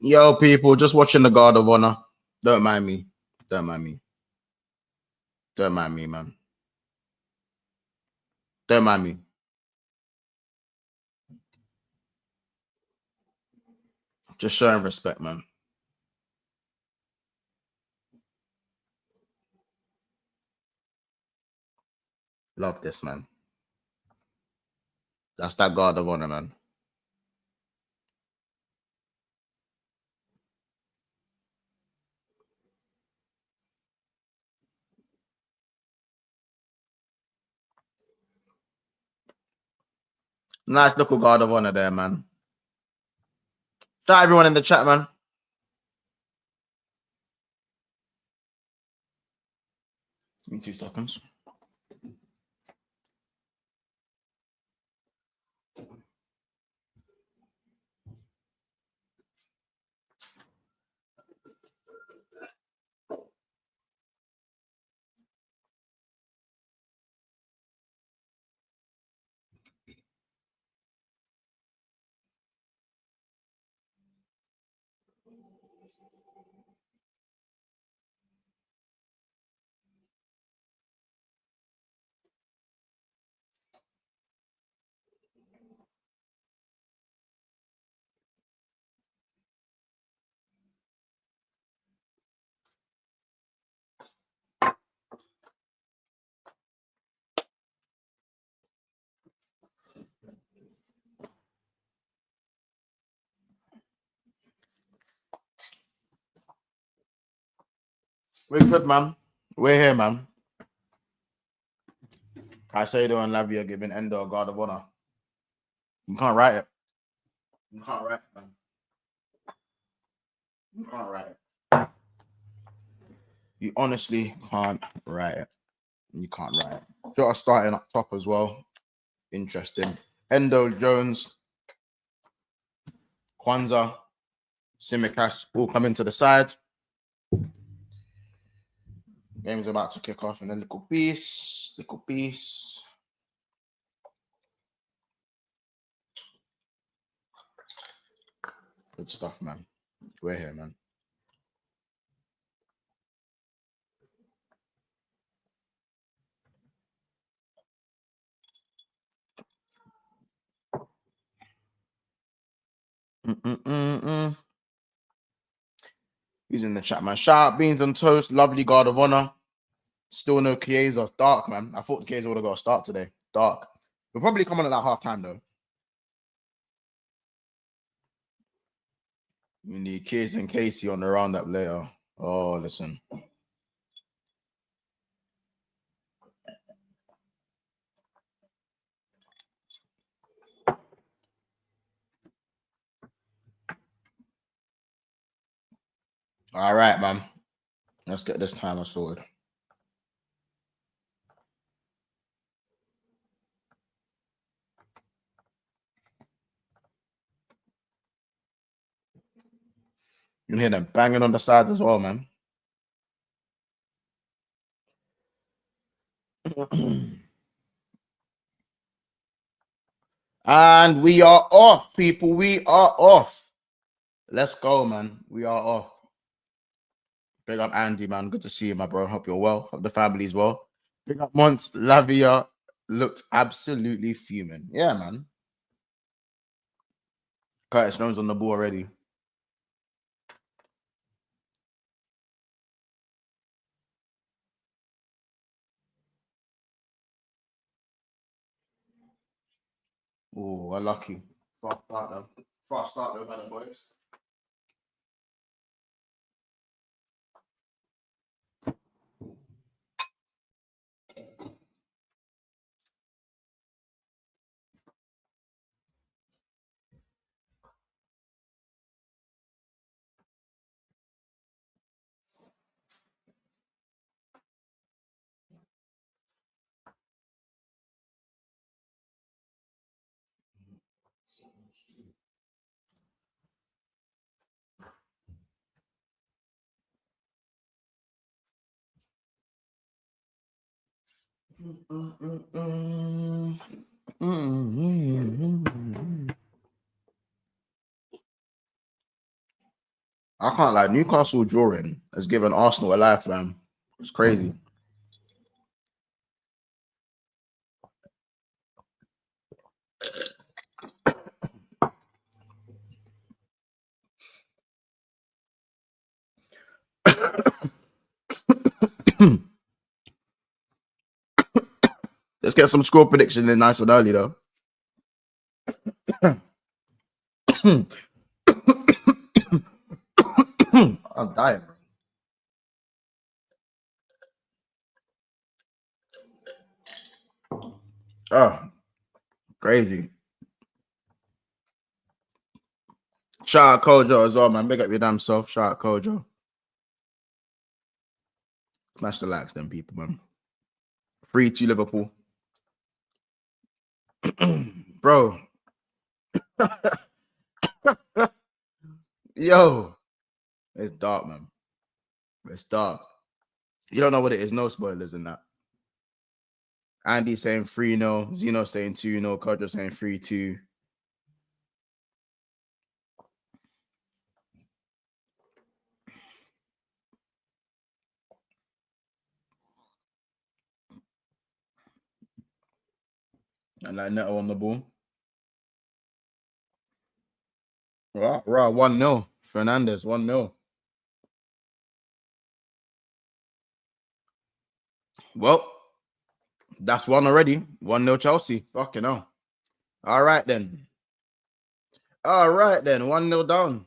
Yo, people, just watching the Guard of Honor. Don't mind me. Don't mind me. Don't mind me, man. Don't mind me. Just showing respect, man. Love this, man. That's that Guard of Honor, man. Nice little Guard of Honor there, man. Shout out everyone in the chat, man. Give me 2 seconds. We're good, man. We're here, man. Caicedo and Lavia giving Endo a Guard of Honor. You can't write it. You can't write it, man. You can't write it. You honestly can't write it. You can't write it. Jota starting up top as well. Interesting. Endo, Jones, Kwanzaa, Simicast all coming to the side. Game's about to kick off, and then little piece. Good stuff, man. We're here, man. He's in the chat, man. Shout out Beans on Toast. Lovely Guard of Honor. Still no Chiesa. Dark, man. I thought Chiesa would have got a start today. Dark. We'll probably come on at that half time, though. You need Chiesa and Casey on the roundup later. Oh, listen. All right, man. Let's get this timer sorted. You can hear them banging on the sides as well, man. And we are off, people. We are off. Let's go, man. We are off. Big up Andy, man. Good to see you, my bro. Hope you're well. Hope the family's well. Big up Monts. Lavia looked absolutely fuming. Yeah, man. Curtis Jones on the ball already. Oh, we're lucky. Fast start, though. Fast start, though, man, boys. I can't lie. Newcastle drawing has given Arsenal a life, man. It's crazy. Let's get some score prediction in nice and early, though. I'm dying, bro. Oh, crazy. Shout out Kojo as well, man. Big up your damn self. Shout out Kojo. Smash the likes, them people, man. 3-2 Liverpool. Bro. Yo. It's dark, man. It's dark. You don't know what it is. No spoilers in that. Andy saying 3-0. Zeno saying 2-0. Kojo saying 3-2. And like Neto on the ball. Right, 1-0. Fernandez, 1-0. Well, that's one already. 1-0 Chelsea. Fucking hell. All right, then. 1-0 down.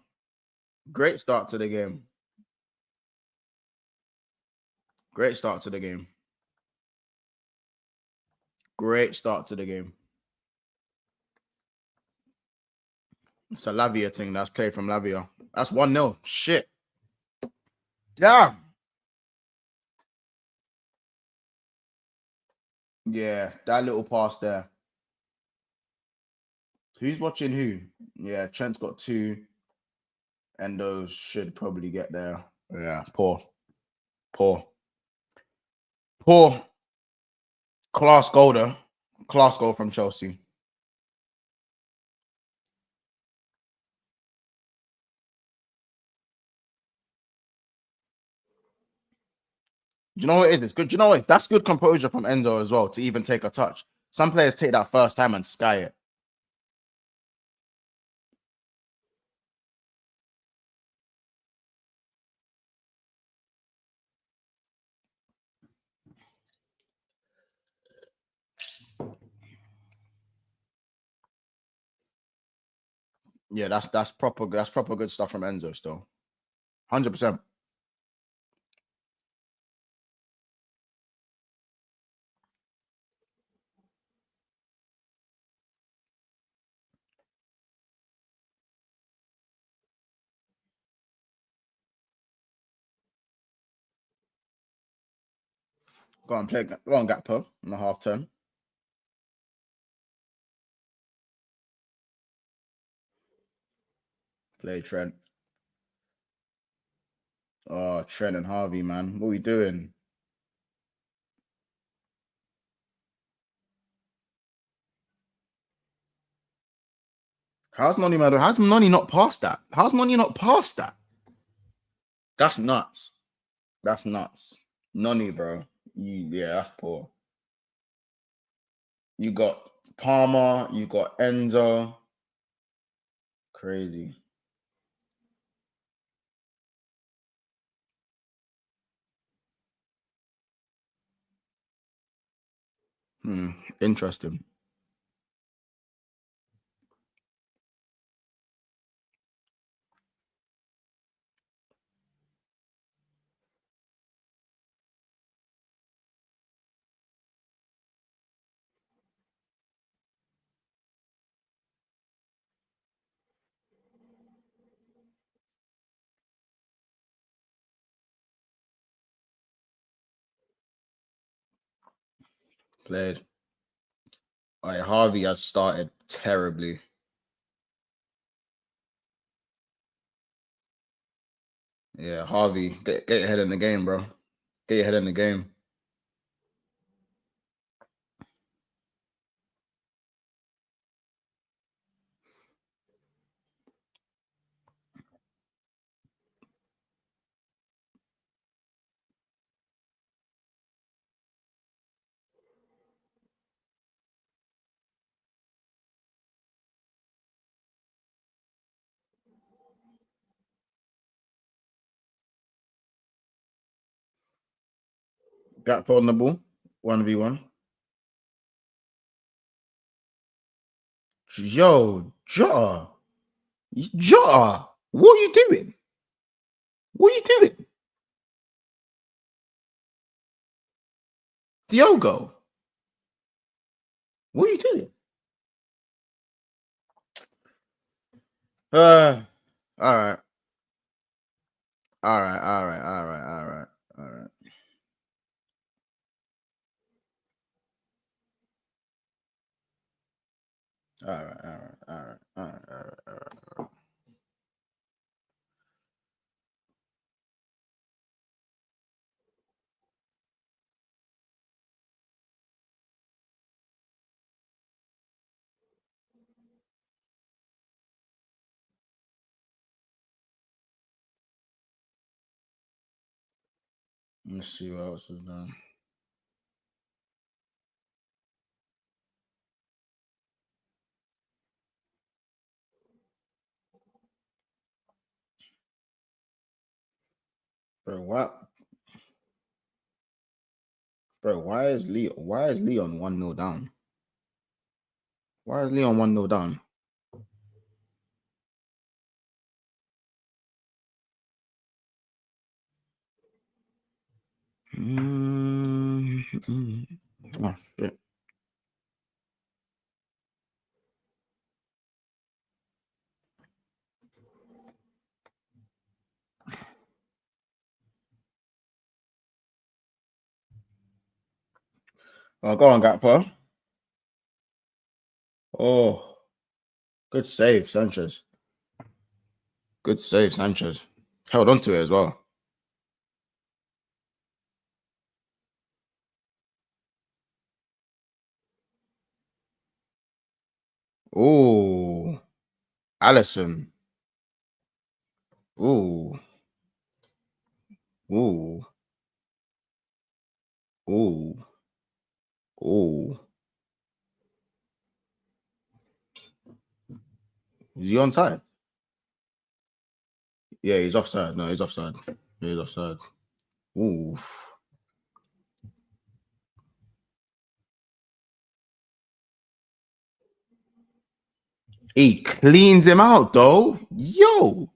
Great start to the game. Great start to the game. Great start to the game. It's a Lavia thing. That's played from Lavia. That's 1-0. Shit. Damn. Yeah, that little pass there. Who's watching who? Yeah, Trent's got 2. Endo should probably get there. Yeah, poor. Class goal though. Class goal from Chelsea. Do you know what it is? It's good. Do you know what? That's good composure from Enzo as well to even take a touch. Some players take that first time and sky it. Yeah, that's proper good stuff from Enzo still. 100%. Go on, Gakpo in the half turn. Play Trent. Oh, Trent and Harvey, man. What are we doing? How's Noni not past that? How's Noni not past that? That's nuts. That's nuts. Noni, bro. Yeah, that's poor. You got Palmer, you got Enzo. Crazy. Interesting. Played. All right, Harvey has started terribly. Yeah, Harvey, get your head in the game, bro. Get your head in the game. Gap on the ball. 1v1. Yo, Jota. Jota. What are you doing? What are you doing? Diogo. What are you doing? All right. All right. All right. All right. All right. All right. All right. All right. All right. All right. All right. All right. Let's see what else is done. Bro, what? Bro, why is Leon? Why is Leon 1-0 down? Why is Leon 1-0 down? Oh shit. Oh, go on, Gakpo. Oh, good save, Sanchez. Good save, Sanchez. Held on to it as well. Oh, Allison. Oh, oh, oh, oh. Is he onside? Yeah, he's offside. No, he's offside. Yeah, he's offside. Ooh. He cleans him out, though. Yo.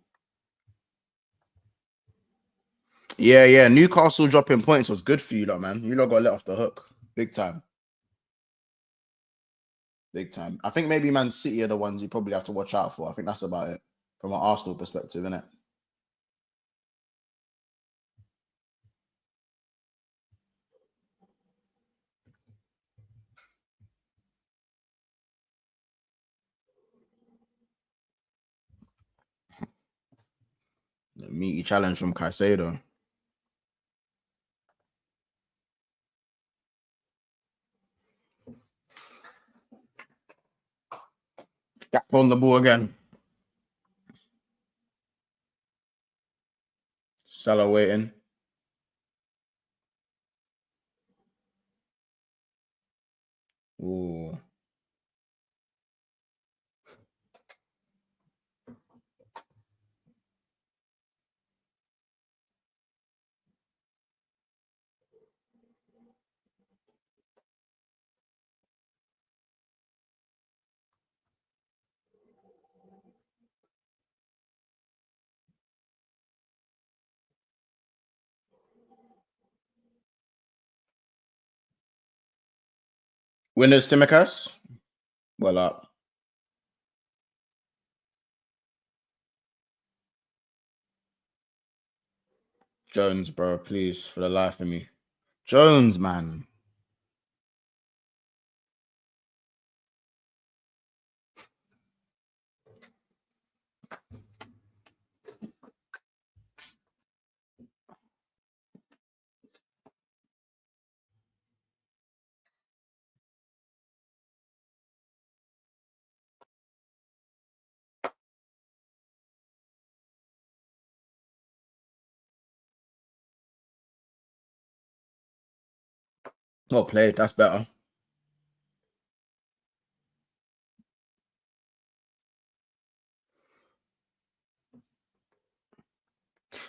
Yeah, yeah. Newcastle dropping points was good for you, lot, man. You lot got let off the hook. Big time. Big time. I think maybe Man City are the ones you probably have to watch out for. I think that's about it from an Arsenal perspective, isn't it? The meaty challenge from Caicedo. Gap on the ball again. Salah waiting. Ooh. Winners Simicast. Well up. Jones, bro, please, for the life of me. Jones, man. Well played. That's better.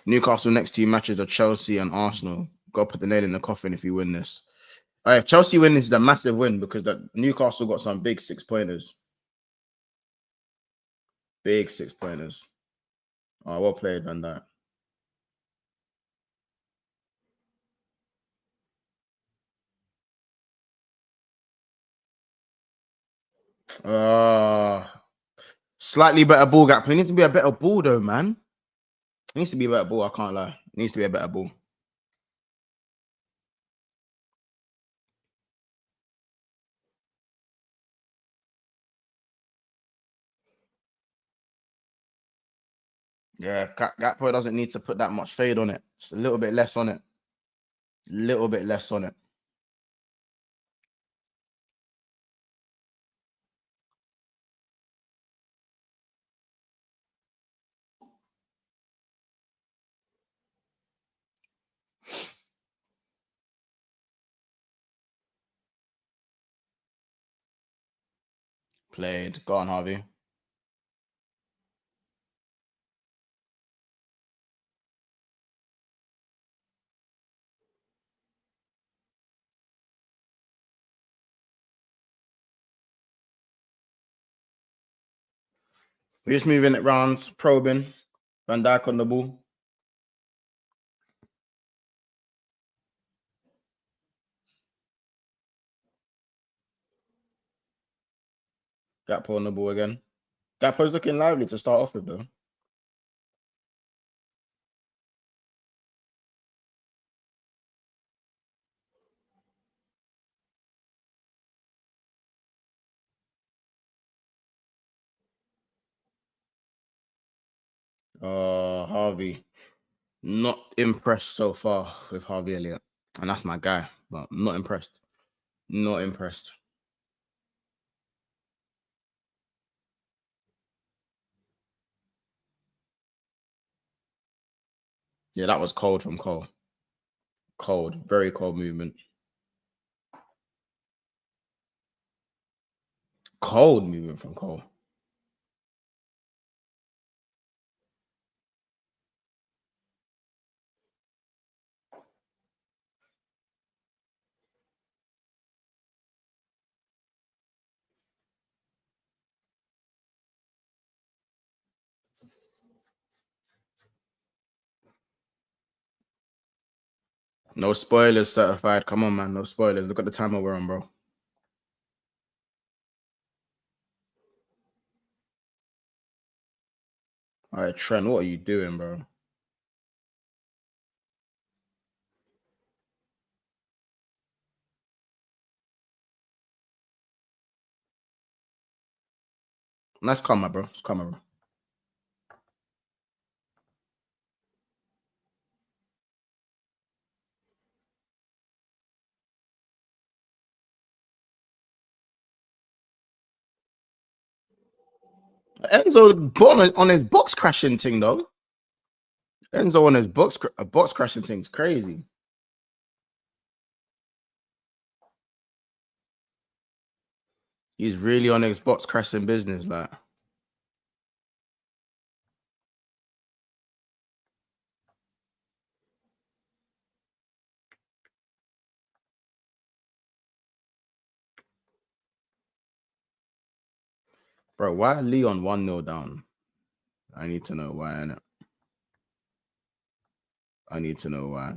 Newcastle next two matches are Chelsea and Arsenal. Got to put the nail in the coffin if we win this. If Chelsea win this is a massive win because that Newcastle got some big 6-pointers. Big 6-pointers. Oh, well played, Van Dijk. Slightly better ball gap. It needs to be a better ball though, man. It needs to be a better ball. I can't lie. It needs to be a better ball. Yeah, Gakpo doesn't need to put that much fade on it. Just a little bit less on it. A little bit less on it. Played. Go on, Harvey. We're just moving it round, probing. Van Dijk on the ball. Gakpo on the ball again. Gakpo's looking lively to start off with, though. Harvey. Not impressed so far with Harvey Elliott. And that's my guy, but I'm not impressed. Not impressed. Yeah, that was cold from Cole. Cold. Very cold movement. Cold movement from Cole. No spoilers certified. Come on, man. No spoilers. Look at the timer we're on, bro. All right, Trent, what are you doing, bro? Nice karma, bro. It's karma, bro. Enzo on his box crashing thing, though. Enzo on his box crashing thing's crazy. He's really on his box crashing business, like. Bro, why Leon 1-0 down? I need to know why, innit? I need to know why.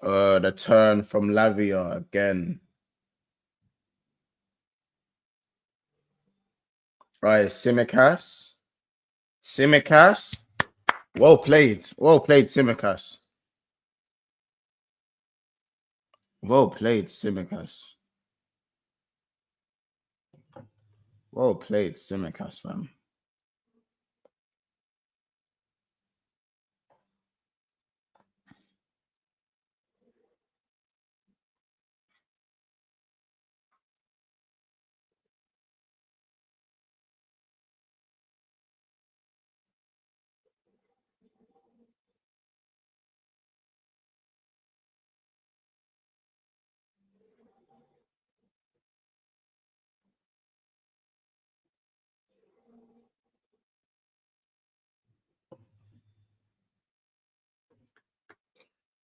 The turn from Lavia again. Right, Simicast. Simicast. Well played. Well played, Simicast. Well played, Simicast. Well played, Simicast, fam.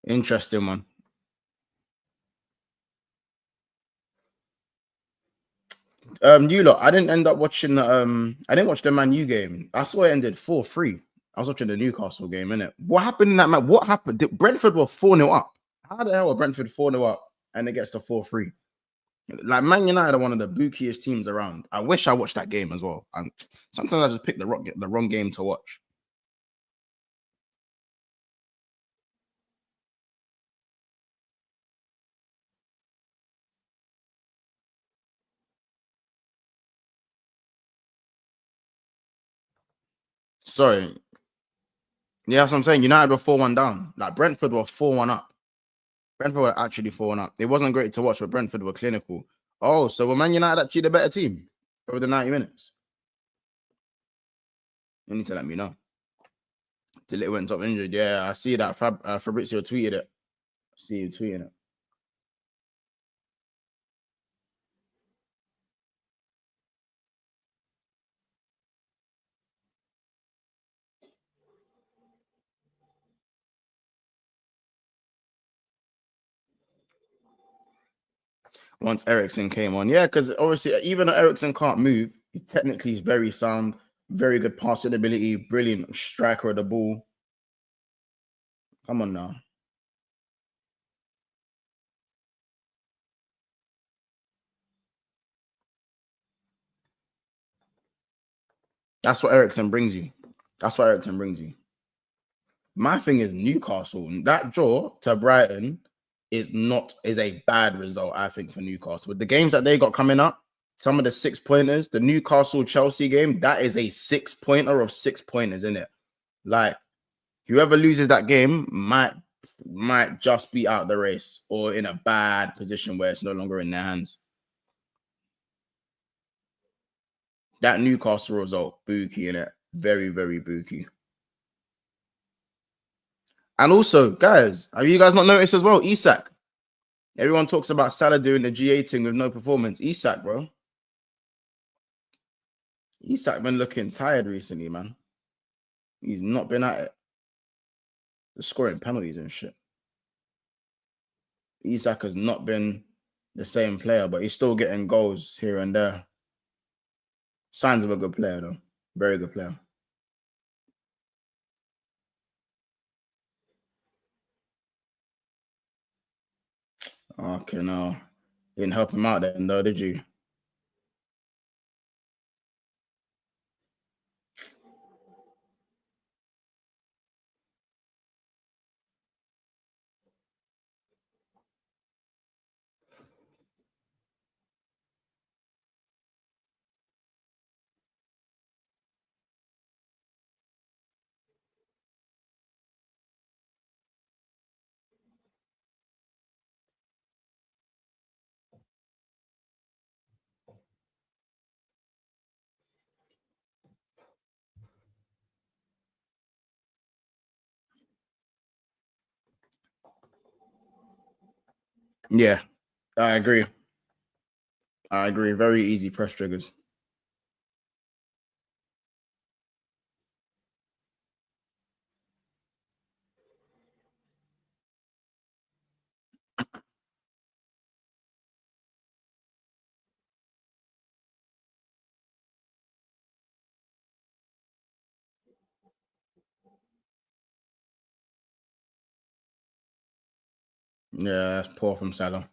Interesting one. You lot, I didn't end up watching the I didn't watch the Man U game. I saw it ended 4-3. I was watching the Newcastle game, innit? What happened in that match? What happened? Brentford were 4-0 up. How the hell were Brentford 4-0 up and it gets to 4-3? Like Man United are one of the bookiest teams around. I wish I watched that game as well. And sometimes I just pick the wrong game to watch. Sorry. Yeah, that's what I'm saying. United were 4-1 down. Like Brentford were 4-1 up. Brentford were actually 4-1 up. It wasn't great to watch, but Brentford were clinical. Oh, so were Man United actually the better team over the 90 minutes? You need to let me know. Till it went top injured. Yeah, I see that. Fabrizio tweeted it. I see you tweeting it. Once Ericsson came on. Yeah, because obviously, even though Ericsson can't move, he technically is very sound, very good passing ability, brilliant striker of the ball. Come on now. That's what Ericsson brings you. That's what Ericsson brings you. My thing is Newcastle. That draw to Brighton is a bad result, I think, for Newcastle. With the games that they got coming up, some of the 6-pointers, the Newcastle Chelsea game, that is a 6-pointer of 6-pointers, isn't it? Like whoever loses that game might just be out the race or in a bad position where it's no longer in their hands. That Newcastle result, bookie in it. Very, very bookie. And also, guys, have you guys not noticed as well? Isak. Everyone talks about Salah doing the GA thing with no performance. Isak, bro. Isak been looking tired recently, man. He's not been at it. Just scoring penalties and shit. Isak has not been the same player, but he's still getting goals here and there. Signs of a good player, though. Very good player. Okay, no. You didn't help him out then, though, did you? Yeah, I agree. I agree. Very easy press triggers. Yeah, that's poor from Salah.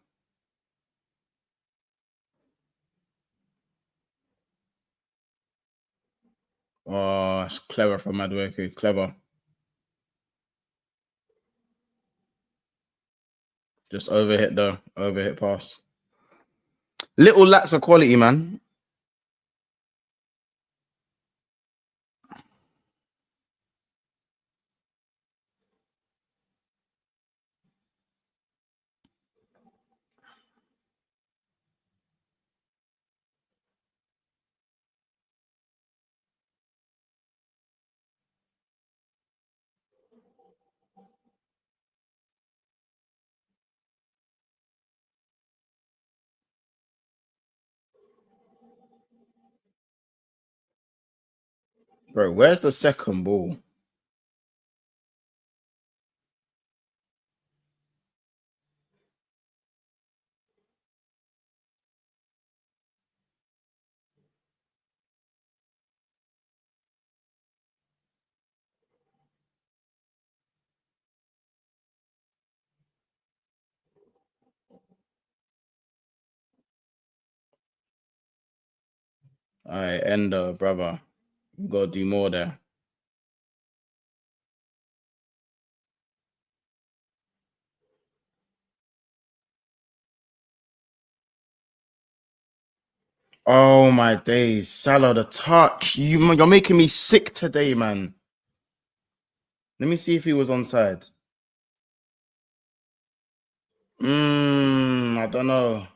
Oh, it's clever from Madueke. Clever. Just overhit though. Overhit pass. Little lacks of quality, man. Bro, where's the second ball? All right, Endo, brother. You gotta do more there. Oh my days, Salah, the touch. You're making me sick today, man. Let me see if he was onside. I don't know.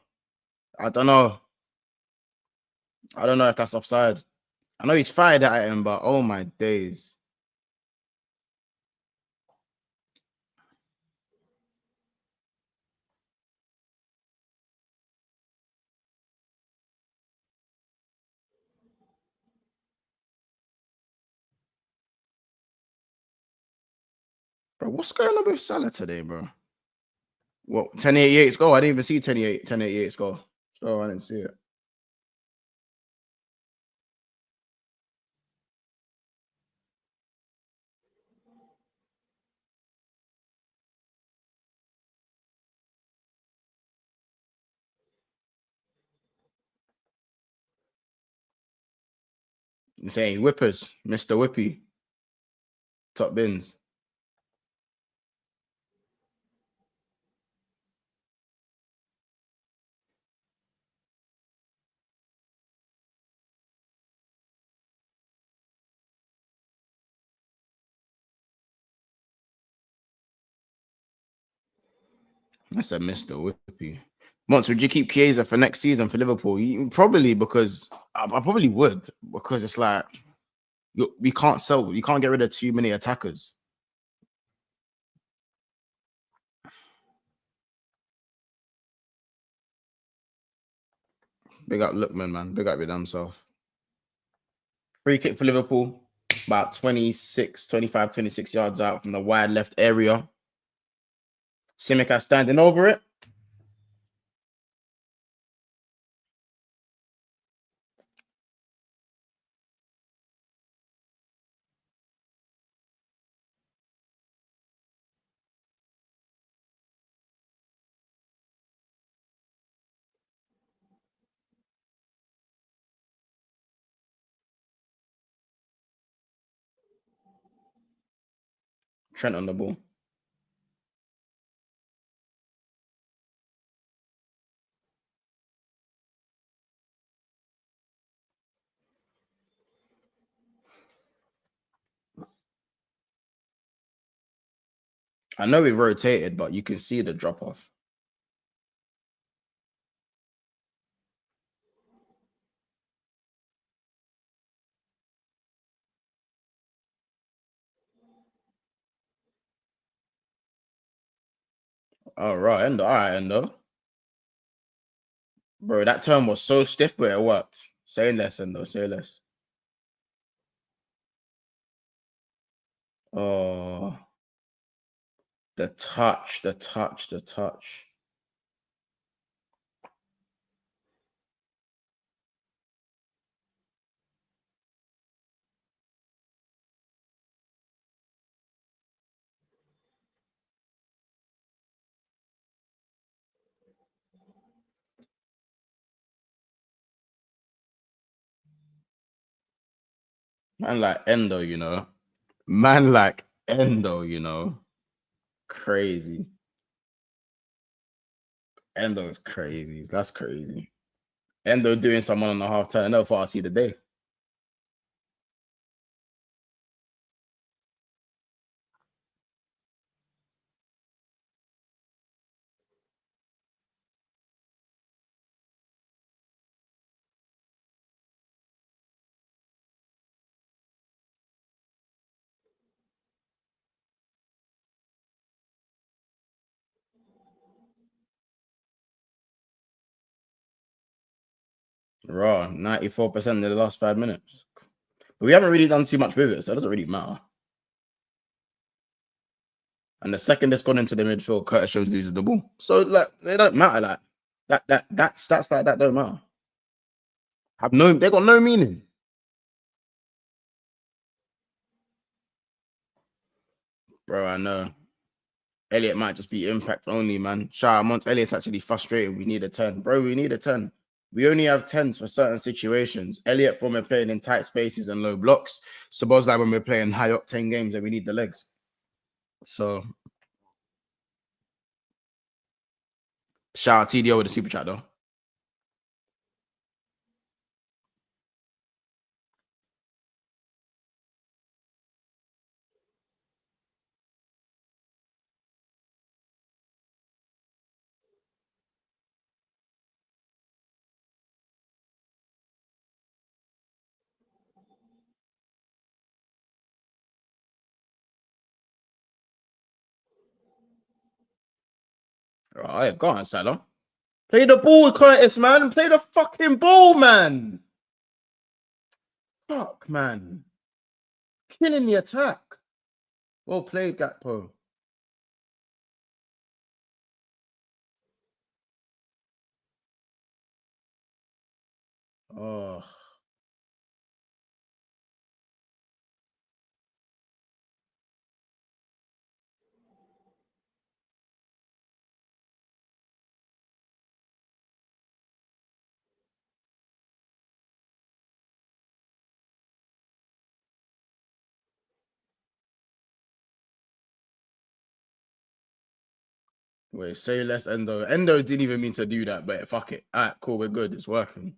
I don't know. I don't know if that's offside. I know he's fired at him, but oh my days. Bro, what's going on with Salah today, bro? What, 1088 goal? I didn't even see 1088 goal. Oh, I didn't see it. You're saying whippers, Mr. Whippy, top bins. I said Mr. Whippy. Monts, would you keep Chiesa for next season for Liverpool? Probably because I probably would, because it's like we can't sell, you can't get rid of too many attackers. Big up Lookman, man. Big up your damn self. Free kick for Liverpool, about 25, 26 yards out from the wide left area. Simica standing over it. Trent on the ball. I know we rotated, but you can see the drop off. All right, Endo. All right, Endo. Bro, that turn was so stiff, but it worked. Say less, Endo. Say less. Oh, the touch, the touch, the touch. Man like Endo, you know. Man like Endo, you know. Crazy. Endo is crazy. That's crazy. Endo doing someone on the half turn. I never thought I'd see the day. Raw, 94% in the last 5 minutes. But we haven't really done too much with it, so it doesn't really matter. And the second it's gone into the midfield, Curtis Jones loses the ball. So like they don't matter. Like that stats like that don't matter. They got no meaning. Bro, I know. Elliot might just be impact only, man. Shout out Monts. Elliot's actually frustrated. We need a 10. Bro, we need a 10. We only have 10s for certain situations. Elliot for when we're playing in tight spaces and low blocks. Suppose like when we're playing high octane games and we need the legs. So shout out TDO with the super chat though. All right, go on, Salah. Play the ball, Curtis, man. Play the fucking ball, man. Fuck, man. Killing the attack. Well played, Gakpo. Oh. Wait, say less Endo. Endo didn't even mean to do that, but fuck it. All right, cool, we're good. It's working.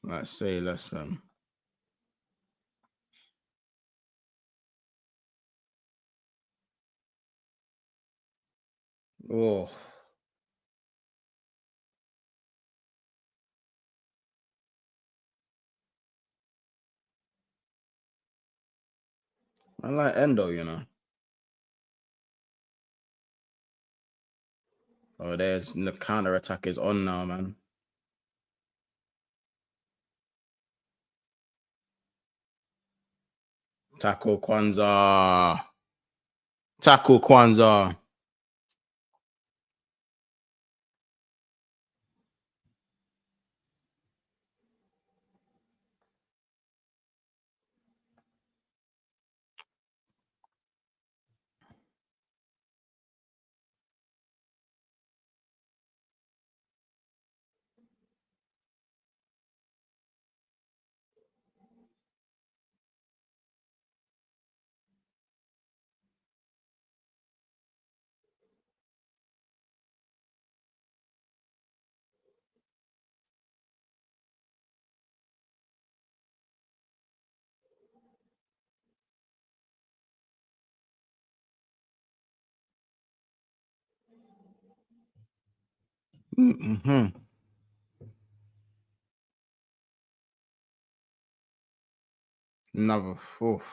Let's say less, fam. Oh. I like Endo, you know. Oh, there's the counter attack is on now, man. Tackle Kwanzaa. Tackle Kwanzaa. Mm-hmm. Another fourth.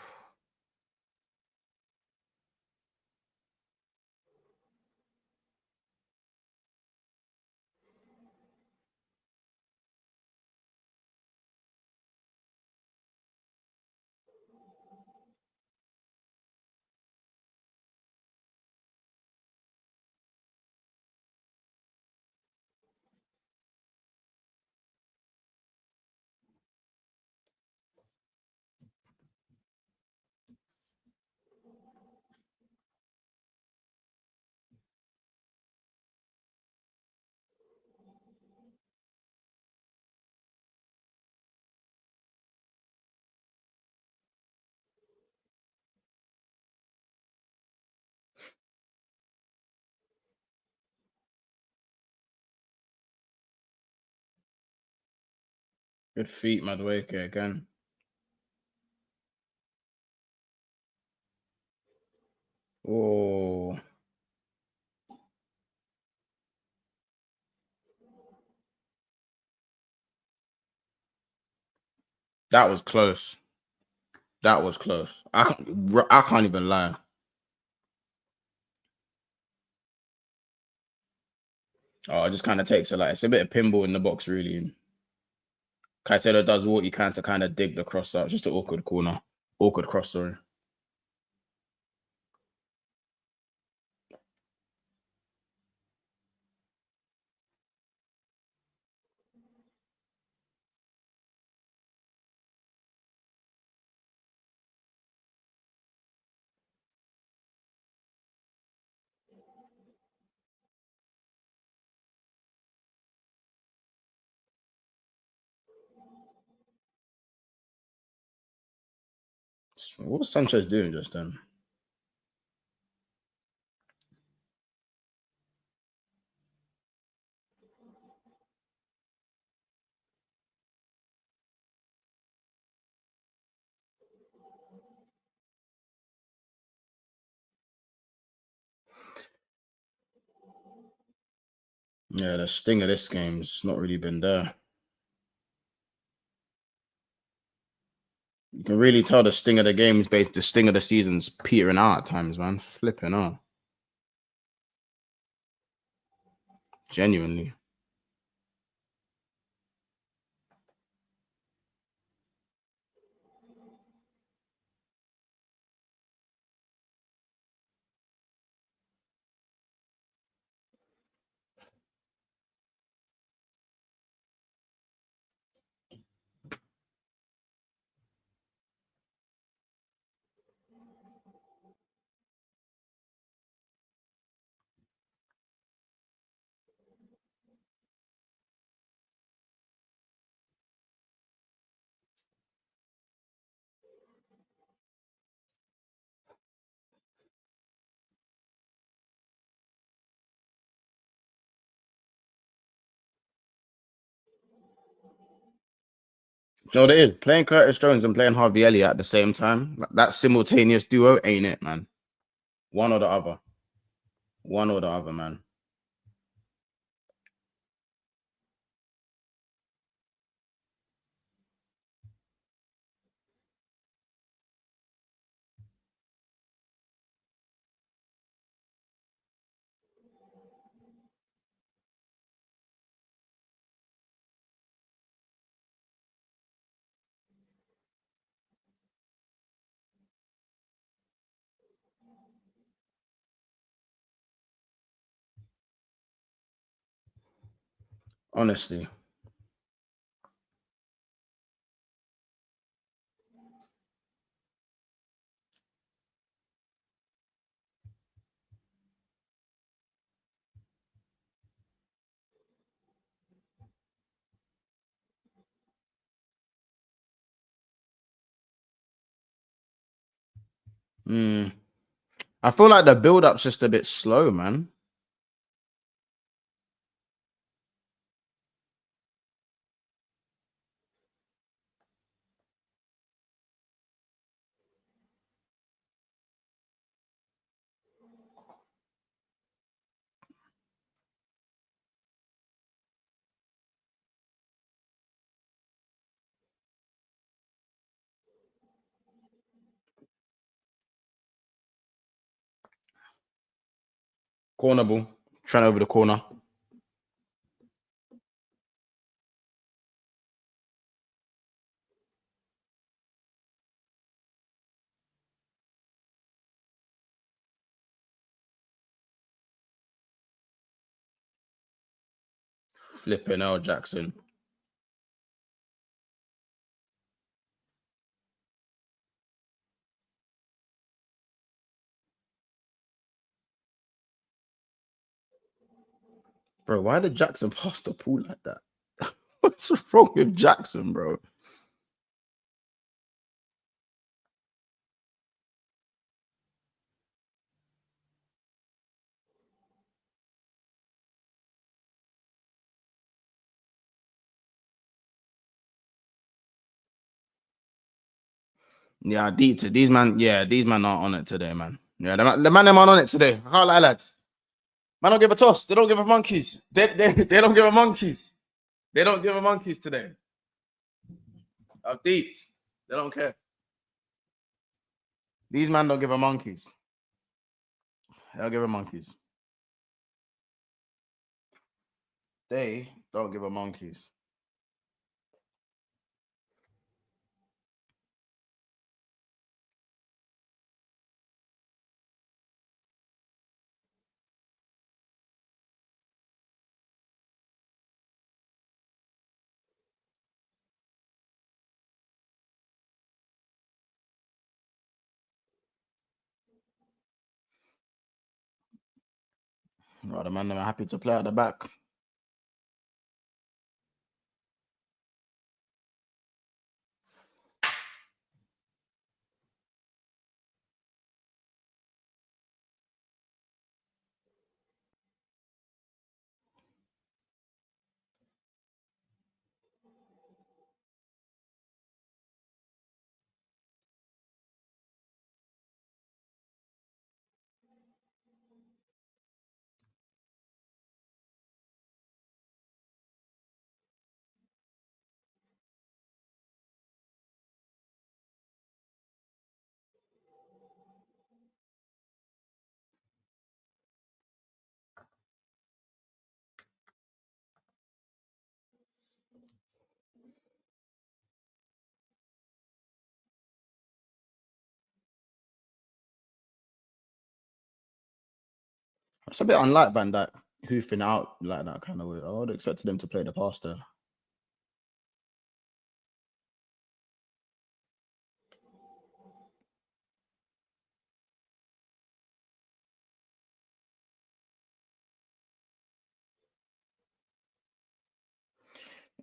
Good feet, Madueke again. Oh. That was close. That was close. I can't even lie. Oh, it just kind of takes a like it's a bit of pinball in the box, really. Caicedo does what he can to kind of dig the cross out. Just an awkward corner. Awkward cross, sorry. What was Sanchez doing just then? Yeah, the sting of this game's not really been there. You can really tell the sting of the game's the sting of the season's petering out at times, man. Flipping out. Genuinely. You know what it is? Playing Curtis Jones and playing Harvey Elliott at the same time, that simultaneous duo ain't it, man. One or the other. One or the other, man. Honestly. I feel like the build-up's just a bit slow, man. Corner ball. Trying over the corner. Flipping L Jackson. Bro, why did Jackson pass the pool like that? What's wrong with Jackson, bro? Yeah, these man, these man aren't on it today, man. Yeah, the man them aren't on it today. I can't lie, lads. Man don't give a toss. They don't give a monkeys. They don't give a monkeys. They don't give a monkeys today. Deep. They don't care. These man don't give a monkeys. They don't give a monkeys. They don't give a monkeys. Oh, the man them are happy to play at the back. It's a bit unlike Van Dijk hoofing out like that kind of way. I would have expected him to play the pass there.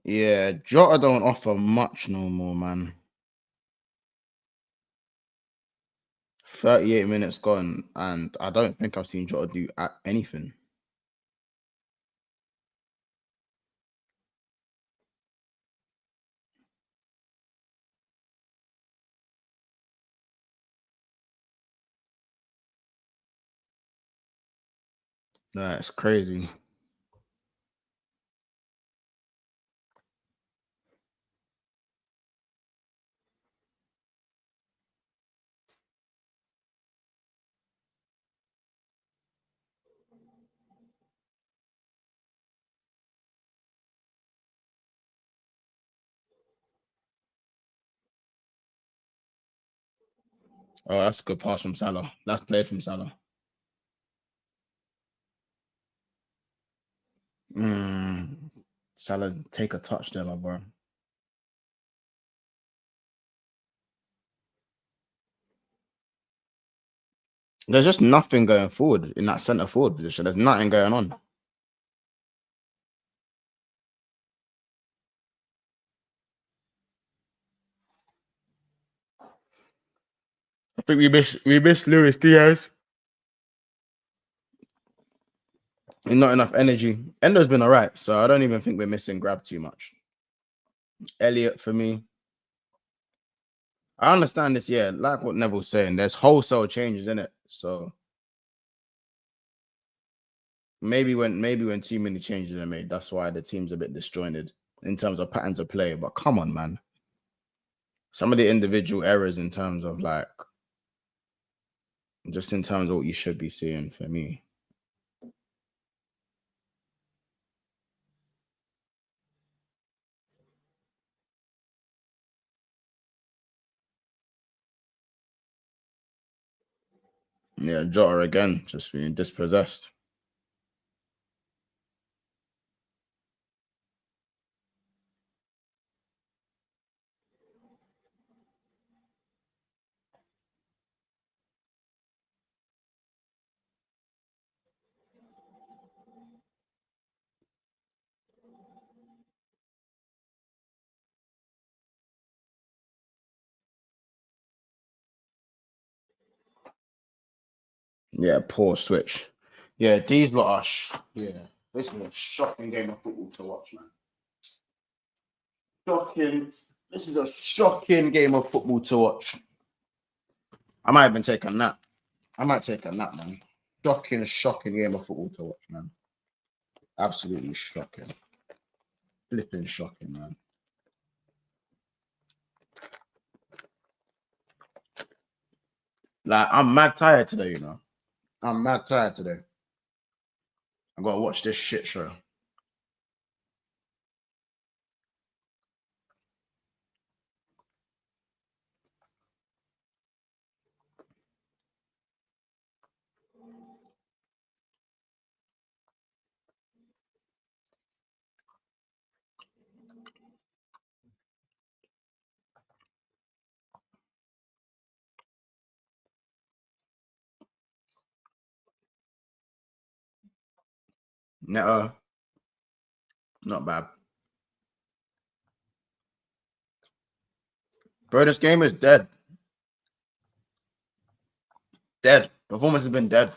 Yeah, Jota don't offer much no more, man. 38 minutes gone, and I don't think I've seen Jota do anything. That's crazy. Oh, that's a good pass from Salah. That's played from Salah. Salah, take a touch there, my bro. There's just nothing going forward in that centre forward position. There's nothing going on. I think we miss Luis Diaz. And not enough energy. Endo's been alright, so I don't even think we're missing Grab too much. Elliot for me. I understand this, yeah. Like what Neville's saying, there's wholesale changes in it. So maybe when too many changes are made, that's why the team's a bit disjointed in terms of patterns of play. But come on, man. Some of the individual errors in terms of like just in terms of what you should be seeing for me. Yeah, Jota again, just being dispossessed. Yeah, poor switch. Yeah, these lot are yeah. This is a shocking game of football to watch, man. Shocking. This is a shocking game of football to watch. I might even take a nap. I might take a nap, man. Shocking game of football to watch, man. Absolutely shocking. Flipping shocking, man. Like, I'm mad tired today, you know. I'm mad tired today. I gotta watch this shit show. Neto, not bad. Bro, this game is dead. Dead. Performance has been dead.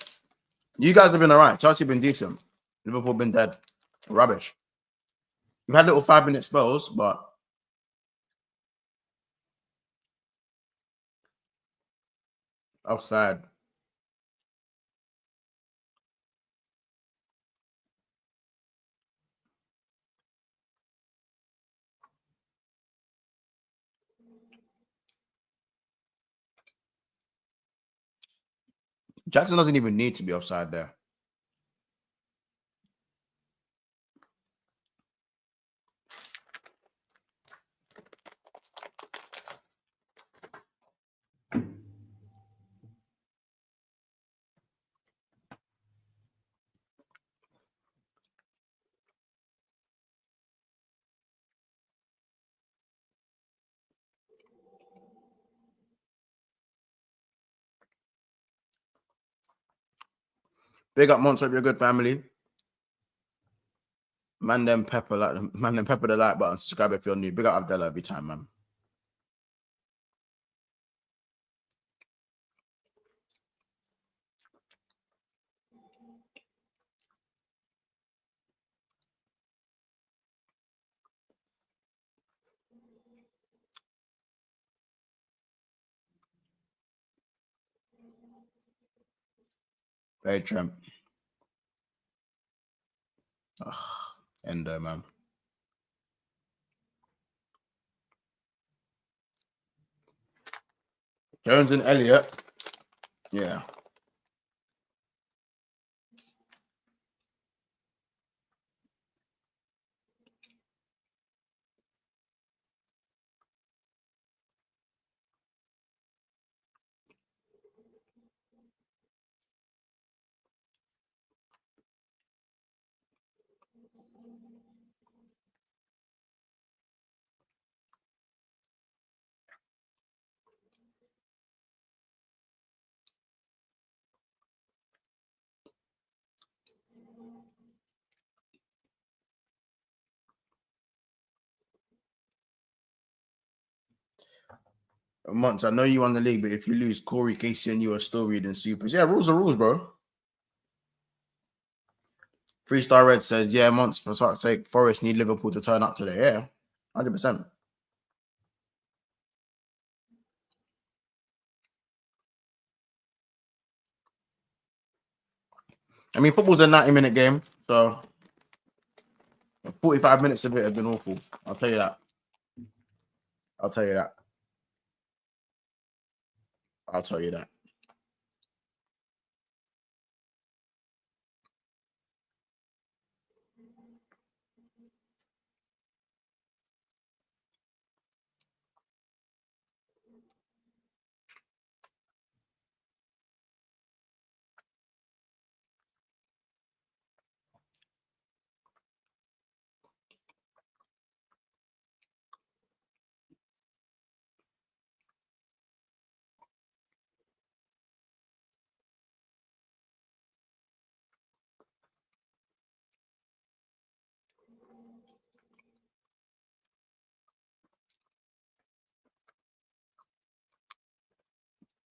You guys have been alright. Chelsea been decent. Liverpool been dead. Rubbish. We've had little 5-minute spells, but offside. Jackson doesn't even need to be offside there. Big up Monts, hope you're a good family. Man them pepper the like button, subscribe if you're new. Big up Abdullah every time, man. Hey Trent. Endo, man. Jones and Elliott. Yeah. Months, I know you won the league, but if you lose, Corey, Casey, and you are still reading supers. Yeah, rules are rules, bro. 3-star Red says, yeah, Months, for fuck's sake, Forest need Liverpool to turn up today. Yeah, 100%. I mean, football's a 90-minute game, so 45 minutes of it have been awful. I'll tell you that. I'll tell you that. I'll tell you that.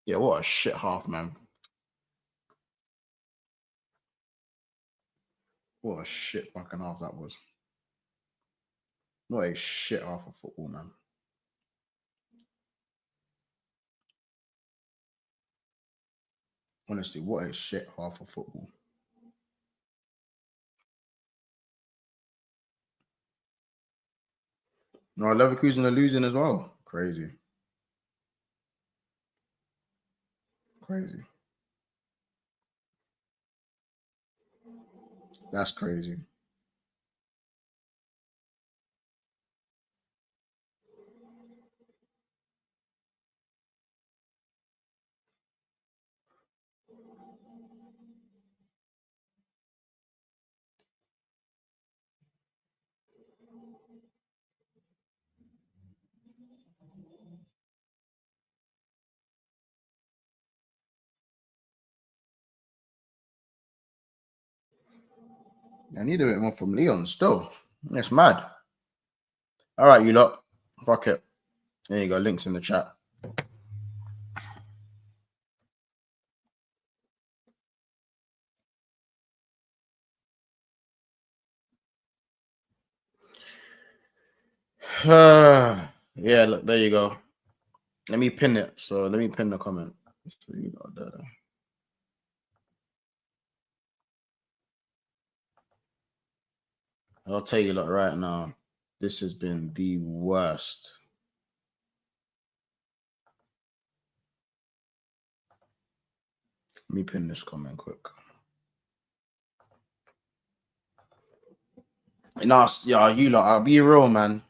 Yeah, what a shit half, man. What a shit fucking half that was. What a shit half of football, man. Honestly, what a shit half of football. No, Leverkusen are losing as well. Crazy. Crazy. That's crazy. I need a bit more from Leon still. It's mad. All right, you lot. Fuck it. There you go. Links in the chat. Yeah, look, there you go. Let me pin it. So let me pin the comment. So you know that. I'll tell you lot right now. This has been the worst. Let me pin this comment quick. No, yeah, you lot. I'll be real, man.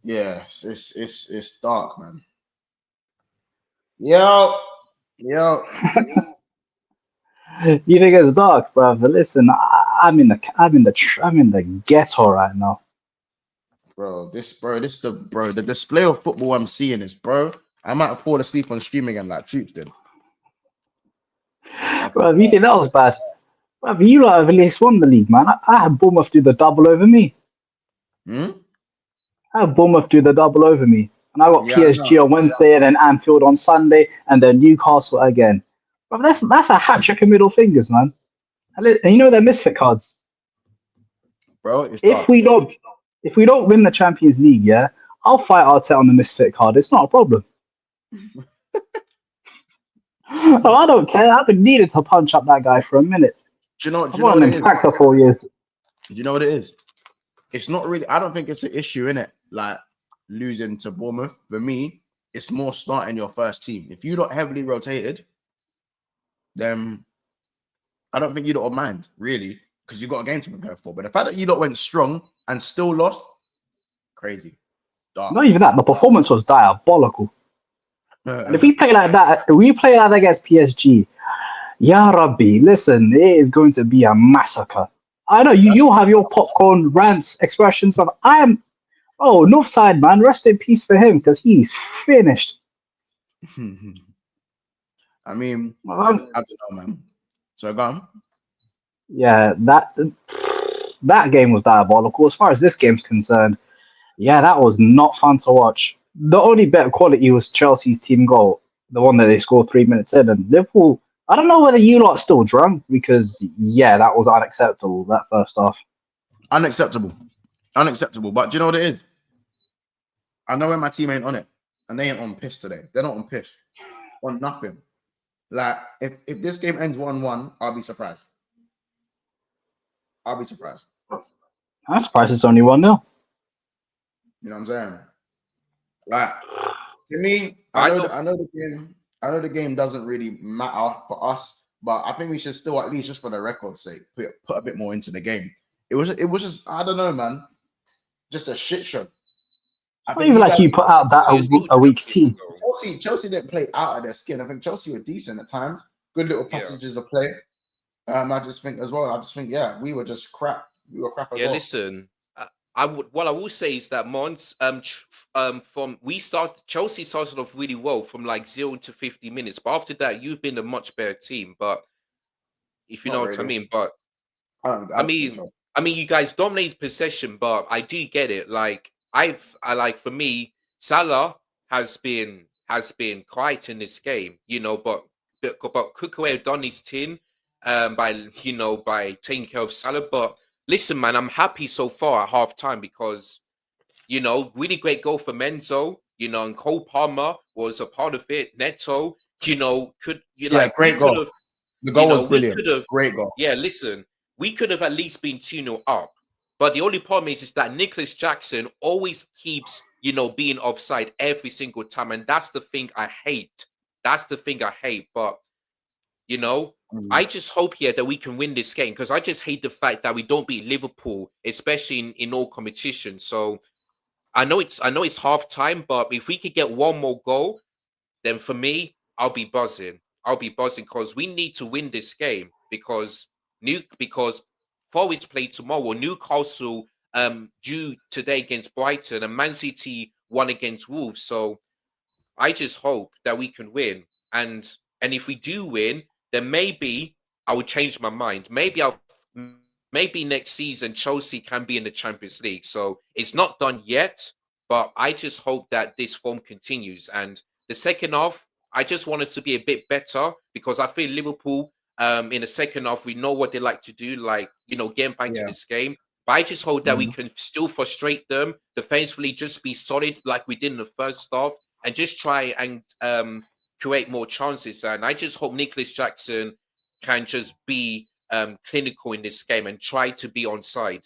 Yeah, it's dark, man. Yo. You think it's dark, brother? Listen, I'm in the ghetto right now. Bro, the display of football I'm seeing is, bro. I might have fallen asleep on stream again like Troops did. Bro, you think that was bad? Bro, you lot have at least won the league, man. I had Bournemouth do the double over me. Hmm? I had Bournemouth do the double over me. And I got Yeah, I PSG know. on Wednesday and then Anfield on Sunday and then Newcastle again. Bro, that's a hat trick of middle fingers, man. And you know they're misfit cards. Bro, it's If dark. we don't if we don't win the Champions League, yeah, I'll fight Arteta on the misfit card. It's not a problem. Oh, I don't care. I've been needed to punch up that guy for a minute. Do I've you know wanted what him it is? sacked for 4 years. Do you know what it is? It's not really. I don't think it's an issue in it. Like losing to Bournemouth. For me, it's more starting your first team. If you not heavily rotated, then I don't think you don't mind really, because you got a game to prepare for. But the fact that you lot went strong and still lost, crazy, dark. Not even that. The performance was diabolical. And if we I play like that, if we play like that against PSG, Ya Rabbi, listen, it is going to be a massacre. I know you'll have your popcorn rants, expressions, but I am. Oh, Northside, man, rest in peace for him because he's finished. mean, Um, I don't know, man. So gone. yeah, that game was diabolical. As far as this game's concerned, yeah, that was not fun to watch. The only bit of quality was Chelsea's team goal, the one that they scored 3 minutes in. And Liverpool, I don't know whether you lot still drunk because, yeah, that was unacceptable, that first half. Unacceptable. Unacceptable. But do you know what it is? I know when my team ain't on it, and they ain't on piss today. They're not on piss. On nothing. Like, if this game ends 1-1, I'll be surprised. I'll be surprised. I'm surprised it's only 1-0. You know what I'm saying? Like, to me, I don't. I know the game doesn't really matter for us, but I think we should still, at least just for the record's sake, put a bit more into the game. It was just, I don't know, man. Just a shit show. I It's not think even you like guys, you put out that It was still a weak Chelsea, team. so Chelsea didn't play out of their skin. I think Chelsea were decent at times. Good little yeah. passages of play. I just think as well. I just think, yeah, we were just crap. We were crap as Yeah, well. listen. I would. What I will say is that Monts, from Chelsea started off really well from like 0 to 50 minutes, but after that, you've been a much better team. But if you Not know what I really. mean, but I I don't think mean, so. I mean, you guys dominated possession, but I do get it. Like I like for me, Salah has been quiet in this game, but Cuckoo have done his thing, by taking care of Salah. But listen, man, I'm happy so far at half time because really great goal for Menzo, and Cole Palmer was a part of it. Neto, could you Yeah, like we great could goal. have The goal was we brilliant. could have, Great goal. yeah, listen, we could have at least been 2-0 up. But the only problem is that Nicholas Jackson always keeps, being offside every single time. And that's the thing I hate. That's the thing I hate. But, you know, Mhm. I just hope here that we can win this game because I just hate the fact that we don't beat Liverpool, especially in all competitions. So I know it's half time, but if we could get one more goal, then for me, I'll be buzzing. I'll be buzzing because we need to win this game because Forest play tomorrow. Newcastle due today against Brighton and Man City won against Wolves. So I just hope that we can win. And if we do win, then maybe I will change my mind. Maybe next season Chelsea can be in the Champions League. So it's not done yet, but I just hope that this form continues. And the second half, I just want us to be a bit better because I feel Liverpool in the second half, we know what they like to do, like getting back to Yeah. this game. But I just hope that we Mhm. can still frustrate them defensively, just be solid like we did in the first half, and just try and create more chances. And I just hope Nicholas Jackson can just be clinical in this game and try to be on side.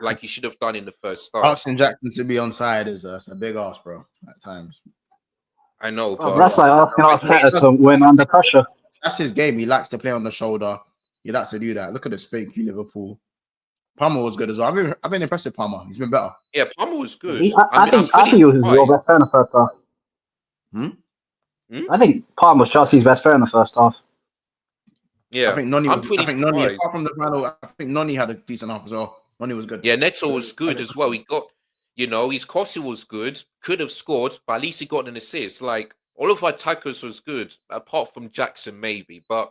Like he should have done in the first half. Asking Jackson to be on side is that's a big ask, bro. At times. I know, Well, but that's like asking But Arteta to win under pressure. that's his game. He likes to play on the shoulder. He likes to do that. Look at this fake Liverpool. Palmer was good as well. I've been impressed with Palmer. He's been better. yeah, Palmer was good. He, I, I I mean, I'm think I pretty think he was your surprised. best player in the first half. Hmm? Hmm? I think Palmer was Chelsea's best player in the first half. Yeah, I'm I pretty think Noni, surprised. apart from the final, I think Noni had a decent half as well. Noni was good. Yeah, Neto was I good didn't- as well. He got, his crossing was good. Could have scored, but at least he got an assist. Like all of our attackers was good, apart from Jackson maybe. But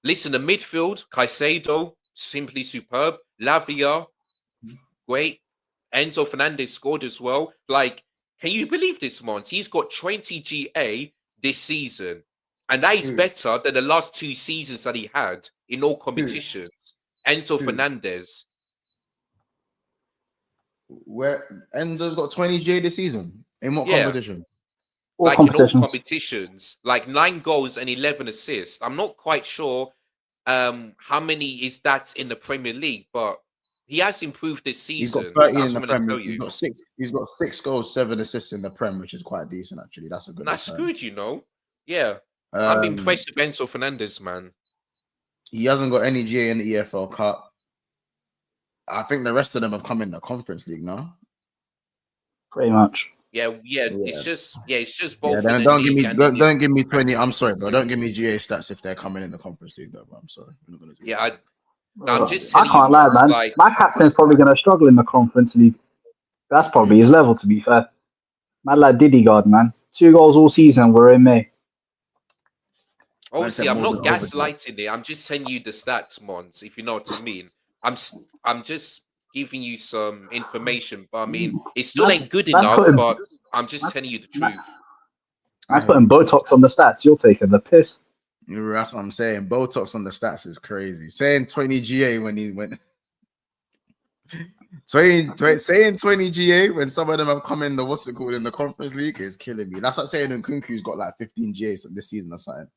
Listen, the midfield, Caicedo, simply superb. Lavia, great. Enzo Fernandez scored as well. Like, can you believe this, Monts? He's got 20 GA this season. And that is Who? better than the last 2 seasons that he had in all competitions. Enzo Who? Fernandez. Where Enzo's got 20 G this season? In what Yeah. competition? All Like in all competitions. competitions, like 9 goals and 11 assists. I'm not quite sure how many is that in the Premier League, but he has improved this He's got season. 13 That's in the what I'm going to Prem. tell He's you. got six. He's got 6 goals, 7 assists in the Prem, which is quite decent actually. That's a good That's return. good, you know. Yeah, I'm Um, impressed with Enzo Fernandez, man. he hasn't got any GA in the EFL Cup. I think the rest of them have come in the Conference League now. Pretty much. Yeah, Yeah. it's just Yeah, both in then the don't give league me and in the don't give me 20. Premier I'm League. sorry, bro. Don't give me GA stats if they're coming in the Conference League, though. Bro. I'm sorry. We're not gonna do Yeah, that. I'm just I telling you, can't lie, Monts, man. like My captain's probably going to struggle in the Conference League. That's probably his level, to be fair. Man, like Diddy God, man. 2 goals all season. We're in May. obviously said I'm Morgan not Overton. gaslighting it. I'm just telling you the stats, Monts, if you know what I mean. I'm just giving you some information, but I mean it still ain't good Man enough, putting, but I'm just telling you the man, truth. I man hear putting you. Botox on the stats. You're taking the piss. That's what I'm saying. Botox on the stats is crazy. Saying 20 GA when he went 20 saying 20 GA when some of them have come in the what's it called in the Conference League is killing me. That's like saying Nkunku's got like 15 GA this season or something.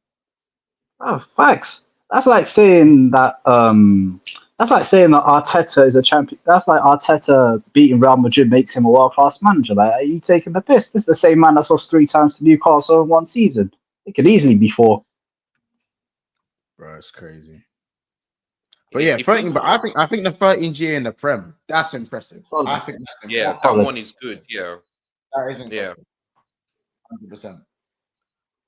Oh, facts. That's like saying that. That's like saying that Arteta is a champion. That's like Arteta beating Real Madrid makes him a world class manager. Like, are you taking the piss? This is the same man that's lost 3 times to Newcastle in 1 season. It could easily be 4. Bro, it's crazy. But yeah, If 13. But I think the 13 GA in the Prem, that's impressive. Solid. I think that's impressive. yeah, that Solid. one is good. Yeah, That is yeah. impressive.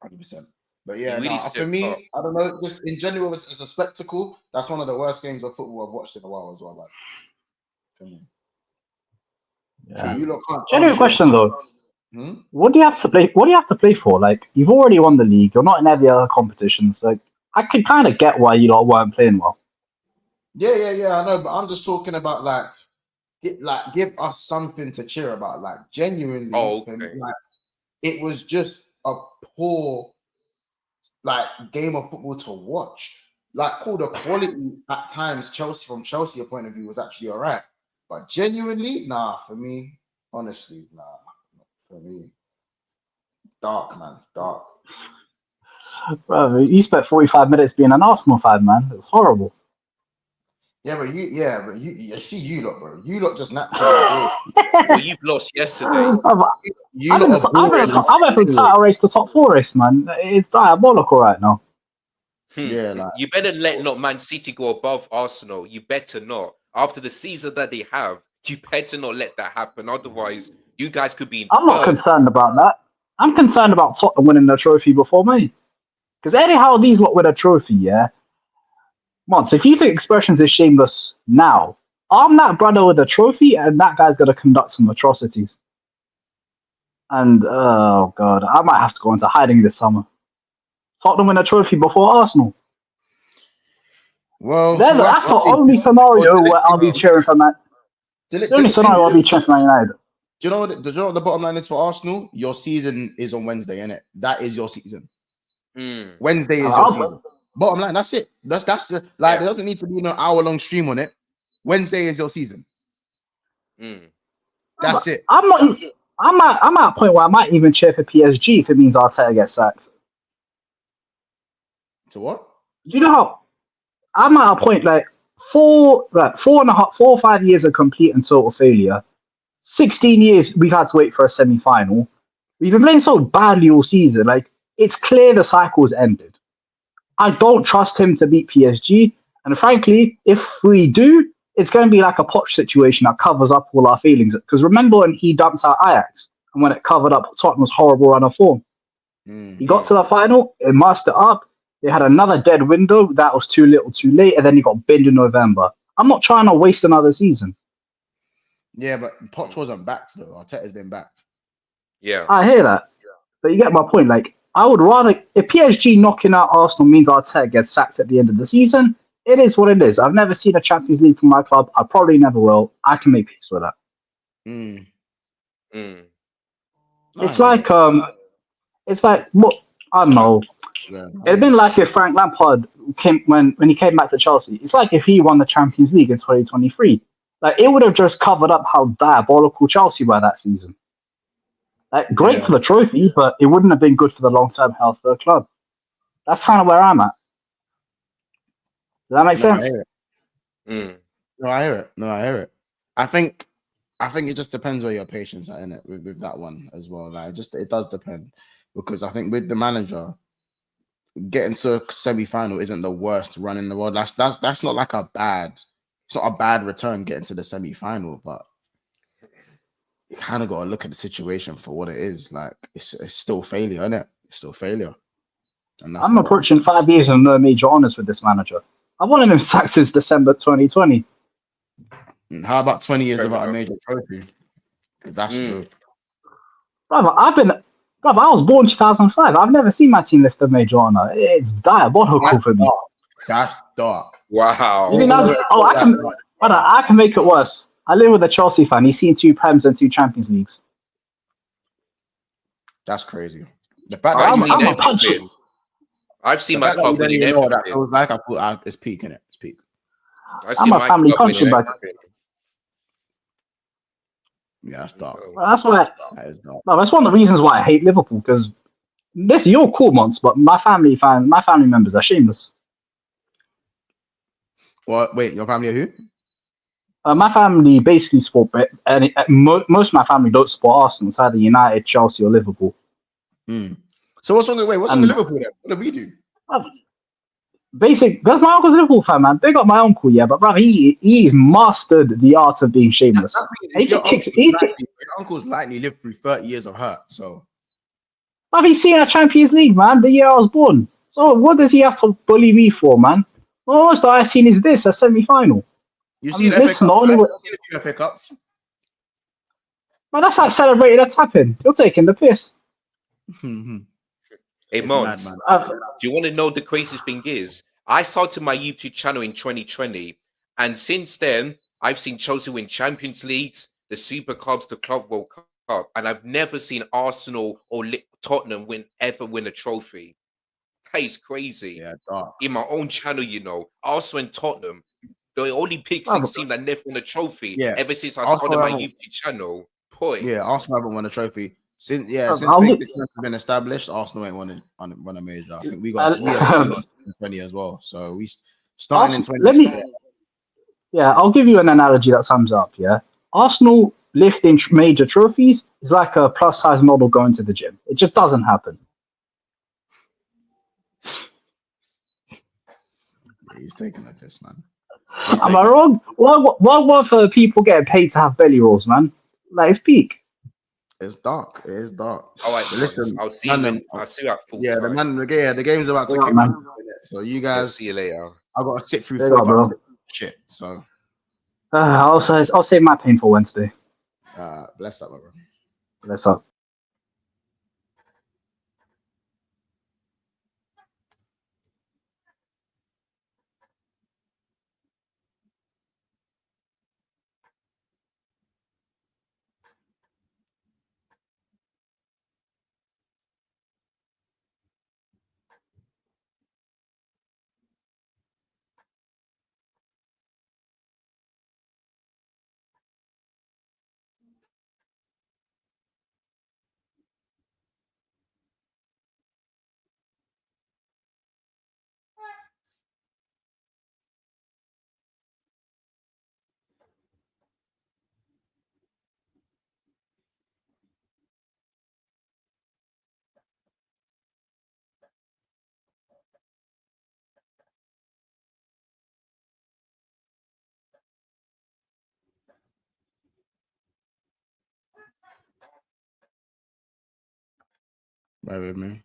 100%. But He yeah, really no, for stepped me, up. I don't know. Just in general, as a spectacle, that's one of the worst games of football I've watched in a while as well. Like for me, Yeah. you lot can't tell Genuine me. question though. What do you have to play? What do you have to play for? Like, you've already won the league. You're not in any other competitions. Like, I can kind of get why you lot weren't playing well. Yeah. I know, but I'm just talking about give us something to cheer about. Like genuinely, Oh, okay. like it was just a poor game of football to watch. Like, cool, the quality at times from Chelsea point of view was actually all right, but genuinely, nah, for me, honestly, nah, for me, dark, man, dark. Bro, you spent 45 minutes being an Arsenal fan, man. It's horrible. Yeah, but I see you lot, bro. You lot just naturally bored. Well, you've lost yesterday. You lot are boring. I went from title race to top 4 race, man. It's diabolical right now. Yeah, like You better not Man City go above Arsenal. You better not. After the season that they have, you better not let that happen. Otherwise, you guys could be in I'm not third. concerned about that. I'm concerned about Tottenham winning the trophy before me. Because anyhow these lot win a trophy, yeah? Once, if you think Expressions is shameless now, arm that brother with a trophy and that guy's going to conduct some atrocities. And, oh, God, I might have to go into hiding this summer. Tottenham win a trophy before Arsenal. well, That's the only scenario where I'll be cheering for Man. The only scenario I'll be cheering for Man United. Do you know what the bottom line is for Arsenal? Your season is on Wednesday, innit? That is your season. Wednesday is your season. Bottom line, that's it. That's the there doesn't need to be no hour-long stream on it. Wednesday is your season. That's it. I'm at a point where I might even cheer for PSG if it means Arteta gets sacked. To what? You know how I'm at a point like 4 or 5 years of complete and total failure. 16 years we've had to wait for a semi-final. We've been playing so badly all season. Like, it's clear the cycle's ended. I don't trust him to beat PSG. And frankly, if we do, it's going to be like a Poch situation that covers up all our feelings. Because remember when he dumped out Ajax and when it covered up Tottenham's horrible run of form? He got to the final, it masked it up. They had another dead window that was too little too late, and then he got binned in November. I'm not trying to waste another season. Yeah, but Poch wasn't backed though. Arteta's been backed. Yeah. I hear that. But you get my point. Like, I would rather if PSG knocking out Arsenal means Arteta gets sacked at the end of the season. It is what it is. I've never seen a Champions League from my club. I probably never will. I can make peace with that. Mm. Mm. I It's hear it. like it's like what I don't Sorry. know. Yeah, I It'd hear been it. like if Frank Lampard came when he came back to Chelsea. It's like if he won the Champions League in 2023. Like it would have just covered up how diabolical Chelsea were that season. Like great Yeah. for the trophy, but it wouldn't have been good for the long term health of the club. That's kind of where I'm at. Does that make No, I sense? hear it. Mm. No, I hear it. No, I hear it. I think it just depends where your patience are in it with that one as well. Like it does depend because I think with the manager getting to a semi-final isn't the worst run in the world. That's not like a bad. It's not a bad return getting to the semi-final, but you kind of got to look at the situation for what it is. Like it's still failure, isn't it? It's still failure, and that's I'm not what. approaching 5 years with no major honours with this manager. I've wanted him sacked since December 2020. How about 20 years Fair without a enough. major trophy? That's Mm. Brother, I was born 2005. I've never seen my team lift a major honour. It's diabolical that's for me. dark. That's dark. You Wow. think Moving away oh, from I that, can, brother, I can make it worse. I live with a Chelsea fan. He's seen 2 Prems and 2 Champions Leagues. that's crazy. The fact that I've you, seen I'm a punch. everything. I've seen the my fact that you club don't winning even know what that everything. feels like, I thought it's peak in it. It's peak. I've I'm seen a my family club winning punching bag. everything. Yeah, that's dark. That's why. That is dark. No, that's one of the reasons why I hate Liverpool because this you're cool, Monts, but my family members are shameless. What? Wait, your family are who? My family basically support, and most of my family don't support Arsenal. It's either United, Chelsea, or Liverpool. Hmm. So what's wrong with what's wrong with And Liverpool then? What do we do? uh, that's my uncle's a Liverpool fan, man. Big up my uncle, yeah, but brother, he mastered the art of being shameless. That And means he just kicks. your uncle's likely lived through 30 years of hurt. So Bruv, he's seen a Champions League, man. The year I was born. So what does he have to bully me for, man? Most that I've seen is this a semi-final. you've seen I'm FA listen, the Cups, only right? way, You've seen a few FA Cups. man, that's not celebrating. That's happened. You're taking the piss. Hey, It's mad, Mons, man. do you want to know the craziest thing is? I started my YouTube channel in 2020, and since then, I've seen Chelsea win Champions Leagues, the Super Cups, the Club World Cup, and I've never seen Arsenal or Tottenham ever win a trophy. That is crazy. Yeah, dark. In my own channel, Arsenal and Tottenham, the only big Bruv, six team that never won a trophy Yeah, ever since I started Arsenal my haven't. YouTube channel. Boy, Yeah, Arsenal haven't won a trophy since. Yeah, bruv, since I'll Big give, Six has been established, Arsenal ain't won a major. I think we had two last in 20 as well. So starting in Arsenal, 20. let me, yeah, I'll give you an analogy that sums up. Yeah, Arsenal lifting major trophies is like a plus-size model going to the gym. It just doesn't happen. Yeah, he's taking a piss, man. He's Am I taking. wrong? What for people getting paid to have belly rolls, man? Like it's peak. It's dark. It is dark. all right, But Mons. listen, I'll see you man. when I'll see you at full Yeah, time. the game's about to Big up, kick off. man. So you Yeah, see you guys, later. I got to sit through Big up, 45 bro. minutes of shit. So I'll save my pain for Wednesday. bless up, my bro. Let's up. Bear with me.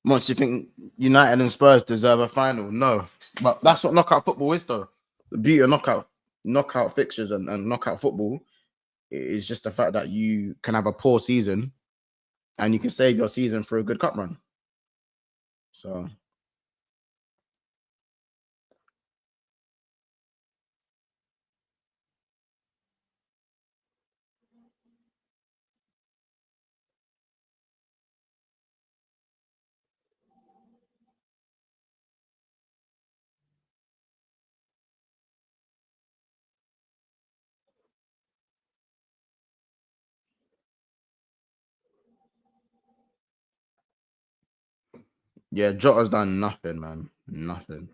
Monts, you think United and Spurs deserve a final? No, but that's what knockout football is, though. The beauty of knockout fixtures and knockout football is just the fact that you can have a poor season and you can save your season for a good cup run. So yeah, Jota's done nothing, man. Nothing.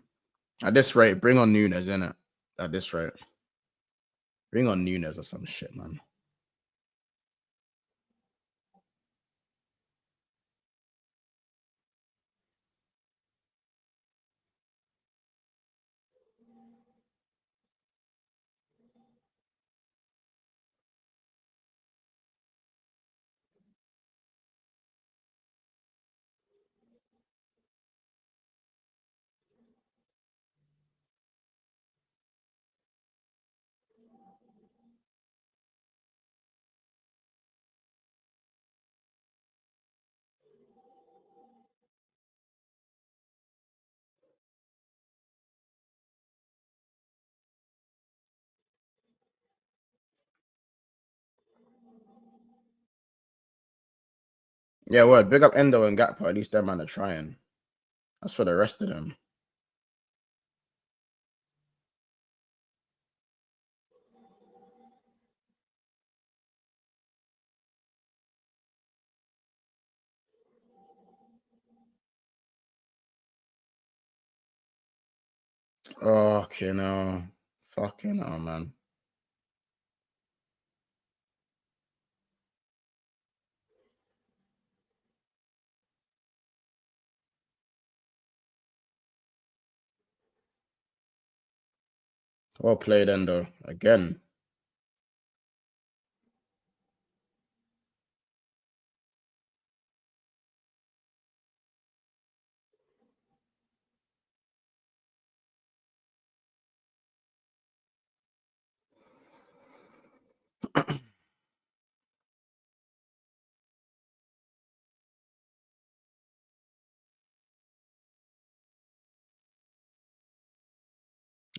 At this rate, bring on Nunes, innit? At this rate. Bring on Nunes or some shit, man. Yeah, word. Big up Endo and Gakpo. At least that man are trying. That's for the rest of them. Oh, okay, no. Fucking hell, man. Well played, Endo. Again.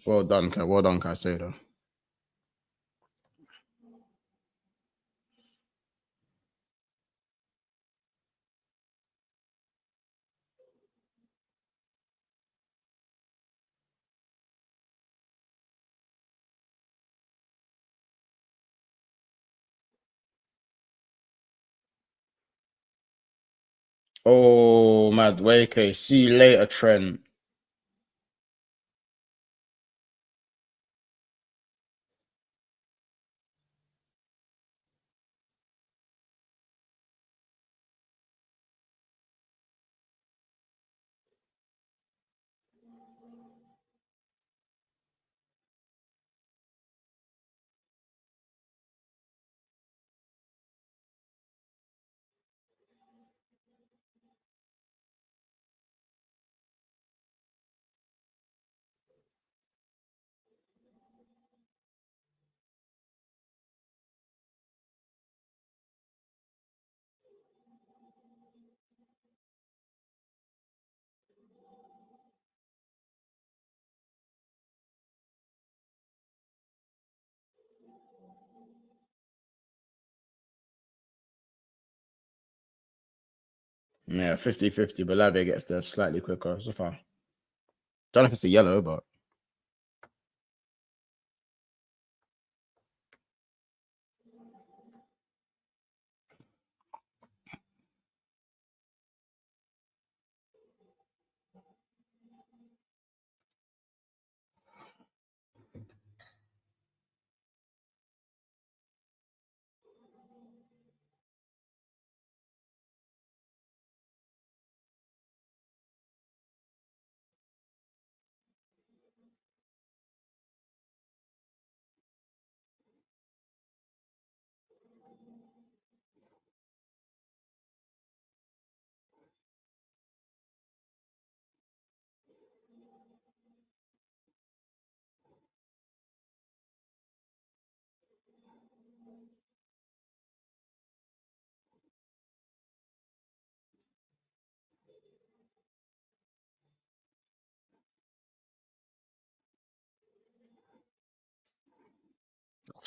Well done, well done, Caicedo. Oh, mad. Okay. See you later, Trent. Yeah, 50-50. But Lavia gets there slightly quicker so far. Don't know if it's a yellow, but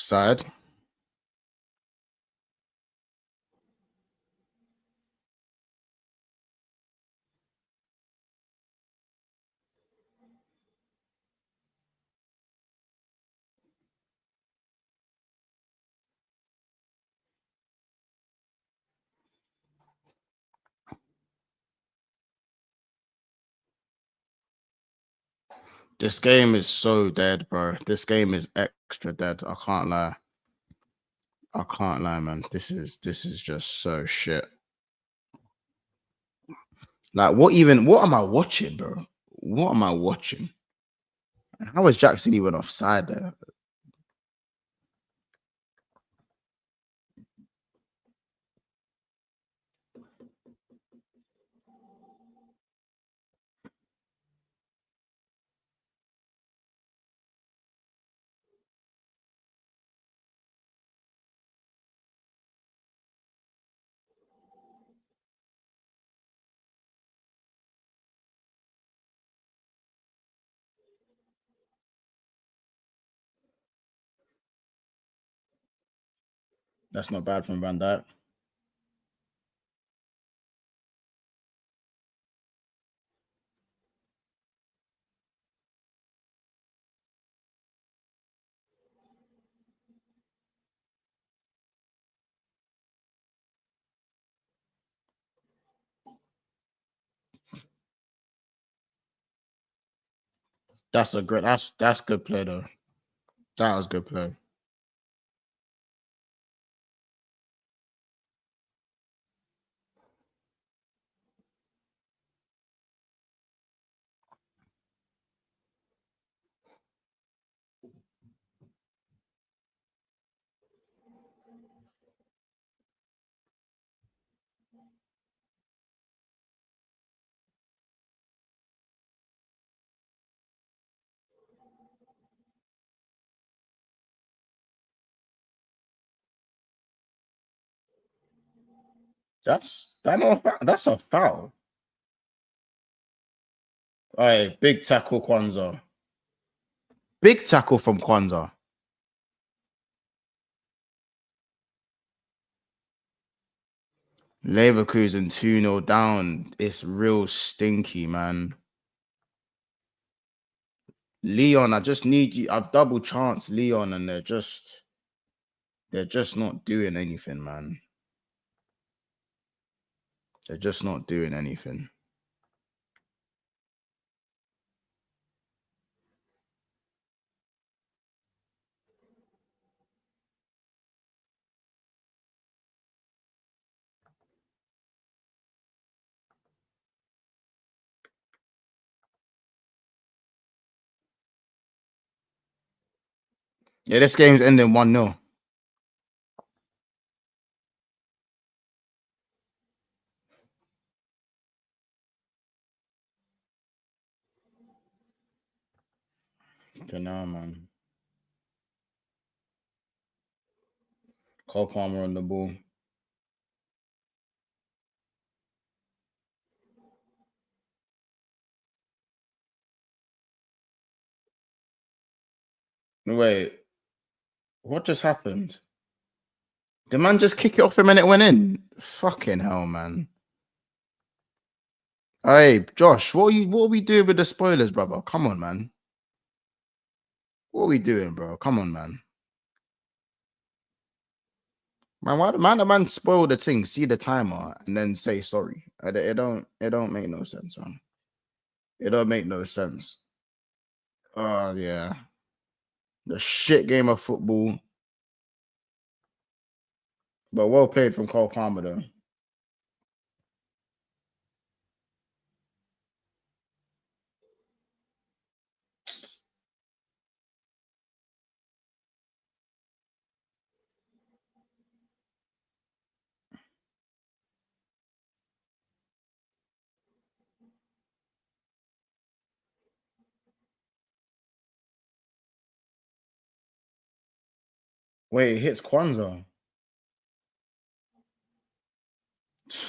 Offside. This game is so dead, bro. This game is extra dead. I can't lie. I can't lie, man. This is just so shit. Like, what am I watching, bro? What am I watching? How is Jackson even offside there? That's not bad from Van Dijk. That's a great. That's good play though. That was good play. That's a foul. All right, big tackle, Kwanzaa. Big tackle from Kwanzaa. Leverkusen 2-0 down. It's real stinky, man. Leon, I just need you. I've double chanced Leon, and they're just not doing anything, man. They're just not doing anything. Yeah, this game's ending 1-0. Okay, now, man. Cole Palmer on the ball. Wait, what just happened? The man just kick it off him and it went in. Fucking hell, man. Hey, Josh, what are we doing with the spoilers, brother? Come on, man. What are we doing, bro? Come on, man. Man, why the man spoil the thing, see the timer, and then say sorry? It don't make no sense, man. It don't make no sense. Oh yeah. The shit game of football. But well played from Cole Palmer though. Wait, it hits Kwanzaa.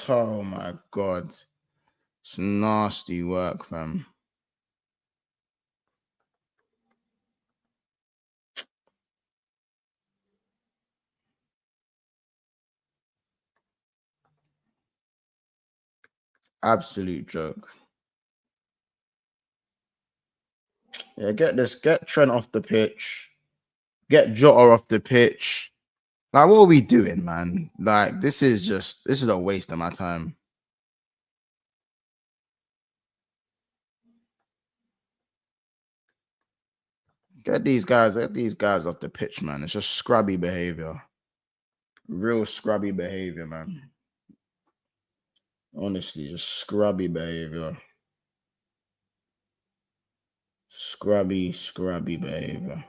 Oh my god. It's nasty work, fam. Absolute joke. Yeah, get Trent off the pitch. Get Jota off the pitch. Like, what are we doing, man? Like, this is a waste of my time. Get these guys off the pitch, man. It's just scrubby behavior. Real scrubby behavior, man. Honestly, just scrubby behavior. Scrubby behavior.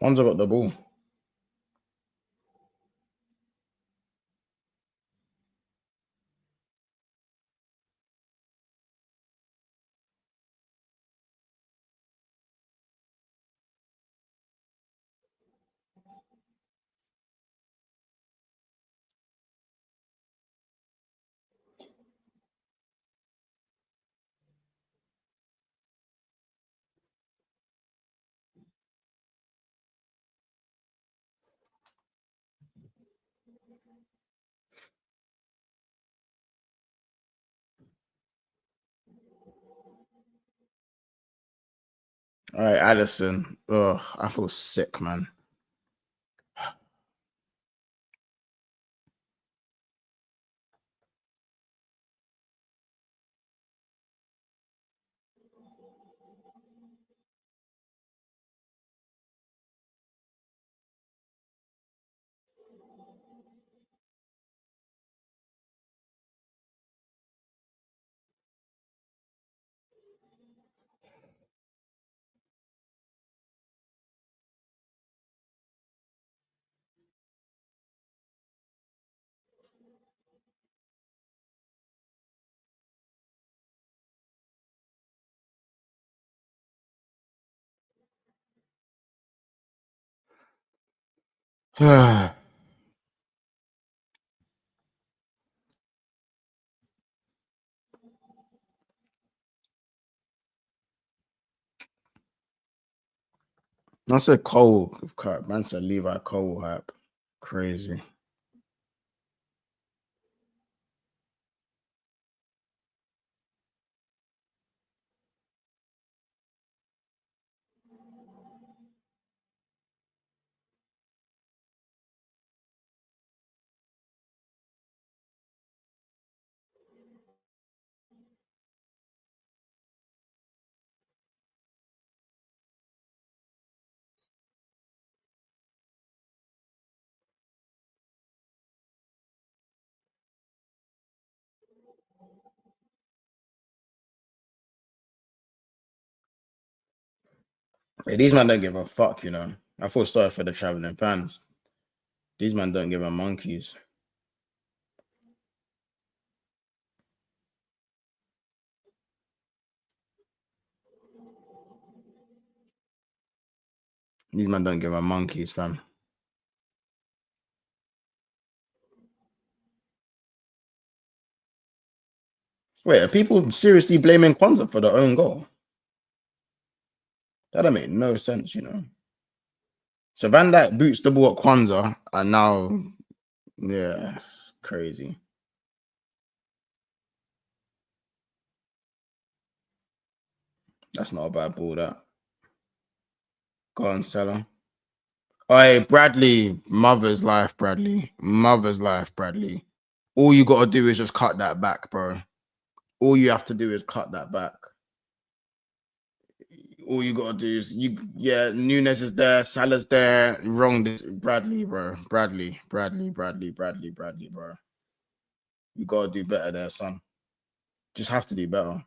Kwanzaa got the ball. All right, Allison. Ugh, I feel sick, man. I said Cole. Man said Levi Cole hype. Crazy. Hey, these men don't give a fuck, you know. I feel sorry for the traveling fans. These men don't give a monkeys. These men don't give a monkeys, fam. Wait, are people seriously blaming Kwanzaa for their own goal? That don't make no sense, you know. So Van Dijk boots the ball at Kwanzaa, and now, yeah, crazy. That's not a bad ball, that. Go on, Salah. Hey, Bradley, mother's life, Bradley. Mother's life, Bradley. All you got to do is just cut that back, bro. All you have to do is cut that back. All you got to do is, Nunes is there, Salah's there. Wrong, Bradley, bro. Bradley, bro. You got to do better there, son. Just have to do better.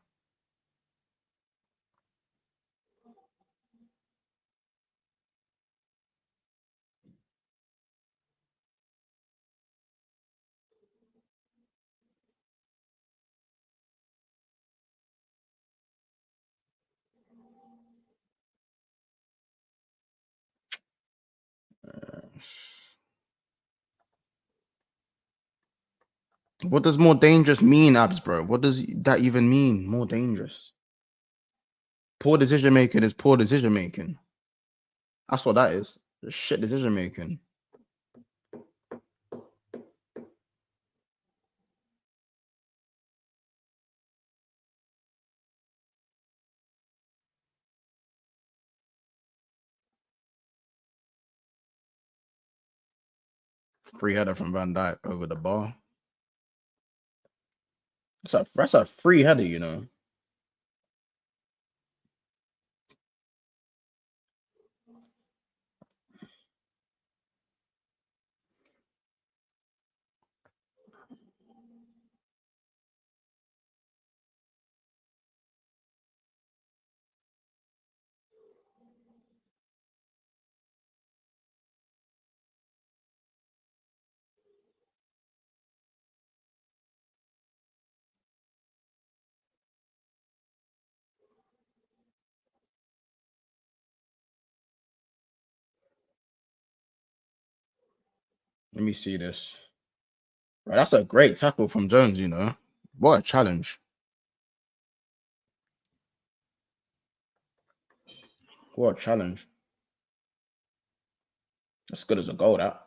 What does more dangerous mean, Abs, bro? What does that even mean? More dangerous. Poor decision making is poor decision making. That's what that is. Just shit decision making. Free header from Van Dijk over the bar. That's a free header, you know. Let me see this. Right, that's a great tackle from Jones, you know. What a challenge. What a challenge. That's good as a goal, that.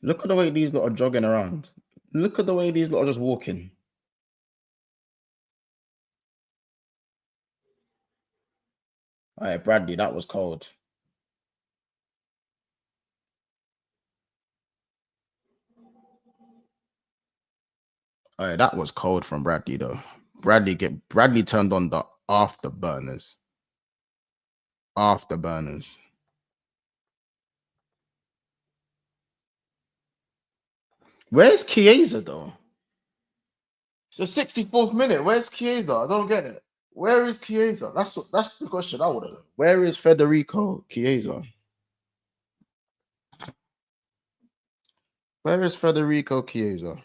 Look at the way these lot are jogging around. Look at the way these lot are just walking. All right, Bradley, that was cold. All right, that was cold from Bradley, though. Bradley turned on the afterburners. Afterburners. Where's Chiesa, though? It's the 64th minute. Where's Chiesa? I don't get it. Where is Chiesa? That's the question I would have. Where is Federico Chiesa? Where is Federico Chiesa?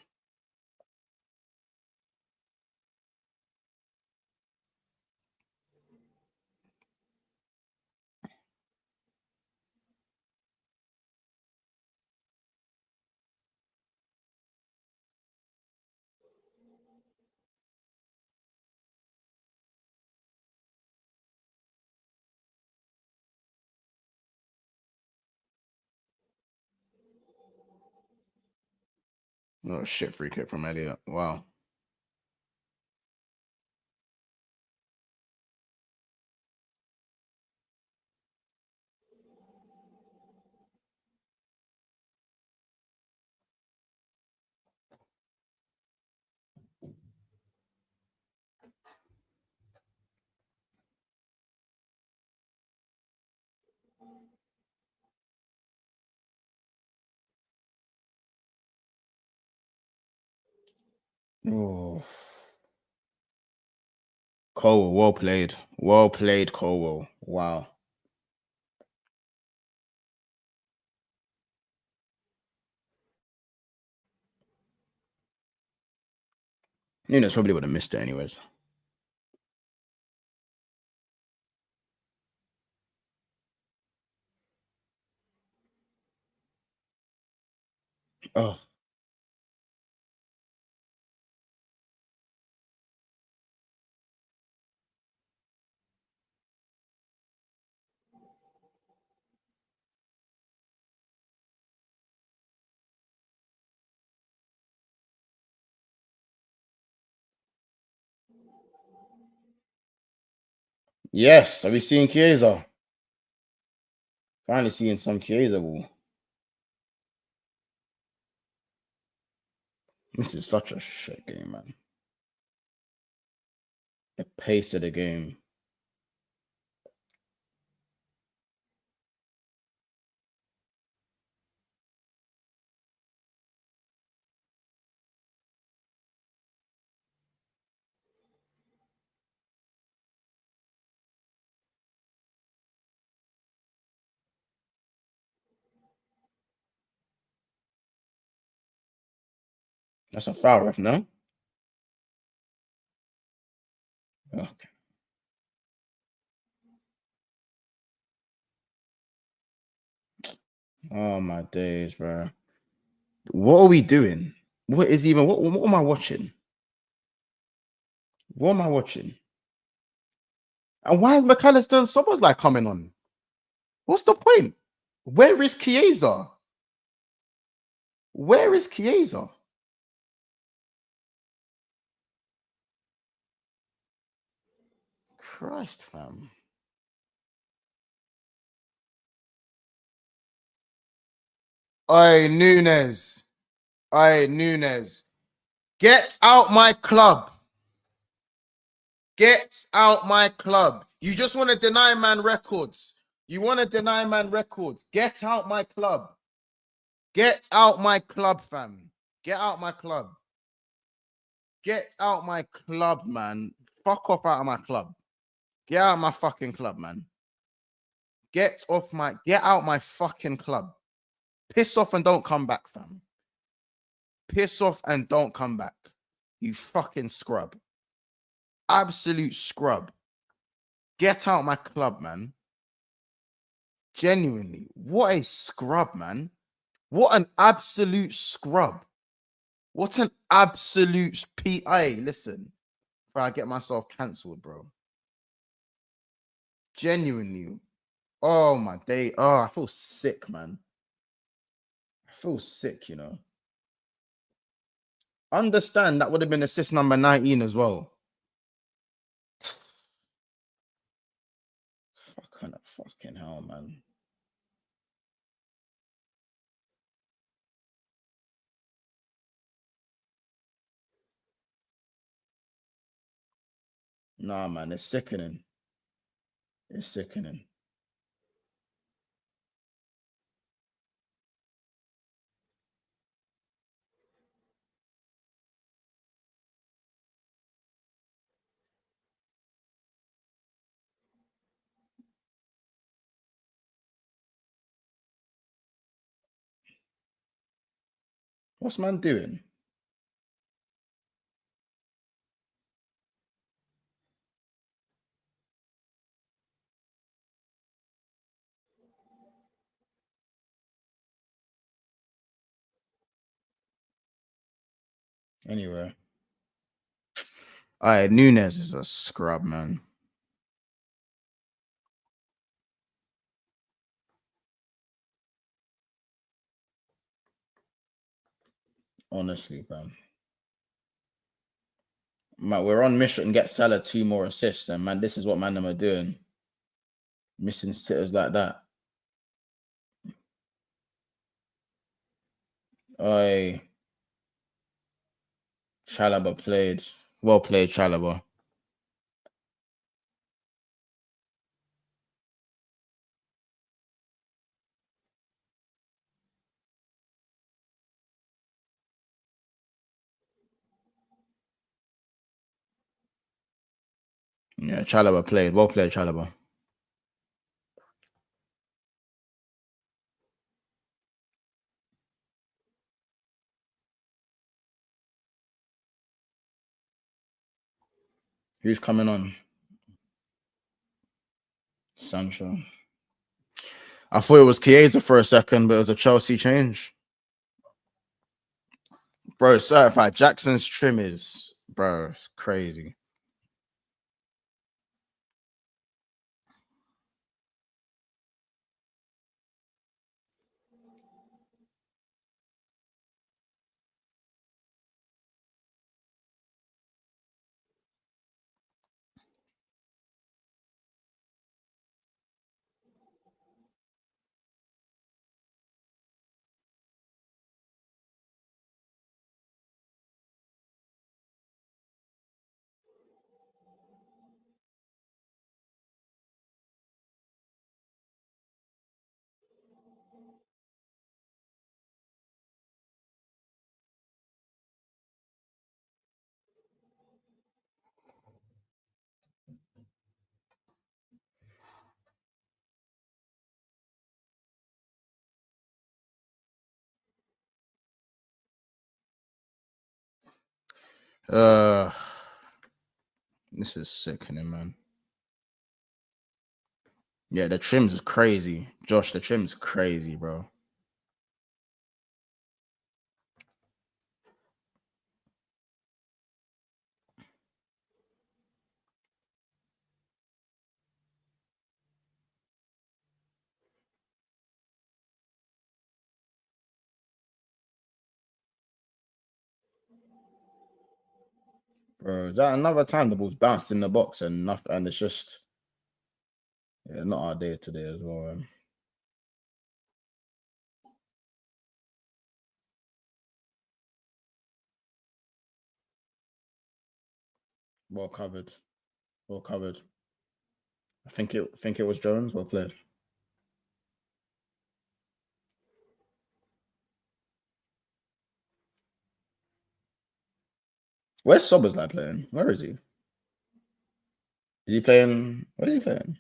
Oh shit! Free kick from Elliot. Wow. Oh. Colwell, well played. Well played, Colwell. Wow. Nunes probably would have missed it anyways. Oh. Yes. Are we seeing Chiesa? Finally seeing some Chiesa ball. This is such a shit game, man. The pace of the game. That's a foul, ref, no? Okay. Oh my days, bro. What are we doing? What is even what am I watching? What am I watching? And why is McAllister and Sobo's like coming on? What's the point? Where is Chiesa? Where is Chiesa? Christ, fam. Oi, Nunes. Oi, Nunes. Get out my club. Get out my club. You just want to deny man records. You want to deny man records. Get out my club. Get out my club, fam. Get out my club. Get out my club, man. Fuck off out of my club. Get out of my fucking club, man. Get out my fucking club. Piss off and don't come back, fam. Piss off and don't come back. You fucking scrub. Absolute scrub. Get out my club, man. Genuinely. What a scrub, man. What an absolute scrub. What an absolute PI. Listen, bro, I get myself cancelled, bro. Genuinely. Oh my day. Oh, I feel sick, man. I feel sick, you know. Understand that would have been assist number 19 as well. Fucking hell, man. Nah, man, it's sickening. It's sickening. What's man doing? Anyway. All right, Nunes is a scrub, man. Honestly, man. Man, we're on mission and get Salah 2 more assists, and man, this is what man them are doing. Missing sitters like that. Chalaba played. Well played, Chalaba. Yeah, Chalaba played. Well played, Chalaba. Who's coming on? Sancho. I thought it was Chiesa for a second, but it was a Chelsea change. Bro, certified. Jackson's trim is, bro, it's crazy. This is sickening, man. Yeah, the trims is crazy. Josh, the trim's crazy, bro. Bro, that another time the ball's bounced in the box and nothing, and it's just not our day today as well. Man. Well covered, well covered. I think it was Jones. Well played. Where's Soberslai playing? Where is he? Is he playing? Where is he playing?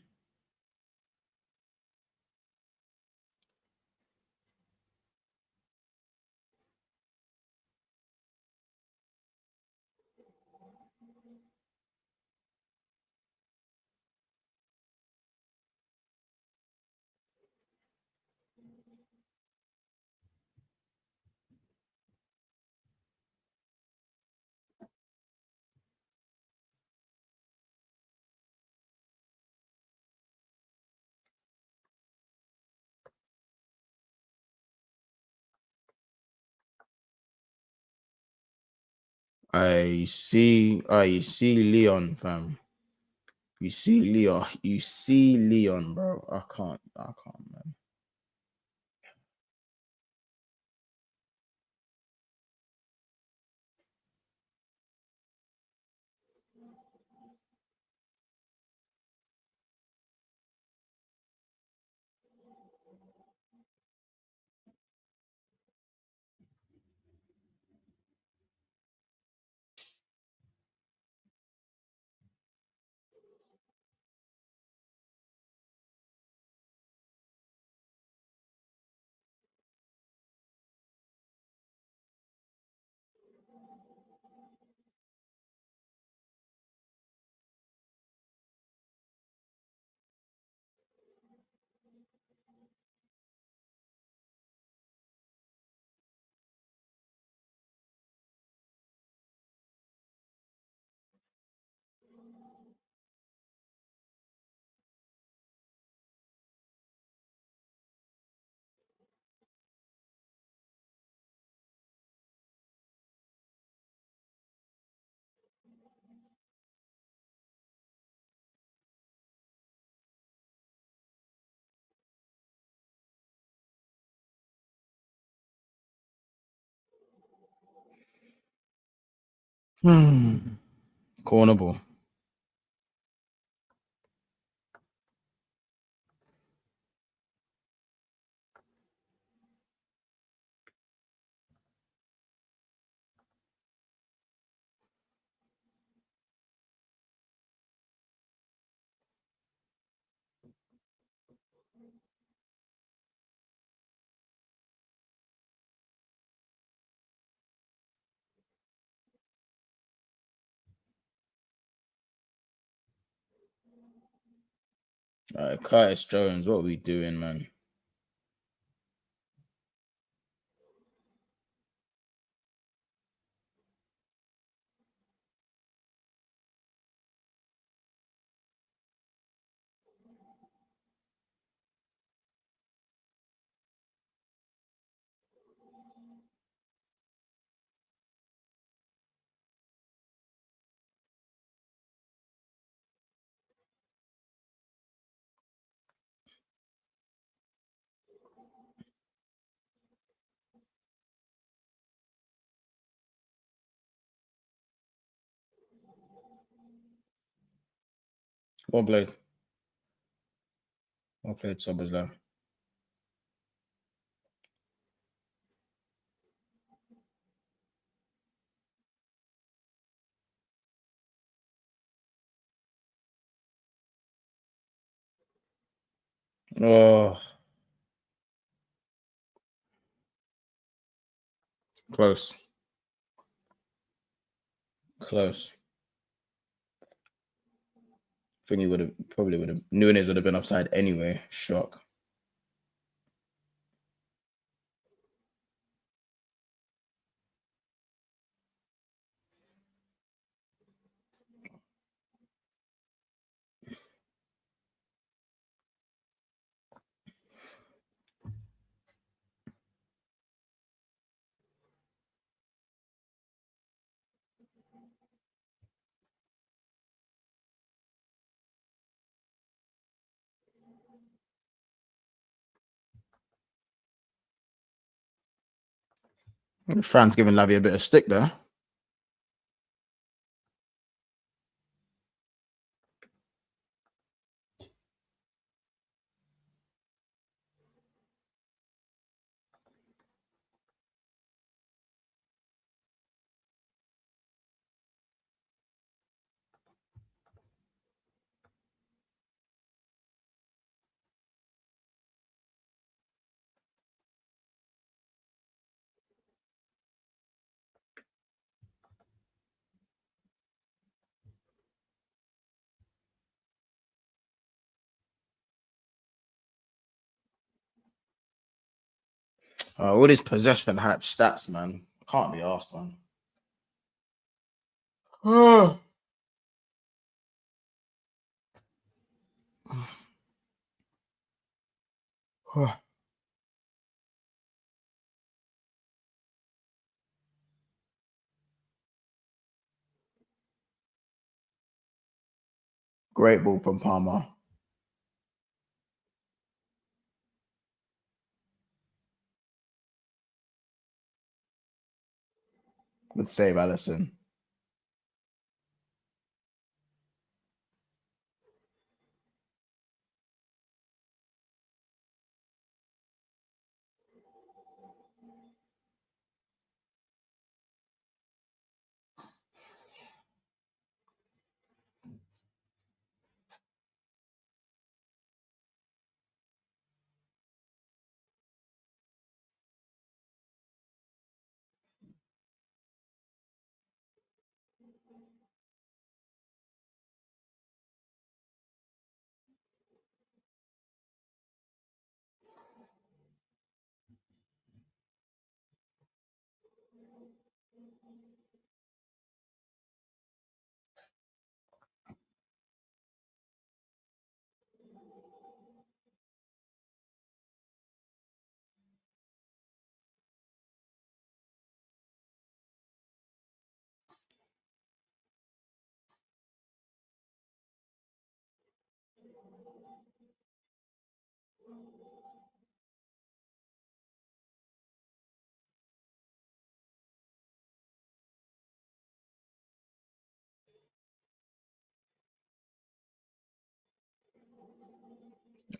I see Leon, fam. You see Leon, bro. I can't, man. Corner ball. All right, Curtis Jones, what are we doing, man? Well played. Well played, Soberslai. Oh, close. Close. I think he would have probably would have Nunes would have been offside anyway. Shock. Fran's giving Lavia a bit of stick there. All these possession hype stats, man. Can't be asked, man. Great ball from Palmer. Good save, Allison.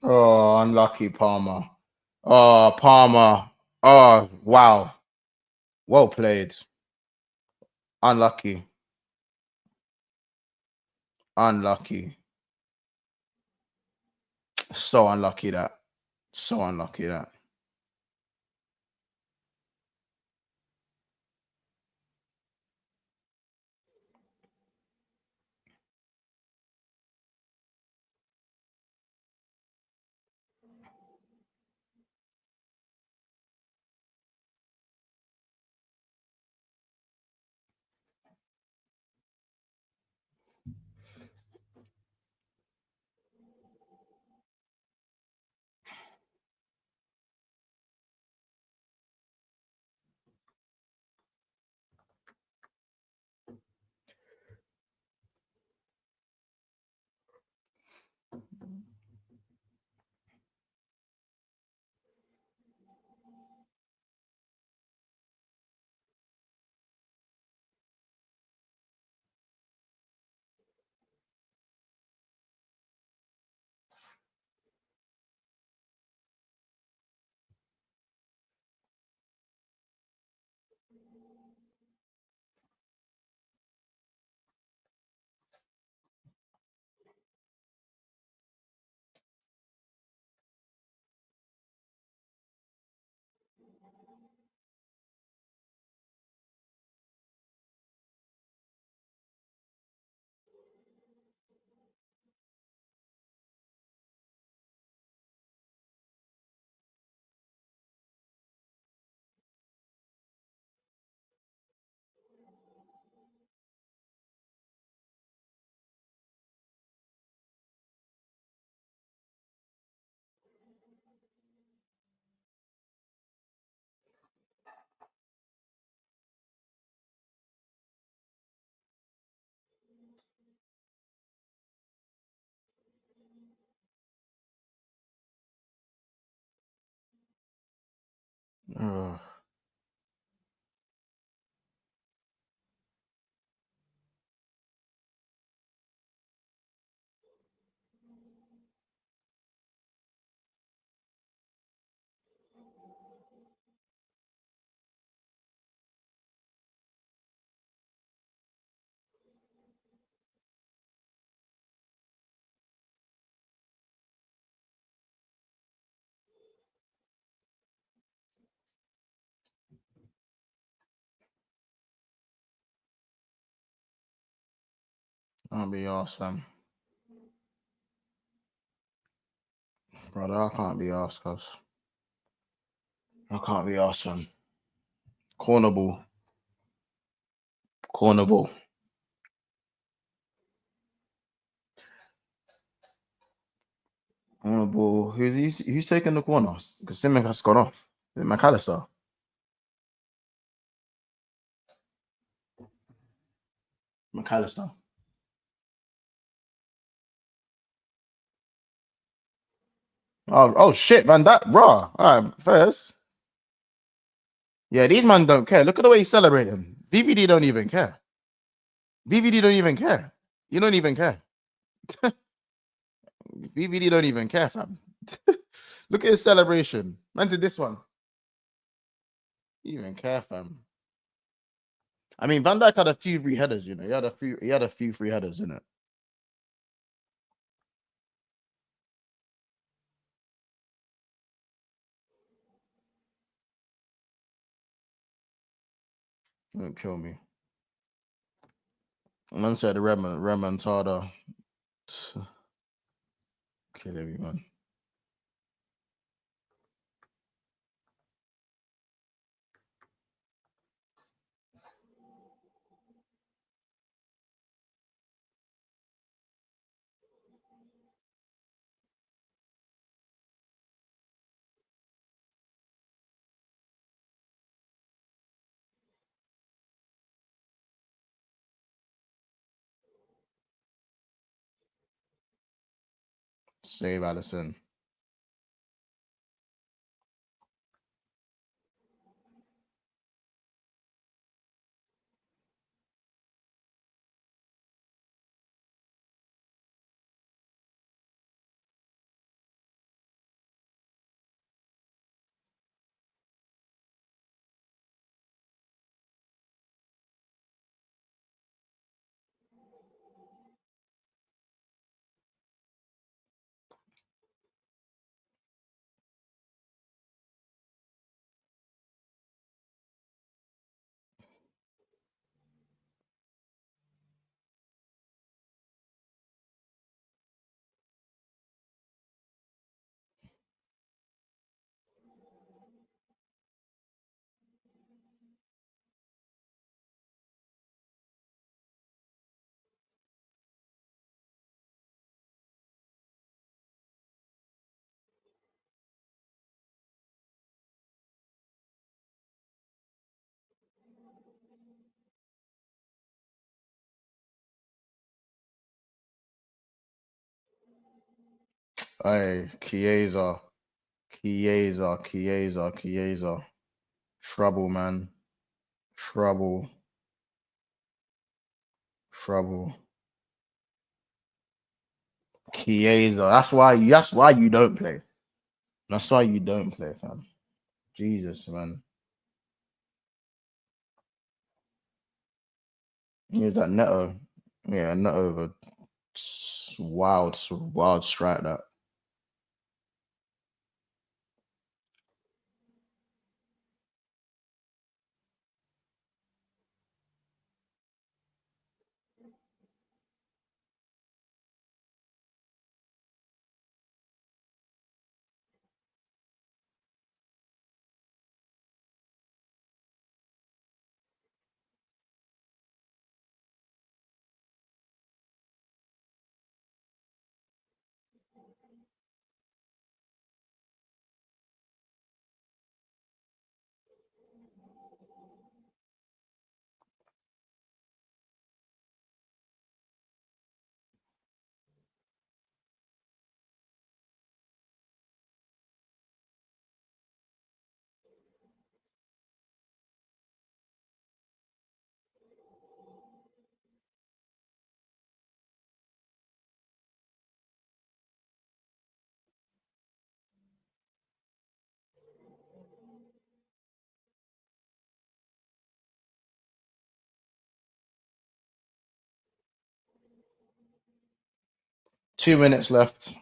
Oh, unlucky Palmer. Oh, Palmer. Oh, wow. Well played. Unlucky. Unlucky. So unlucky that. So unlucky that. Ugh. Can't be asked, fam. Brother, I can't be asked, cuz. I can't be asked, fam. Corner ball. Corner ball. Corner ball. Who's taking the corner? Because Simon has gone off. Is it McAllister? McAllister. Oh shit, man. That raw. All right, first. Yeah, these man don't care. Look at the way he's celebrating. VVD don't even care. VVD don't even care. You don't even care. VVD don't even care, fam. Look at his celebration. Man did this one. You even care, fam. I mean, Van Dijk had a few free headers, you know. He had a few free headers in it. Don't kill me. Man said the Remontada. Killing me, man. Save Allison. Hey, Chiesa. Trouble, man. Trouble. Chiesa. That's why you don't play. That's why you don't play, fam. Jesus, man. Here's that Neto. Yeah, Neto over wild strike that. 2 minutes left.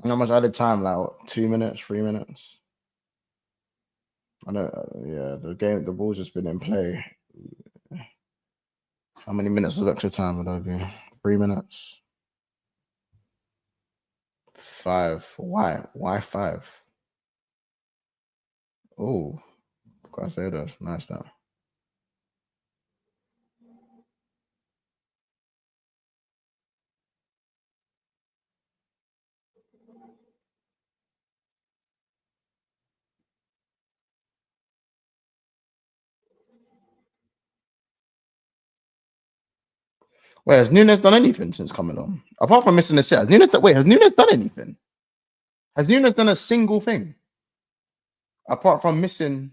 How much added time? Like what, 2 minutes, 3 minutes? I don't. Yeah, the ball's just been in play. How many minutes of extra time would that be? 3 minutes. 5. Why? Why 5? Oh, Crusaders. Nice now. Wait, has Nunes done anything since coming on? Apart from missing the set, has Nunes done anything? Has Nunes done a single thing? Apart from missing.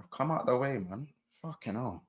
Come out the way, man. Fucking hell.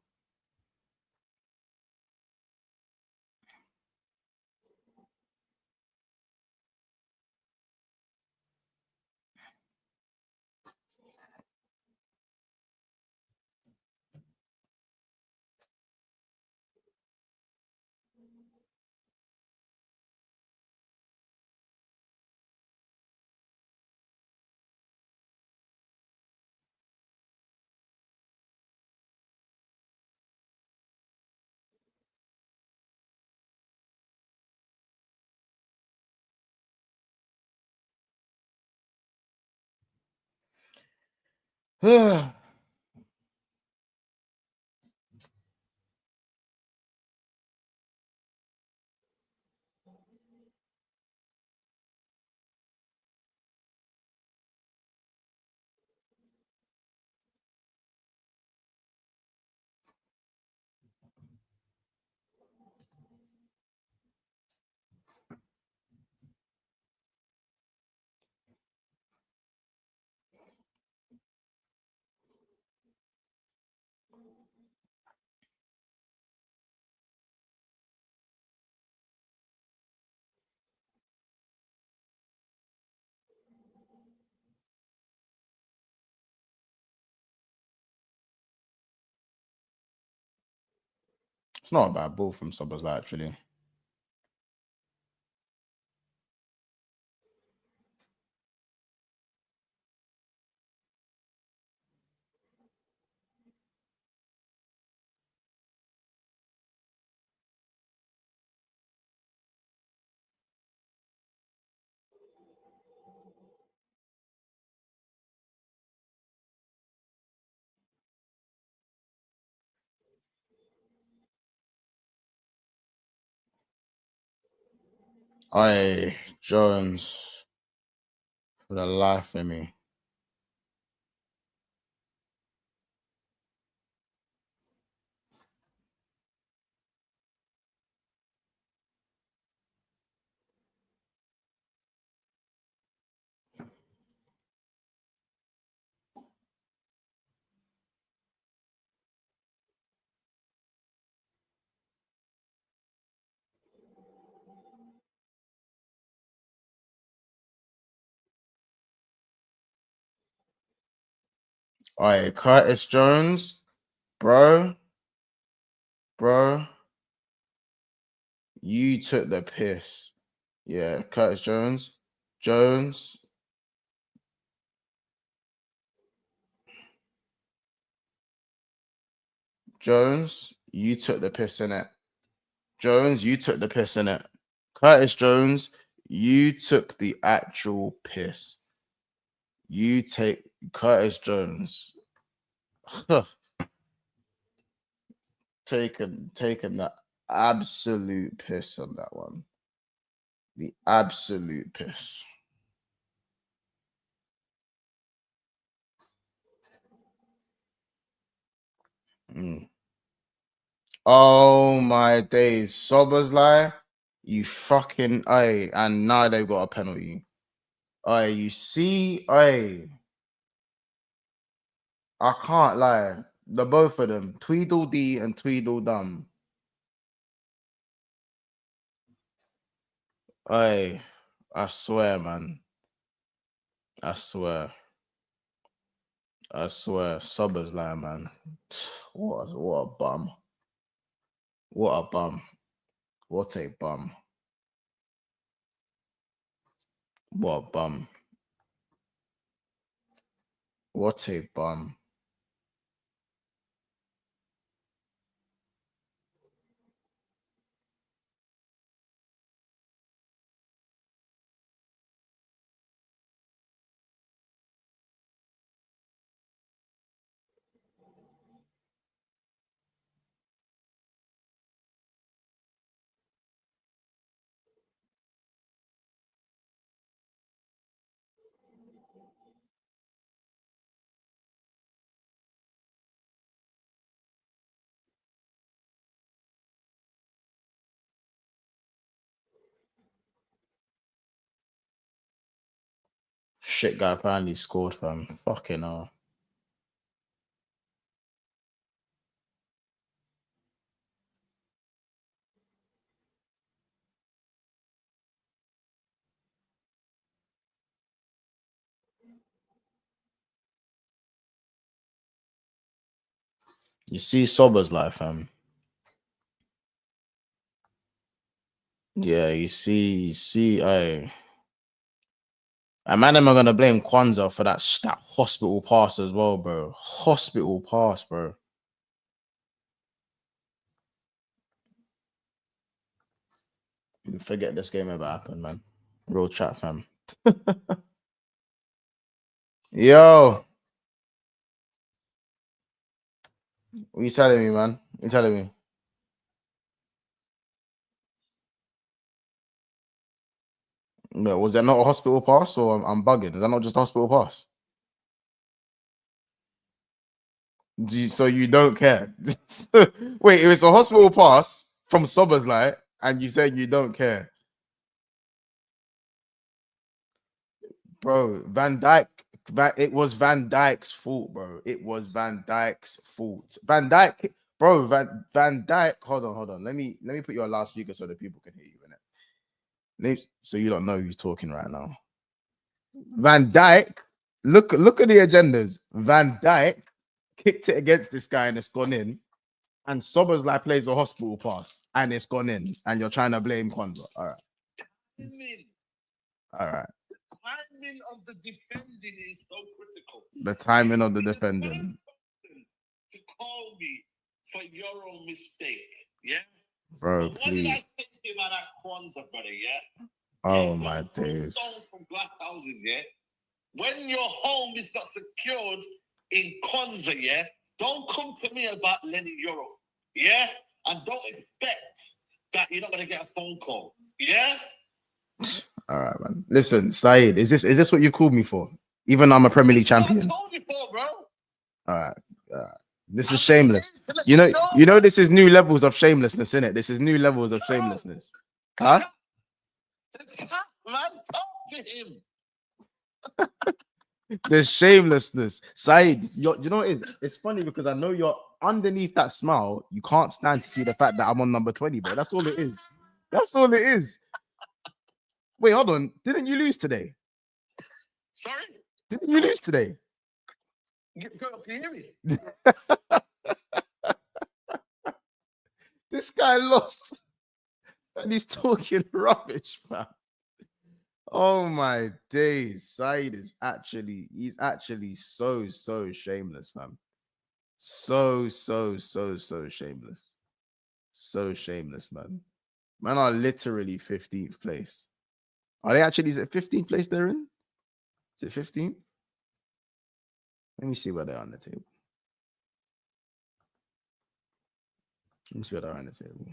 It's not a bad ball from Sobozlai, actually. Aye, Jones. For the life of me. All right, Curtis Jones, bro, you took the piss. Yeah, Curtis Jones, Jones, you took the piss in it. Jones, you took the piss in it. Curtis Jones, you took the actual piss. You take Curtis Jones. taken the absolute piss on that one. The absolute piss. Oh my days. Sober's you fucking and now they've got a penalty. You see, I can't lie. The both of them, Tweedledee and Tweedledum. I swear, man. I swear, Sober's man. What a bum. What a bum. What a bum. What a bum. What a bum. Shit guy finally scored, fam. Fucking hell. You see Sober's fam. Yeah, you see, and man, am I gonna blame Kwanzaa for that hospital pass as well, bro? Hospital pass, bro. You forget this game ever happened, man. Real chat, fam. Yo, what you telling me, man? What you telling me? No, was that not a hospital pass, or I'm bugging? Is that not just a hospital pass? So you don't care? Wait, it was a hospital pass from Sober's and you said you don't care, bro? It was Van Dijk's fault, bro. It was Van Dijk's fault. Van Dijk, bro. Van Dijk. Hold on. Let me put you on loudspeaker so that people can hear you in it. So you don't know who's talking right now. Van Dijk. Look at the agendas. Van Dijk kicked it against this guy and it's gone in. And Sober's plays a hospital pass and it's gone in, and you're trying to blame Kwanzaa. All right. All right. Timing of the defending is so critical. The timing of the defending. To call me for your own mistake, yeah, bro. But Please. What did I say to you about that Kwanzaa, brother? Yeah. Oh my days. Stones from glass houses, yeah. When your home is not secured in Kwanzaa, yeah, don't come to me about lending euro, yeah, and don't expect that you're not gonna get a phone call, yeah. All right, man. Listen, Saeed, is this what you called me for? Even though I'm a Premier League champion. I told you for, bro. All right. This is shameless. You know, this is new levels of shamelessness, innit? This is new levels of shamelessness. Huh? Man, talk to him. There's shamelessness. Saeed, you know what it is? It's funny because I know you're underneath that smile. You can't stand to see the fact that I'm on number 20, bro. That's all it is. That's all it is. Wait, hold on. Didn't you lose today? Sorry? Didn't you lose today? Can you hear me? This guy lost and he's talking rubbish, man. Oh my days. Said is he's actually so shameless, fam. So shameless. So shameless, man. Man are literally 15th place. Are they actually, is it 15th place they're in? Is it 15th? Let me see where they are on the table. Let me see where they are on the table.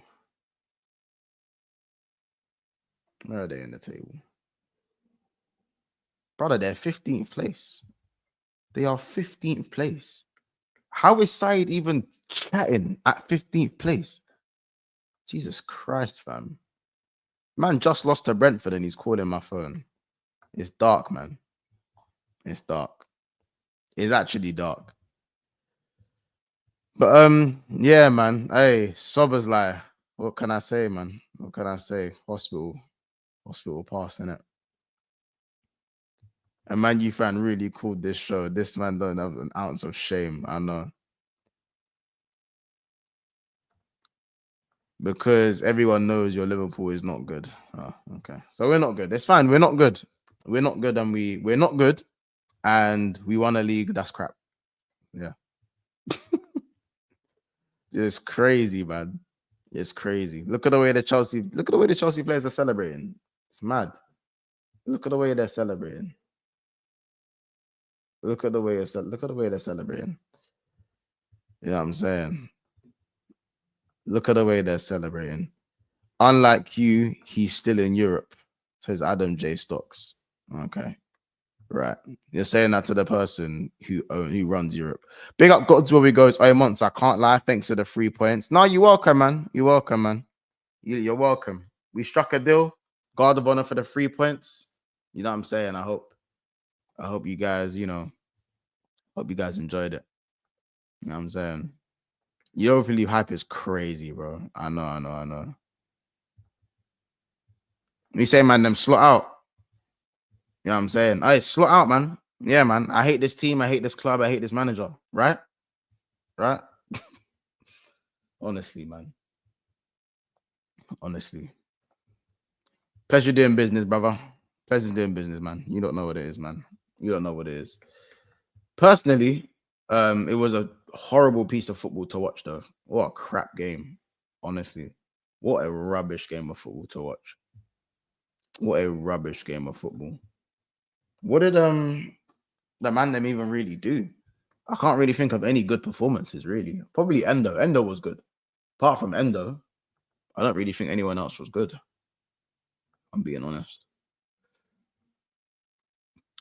Where are they in the table? Brother, they're 15th place. They are 15th place. How is Said even chatting at 15th place? Jesus Christ, fam. Man just lost to Brentford and he's calling my phone. It's dark, man. It's dark. It's actually dark. But yeah, man. Hey, Sober's like, what can I say, man? What can I say? Hospital pass, innit? And Man U fan really called this show. This man don't have an ounce of shame. I know. Because everyone knows your Liverpool is not good. Oh, okay. So we're not good. It's fine. We're not good. We're not good, and we're not good. And we won a league. That's crap. Yeah. It's crazy, man. It's crazy. Look at the way the Chelsea players are celebrating. It's mad. Look at the way they're celebrating. Look at the way they're celebrating. You know what I'm saying? Look at the way they're celebrating. Unlike you, he's still in Europe, says Adam J. Stocks. Okay. Right. You're saying that to the person who runs Europe. Big up God's where we goes. Oh, Monts, I can't lie. Thanks for the 3 points. No, you're welcome, man. You're welcome, man. You're welcome. We struck a deal. Guard of honor for the 3 points. You know what I'm saying? I hope you guys, hope you guys enjoyed it. You know what I'm saying? Europa League hype is crazy, bro. I know. We say, man, them slot out. You know what I'm saying? Hey, slot out, man. Yeah, man. I hate this team. I hate this club. I hate this manager. Right? Right? Honestly, man. Honestly. Pleasure doing business, brother. Pleasure doing business, man. You don't know what it is, man. You don't know what it is. Personally, it was a horrible piece of football to watch, though. What a crap game. Honestly. What a rubbish game of football to watch. What a rubbish game of football. What did the man them even really do? I can't really think of any good performances, really. Probably Endo. Endo was good. Apart from Endo, I don't really think anyone else was good. I'm being honest.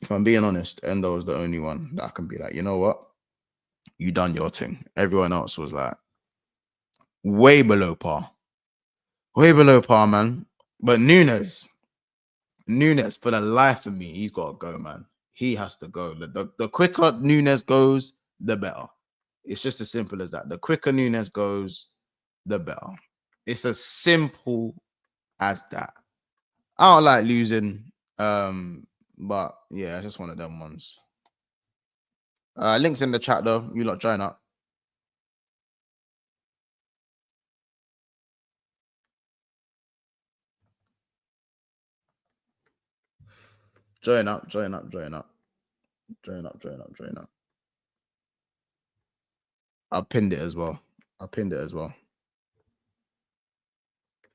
If I'm being honest, Endo was the only one that I can be like, you know what? You done your thing. Everyone else was like way below par. Way below par, man. But Nunes, for the life of me, he's got to go, man. He has to go. The quicker Nunes goes, the better. It's just as simple as that. The quicker Nunes goes, the better. It's as simple as that. I don't like losing, but yeah, it's just one of them ones. Links in the chat though. You lot join up. Join up. I've pinned it as well.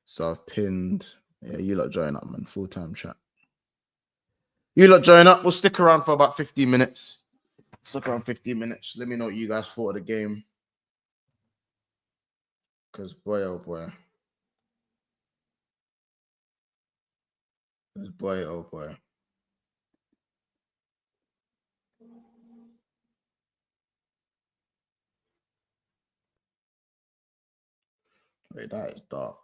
So I've pinned. Yeah, you lot join up, man. Full-time chat. You lot join up. We'll stick around for about 15 minutes. Let me know what you guys thought of the game. Because boy, oh boy. Wait, that is dark.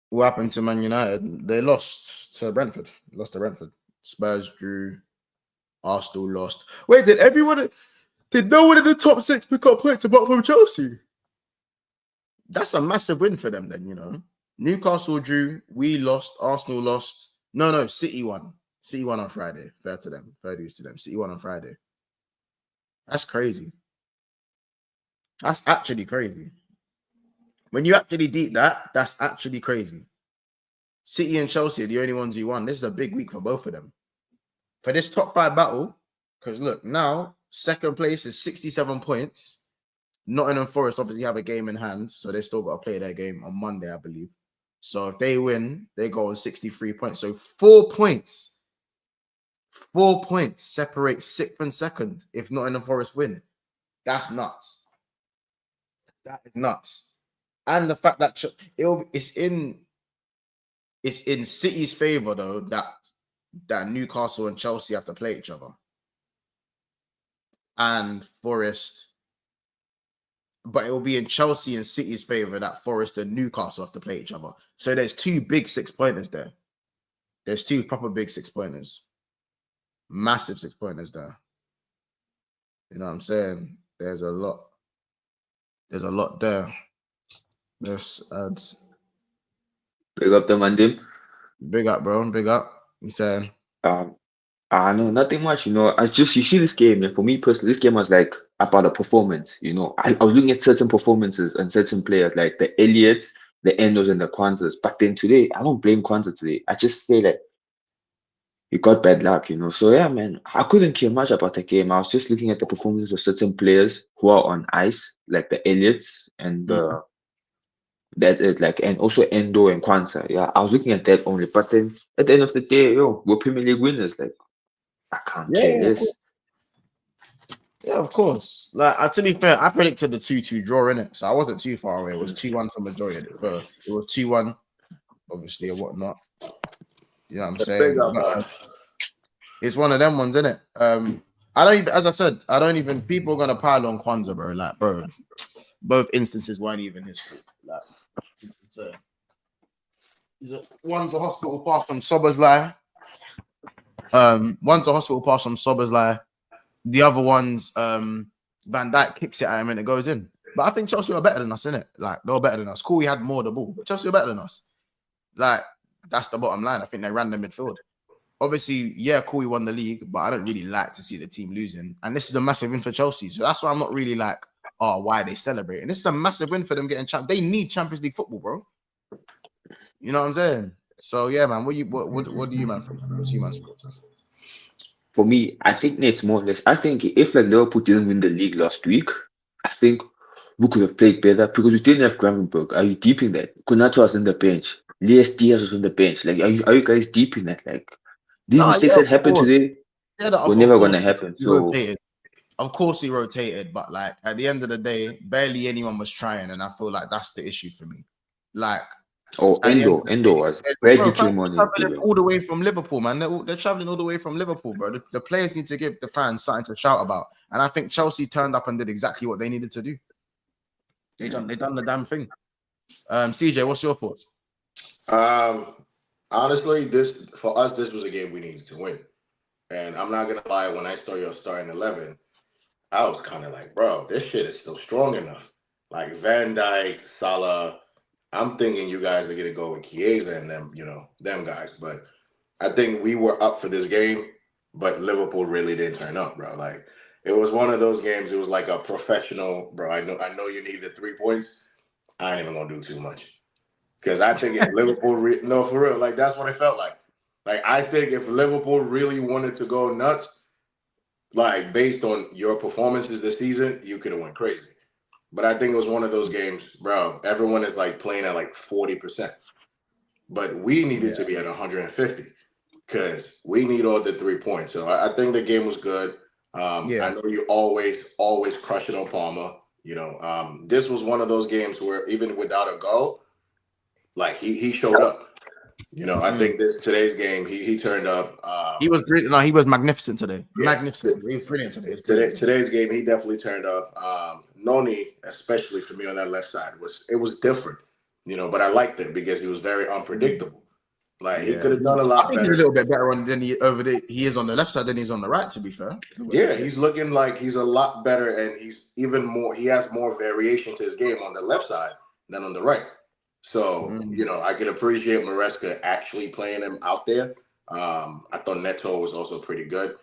What happened to Man United? They lost to Brentford. Spurs drew. Arsenal lost. Wait, did no one in the top 6 pick up points apart from Chelsea? That's a massive win for them then, you know. Newcastle drew, we lost, Arsenal lost. No, City won. City won on Friday. Fair to them. Fair dues to them. City won on Friday. That's crazy. That's actually crazy. When you actually deep that, that's actually crazy. City and Chelsea are the only ones who won. This is a big week for both of them. For this top 5 battle, because look, now second place is 67 points. Nottingham Forest obviously have a game in hand, so they still got to play their game on Monday, I believe. So if they win, they go on 63 points. So 4 points. 4 points separate 6th and 2nd if Nottingham Forest win. That's nuts. That is nuts. And the fact that it's in City's favor though that Newcastle and Chelsea have to play each other, and Forest. But it will be in Chelsea and City's favor that Forest and Newcastle have to play each other. So there's 2 big 6-pointers there. There's 2 proper big 6-pointers, massive 6-pointers there. You know what I'm saying? There's a lot there. There's ads. Big up the Mandim. Big up, bro. Big up. You saying? No, nothing much, you know. You see this game, and for me personally, this game was like about a performance, you know. I was looking at certain performances and certain players, like the Elliots, the Endos, and the Kwanzas. But then today, I don't blame Kwanzaa today. I just say that he got bad luck, you know. So yeah, man, I couldn't care much about the game. I was just looking at the performances of certain players who are on ice, like the Elliots and that's it, like, and also Endo and Kwanzaa. Yeah, I was looking at that only. But then at the end of the day, we're Premier League winners. Like, I can't care less. Yeah, of course. Like, to be fair, I predicted the 2-2 draw in it, so I wasn't too far away. It was 2-1 for majority of it. It was 2-1, obviously, and whatnot. You know what I'm saying? It's one of them ones, isn't it? I don't even, as I said, people are gonna pile on Kwanzaa, bro. Like, bro, both instances weren't even his fault. Like, one's a hospital pass from Sobersley. One's a hospital pass from Sobersley. The other one's Van Dijk kicks it at him and it goes in. But I think Chelsea were better than us, innit? Like, they were better than us. Cool, we had more of the ball, but Chelsea were better than us. Like, that's the bottom line. I think they ran the midfield. Obviously, yeah, cool, we won the league, but I don't really like to see the team losing. And this is a massive win for Chelsea. So that's why I'm not really like, oh, why are they celebrating? This is a massive win for them getting They need Champions League football, bro. You know what I'm saying? So yeah, man. What do you man think? What's you man's thoughts? For me, I think it's more or less. I think if like Liverpool didn't win the league last week, I think we could have played better because we didn't have Gravenberg. Are you deep in that? Konato was on the bench. Elias Diaz was on the bench. Like, are you guys deep in that? Like, these mistakes that happened today were never gonna happen. So rotated. Of course he rotated, but like at the end of the day, barely anyone was trying, and I feel like that's the issue for me. Like, Endo was barely came on all the way from Liverpool, man. They're traveling all the way from Liverpool, bro. The players need to give the fans something to shout about, and I think Chelsea turned up and did exactly what they needed to do. They done the damn thing. CJ, what's your thoughts? Honestly, this was a game we needed to win, and I'm not gonna lie. When I saw your starting 11, I was kind of like, bro, this shit is still strong enough. Like Van Dijk, Salah. I'm thinking you guys are gonna go with Chiesa and them, them guys. But I think we were up for this game, but Liverpool really didn't turn up, bro. Like, it was one of those games. It was like a professional, bro. I know you need the 3 points. I ain't even gonna do too much because I think if Liverpool, no, for real, like that's what it felt like. Like, I think if Liverpool really wanted to go nuts, like based on your performances this season, you could have went crazy. But I think it was one of those games, bro. Everyone is like playing at like 40%. But we needed to be at 150 because we need all the 3 points. So I think the game was good. I know you always crush it on Palmer. This was one of those games where even without a goal, like he showed up. I think today's game, he turned up. He was great. No, he was magnificent today. Magnificent. He was brilliant today. Today's game, he definitely turned up. Noni, especially for me on that left side, was different. But I liked it because he was very unpredictable. Like, he could have done a lot better. He's a little bit better he is on the left side than he's on the right, to be fair. Yeah, he's looking like he's a lot better, and he has more variation to his game on the left side than on the right. So, I can appreciate Maresca actually playing him out there. I thought Neto was also pretty good.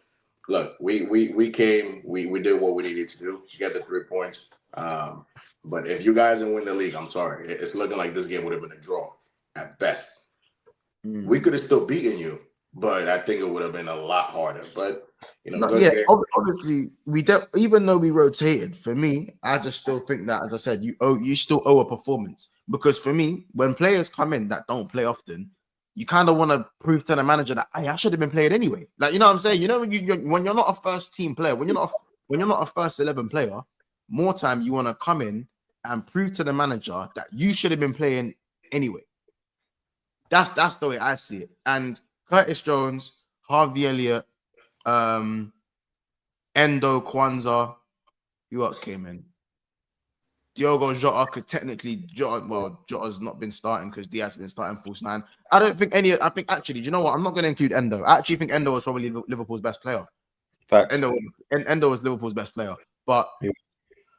Look, we came, we did what we needed to do, get the 3 points. But if you guys didn't win the league, I'm sorry. It's looking like this game would have been a draw at best. We could have still beaten you, but I think it would have been a lot harder. But good game. Obviously, even though we rotated. For me, I just still think that, as I said, you still owe a performance, because for me, when players come in that don't play often, you kind of want to prove to the manager that I should have been playing anyway. Like, you know what I'm saying? When you're not a first team player, when you're not a first 11 player, more time you want to come in and prove to the manager that you should have been playing anyway. That's the way I see it. And Curtis Jones, Harvey Elliott, Endo, Kwanzaa, who else came in? Diogo Jota could technically Jota's not been starting because Diaz has been starting false nine. I think actually, do you know what? I'm not going to include Endo. I actually think Endo was probably Liverpool's best player. Facts. Endo was Liverpool's best player. But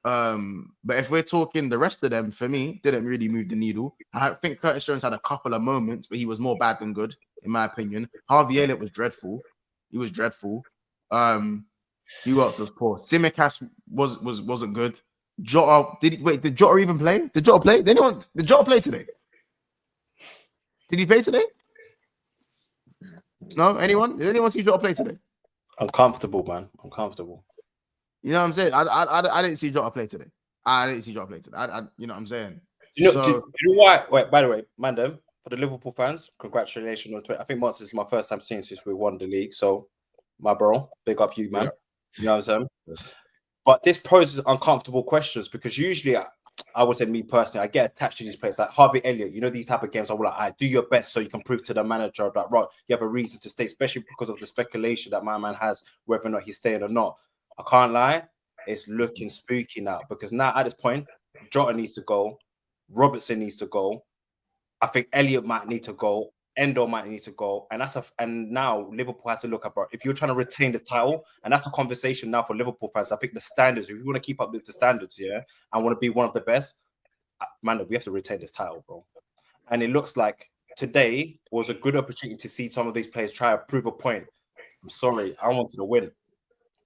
if we're talking the rest of them, for me, didn't really move the needle. I think Curtis Jones had a couple of moments, but he was more bad than good, in my opinion. Harvey Elliott was dreadful. He was dreadful. Who else was poor? Tsimikas wasn't good. Jota did Jota even play? Did Jota play? Did Jota play today? Did he play today? No? Anyone? Did anyone see Jota play today? I'm comfortable, man. I'm comfortable. You know what I'm saying? I didn't see Jota play today. I didn't see Jota play today. You know what I'm saying? Do you know why? Wait, by the way, Mandem, for the Liverpool fans, congratulations on Twitter. I think Monts is my first time seeing since we won the league. So, my bro, big up you, man. Yeah. You know what I'm saying? But this poses uncomfortable questions because usually, I would say me personally, I get attached to these players like Harvey Elliott. You know, these type of games, I will like, do your best so you can prove to the manager that, right, you have a reason to stay, especially because of the speculation that my man has, whether or not he's staying or not. I can't lie, it's looking spooky now because now at this point, Jota needs to go, Robertson needs to go. I think Elliott might need to go, Endo might need to go, and now Liverpool has to look up. If you're trying to retain the title, and that's a conversation now for Liverpool fans. I think the standards, if you want to keep up with the standards, and want to be one of the best, man, we have to retain this title, bro. And it looks like today was a good opportunity to see some of these players try to prove a point. I'm sorry, I wanted to win.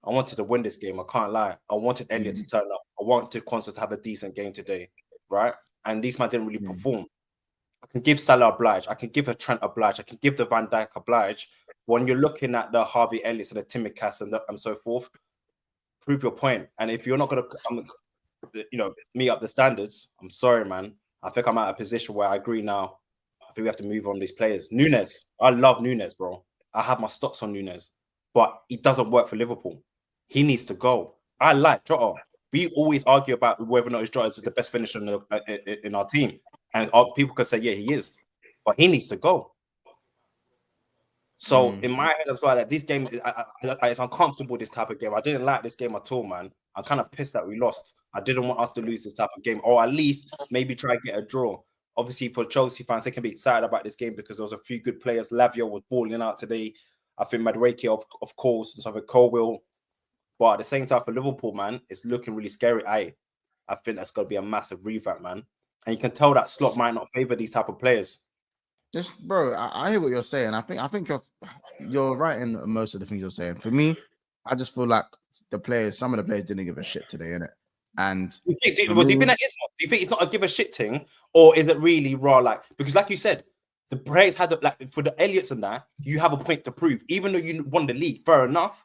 I wanted to win this game. I can't lie. I wanted Elliott to turn up. I wanted Kwanzaa to have a decent game today, right? And these men didn't really perform. I can give Salah oblige. I can give a Trent oblige. I can give the Van Dijk oblige. When you're looking at the Harvey Elliott's and the Tsimikas and so forth, prove your point. And if you're not going to, meet up the standards, I'm sorry, man. I think I'm at a position where I agree now. I think we have to move on these players. Nunes, I love Nunes, bro. I have my stocks on Nunes, but it doesn't work for Liverpool. He needs to go. I like Jota. We always argue about whether or not Jota is the best finisher in our team. And people could say, yeah, he is. But he needs to go. So in my head as well, like these games, it's uncomfortable, this type of game. I didn't like this game at all, man. I'm kind of pissed that we lost. I didn't want us to lose this type of game, or at least maybe try and get a draw. Obviously, for Chelsea fans, they can be excited about this game because there was a few good players. Lavia was balling out today. I think Madueke, of course, and something Colwill. But at the same time, for Liverpool, man, it's looking really scary. I think that's going to be a massive revamp, man. And you can tell that Slot might not favor these type of players. Just, bro, I hear what you're saying. I think you're right in most of the things you're saying. For me, I just feel like some of the players didn't give a shit today, innit? And do you think it's not a give a shit thing, or is it really raw? Like, because like you said, the players had for the Elliots and that, you have a point to prove. Even though you won the league, fair enough.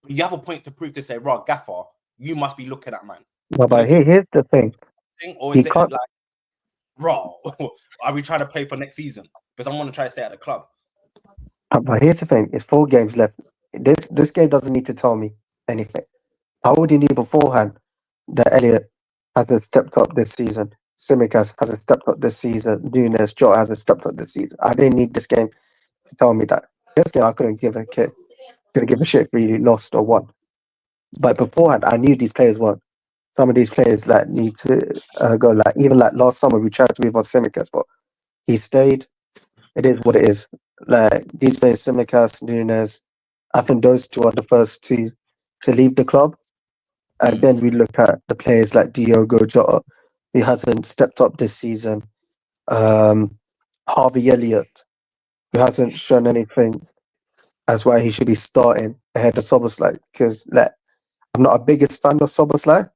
You have a point to prove to say, raw gaffer, you must be looking at, man. But here's the thing. Or is it like, raw? Are we trying to play for next season? Because I want to try to stay at the club. But here's the thing: it's 4 games left. This game doesn't need to tell me anything. I already knew beforehand that Elliott hasn't stepped up this season. Tsimikas hasn't stepped up this season. Nunes, Jota hasn't stepped up this season. I didn't need this game to tell me that. This game, I couldn't give a shit. Couldn't give a shit if we lost or won. But beforehand, I knew these players weren't. Some of these players need to go. Even last summer, we tried to move on Tsimikas, but he stayed. It is what it is. These players, Tsimikas, Nunes, I think those two are the first two to leave the club. And then we look at the players like Diogo Jota, He hasn't stepped up this season. Harvey Elliott, who hasn't shown anything as why he should be starting ahead of Soboslai. Because I'm not a biggest fan of Soboslai,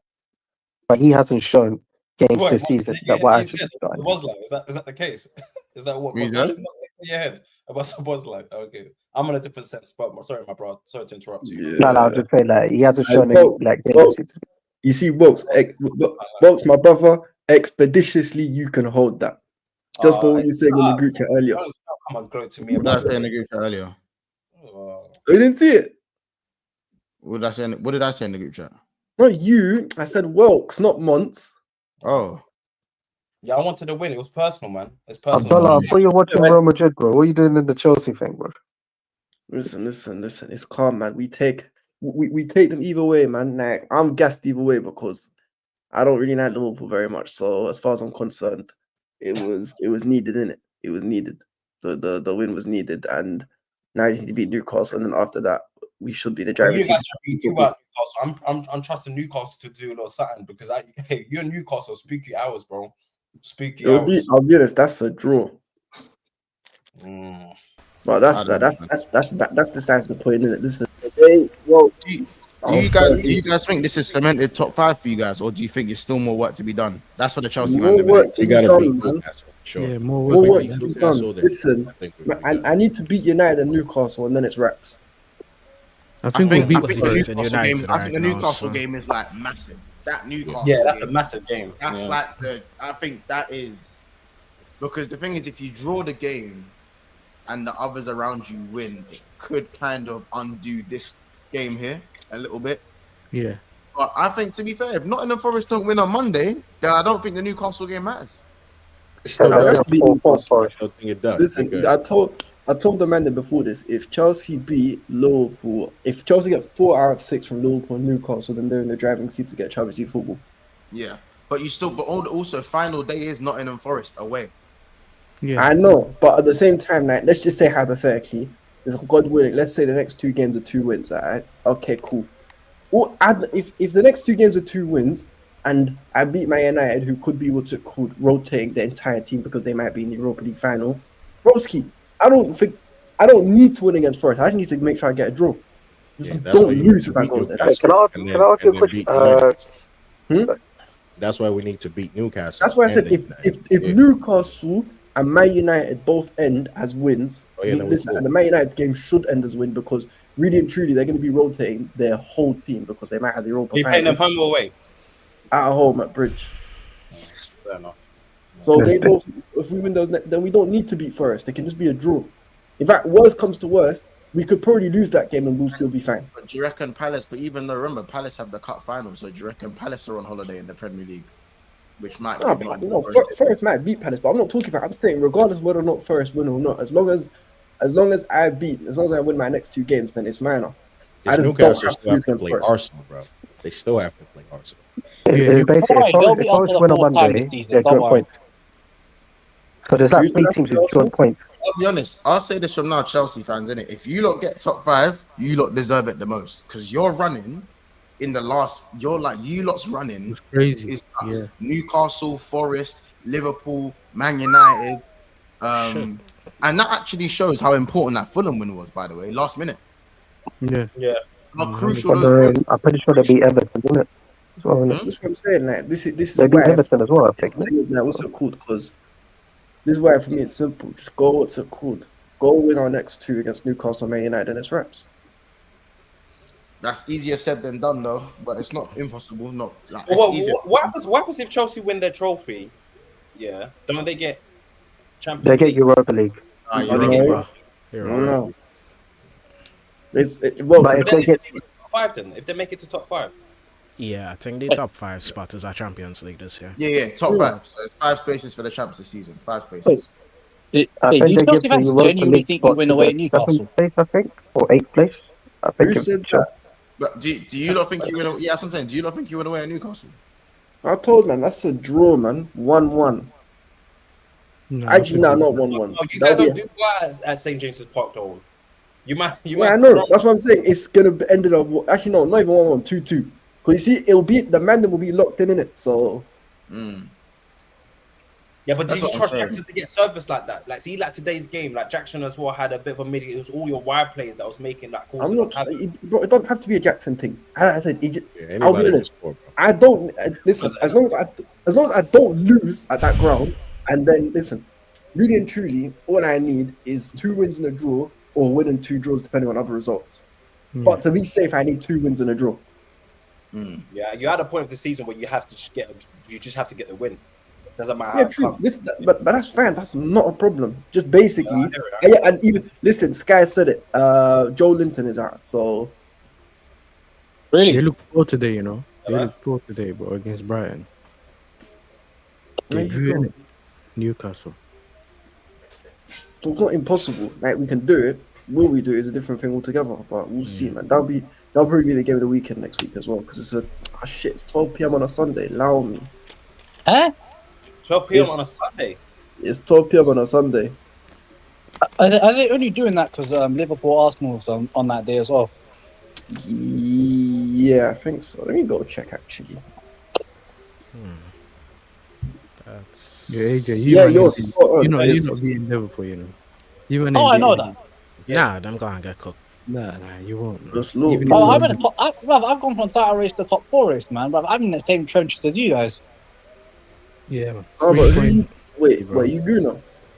but he hasn't shown games What, this what, season did that you why I get should his be head? starting. Was like, is that the case? Is that what Who's was that? in your head about was like? Okay, I'm on a different sense, but sorry, my bro. Sorry to interrupt you. No, I'll just say he hasn't I shown any vote. games Vote. this season. You see, Volks, my brother, expeditiously you can hold that. Just for what you saying in the group chat earlier. Don't come and gloat to me What did I about say in the group chat earlier? You didn't see it? What did I say in the group chat? Not you. I said Welks, not Monts. Oh, Yeah, I wanted to win. It was personal, man. It's personal. Abdullah, I thought you were watching Real Madrid, bro. What are you doing in the Chelsea thing, bro? Listen. It's calm, man. We take them either way, man. Like, I'm gassed either way because I don't really like Liverpool very much. So as far as I'm concerned, it was needed, innit? It was needed. The win was needed, and now I just need to beat Newcastle, and then after that, we should be the driver's You seat. guys should be too about Newcastle. I'm trusting Newcastle to do a little something because you're Newcastle spooky hours, bro. Spooky hours. I'll be honest, that's a draw. But I don't know, that's besides the point, isn't it? Listen, hey, well, do you guys think this is cemented top 5 for you guys, or do you think there's still more work to be done? That's for the Chelsea more man. work to You be gotta beat done, man. Newcastle, sure. Yeah, more More work. work to to be be done. done. Newcastle, then Listen, I think we'll be I need to beat United and Newcastle, and then it's wraps. I think we'll beat the Spurs and Newcastle game. United I think the right now, Newcastle so- game is like massive. That Newcastle. Yeah, that's a game, massive game. That's Yeah. like I think that is because the thing is, if you draw the game and the others around you win, it could kind of undo this game here a little bit. Yeah. But I think, to be fair, if Nottingham Forest don't win on Monday, then I don't think the Newcastle game matters. It still Yeah, does. that's beat I Newcastle. still think it does. Listen, because I told the man that before this, if Chelsea beat Liverpool, if Chelsea get 4 out of 6 from Liverpool and Newcastle, then they're in the driving seat to get Champions League football. Yeah, but also final day is Nottingham Forest away. Yeah. I know, but at the same time, like, let's just say hypothetically, God willing, let's say the next 2 games are 2 wins. All right, okay, cool. Or if the next 2 games are 2 wins, and I beat Man United, who could be what's it called, rotating the entire team because they might be in the Europa League final, Broski, I don't need to win against Forest. I just need to make sure I get a draw. Just Yeah, that's why don't you need lose to if I beat go there. Newcastle. Can I ask you a then question? beat United. That's why we need to beat Newcastle. That's why I and said then if United. Yeah. Newcastle and Man United both end as wins, Oh, yeah, then we're listen, cool. and the Man United game should end as win because really and truly they're going to be rotating their whole team because they might have the Europa Are you playing them final home or away? at home at Bridge. Fair enough. So they both, if we win those, then we don't need to beat Forest. It can just be a draw. In fact, worst comes to worst, we could probably lose that game and we'll still be fine. But do you reckon Palace? But even though, remember, Palace have the cup final, so do you reckon Palace are on holiday in the Premier League, which might? No, give but, Nottingham no, Forest might beat Palace, but I'm not talking about. I'm saying regardless whether or not Forest win or not, as long as I win my next 2 games, then it's minor. I Because just don't Newcastle have still have lose to against play Forest. Arsenal, bro. They still have to play Arsenal. It's basically, Alright, if they'll be up Forest for win the on 4th time Monday, this season, they're don't good worry. points. So there's like Who's 3 the teams last with good points. I'll be honest. I'll say this from now, Chelsea fans, innit? If you lot get top 5, you lot deserve it the most because you're running in the last. You lot's running It's crazy. is nuts. Yeah. Newcastle, Forest, Liverpool, Man United, and that actually shows how important that Fulham win was. By the way, last minute. Yeah. How crucial But those points. I'm pretty sure they beat Everton, isn't it? As well, innit? That's what I'm saying. Like this is They beat why. Everton as well, I think. Now, what's it called? Because this is why for me it's simple. Just go. What's it called? Go win our next 2 against Newcastle, Man United, and it's wraps. That's easier said than done, though. But it's not impossible. Not like it's Well, easier. what happens if Chelsea win their trophy? Yeah, don't they get Champions They get League? Europa League. Ah, Oh, they you're get right. No. Well, But if they get, top 5 then, if they make it to top 5. Yeah, I think the top 5 spot is our Champions League this year. Yeah, top 5. So 5 spaces for the champs this season. 5 spaces. Hey, I do think you they give Chelsea the fans Europa genuinely League think we spot win to away the at Newcastle? 7th place, I think, or 8th place. I think who it's said sure. that? But do you not think you win? Yeah, sometimes. Do you not think you win away at Newcastle? I told man that's a draw, man. 1-1. No, Actually, no, not Oh, 1-1. you guys don't do well at St James's Park, though. You might. Yeah, I know. That's what I'm saying. It's gonna be ended up. Actually, no, not even 1-1, 2-2. Because you see, the man will be locked in it. So Yeah, but did That's you what I'm trust saying. Jackson to get service like that? Like, see, like today's game, like Jackson as well had a bit of a midi. It was all your wide players that was making that I'm causing us not. havoc. It don't have to be a Jackson thing. I said, Yeah, I'll be anybody can honest. score, bro. I don't listen. As long as I don't lose at that ground, and then listen, really and truly, all I need is 2 wins and a draw, or win and 2 draws, depending on other results. But to be safe, I need 2 wins and a draw. Yeah, you're at a point of the season where you have to just have to get the win. Doesn't matter how Yeah, it true. comes. Listen, but that's fine. That's not a problem. Just basically, Yeah, I hear and even listen, Sky said it. Joe Linton is out, so They Really? look poor today, you know. They Hello? look poor today, bro, against Brighton. there They you drew go. in Newcastle. So it's not impossible. Like, we can do it. Will we do it is a different thing altogether. But we'll see, man. That'll probably be the game of the weekend next week as well, because it's 12 p.m. on a Sunday. Allow me. Huh? 12 p.m. Yes. on a Sunday. It's 12 p.m. on a Sunday. Are they only doing that because Liverpool Arsenal's on that day as well? Yeah, I think so. Let me go check actually. That's Yeah, AJ, Yeah, you're spot on. you know, It's- you're not beating Liverpool, you know. You won't Oh, I beat know Liverpool. that. nah, them gonna get cooked. Nah, you won't. Man. Just look. Even Bro, if I'm in the top. I've gone from title race to top 4 race, man. Bro, I'm in the same trenches as you guys. yeah, man. Oh, 3 but points. wait, bro. you Guna?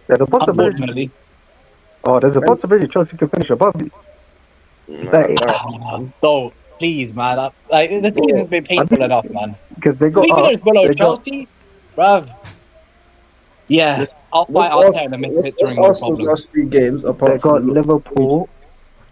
Yeah, the possibility. Unfortunately. Oh, there's a possibility Chelsea can finish above you. So please, man. Like the season's been painful enough, man. Because they If got we up. finish below They got, Chelsea, bruv. Yeah, I'll fight. I'll tell them What's during no Arsenal's problem. last 3 games they apart got from Liverpool.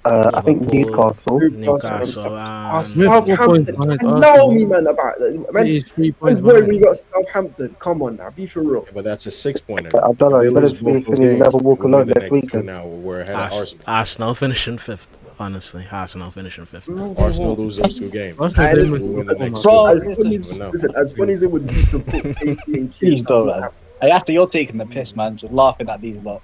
I think Liverpool, Newcastle. Newcastle, and Southampton. behind Allow Arsenal. me, man. About that. It is 3 points Boy, behind. when you got Southampton, come on now, be for real. Yeah, but that's a 6-pointer. I don't know. If they You better lose both speak those and you games, never walk we'll be alone the next next week. two now. We're ahead of Arsenal. Arsenal finishing 5th. Honestly, Arsenal finishing 5th. Arsenal lose those 2 games. Arsenal I didn't listen, We'll win the next Bro, two. as funny as it would be to put AC and Please Chiefs, that's don't, not man. Hey, after you're taking the piss, man, just laughing at these lot.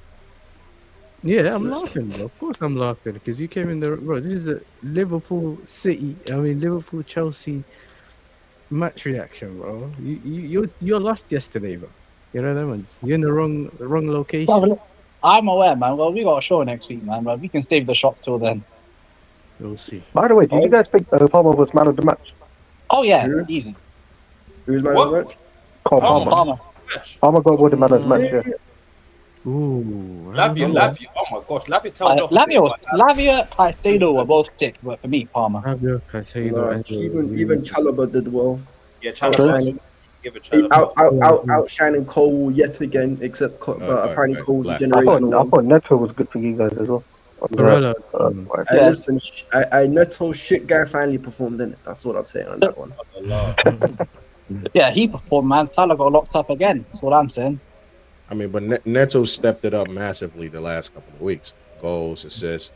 Yeah, I'm laughing, bro. Of course I'm laughing because you came in there, bro. This is a Liverpool Liverpool Chelsea match reaction, bro. You're lost yesterday, bro. You know that ones. You're in the wrong location. Bro, I'm aware, man. Well, we got a show next week, man. But we can save the shots till then. We'll see. By the way, did you guys think Palmer was man of the match? Oh yeah, Who? easy. Who's man What? of the match? Cole Palmer. Palmer. Match. Palmer got awarded man of the match. Yeah. Ooh, Lavia. Oh my gosh, Lavia told off. Lavia, Caicedo were both sick, but for me, Palmer. Lavia, Caicedo, Nah, and even Chalobah did well. Yeah, Outshining- give it He Chalobah. outshining Cole yet again, except apparently Cole's a Black. I generational. thought Neto was good for you guys as well. Barella. Hey, listen, I Neto shit guy finally performed in it. That's what I'm saying on that one. Yeah, he performed, man. Salah got locked up again. That's what I'm saying. I mean, but Neto stepped it up massively the last couple of weeks. Goals, assists.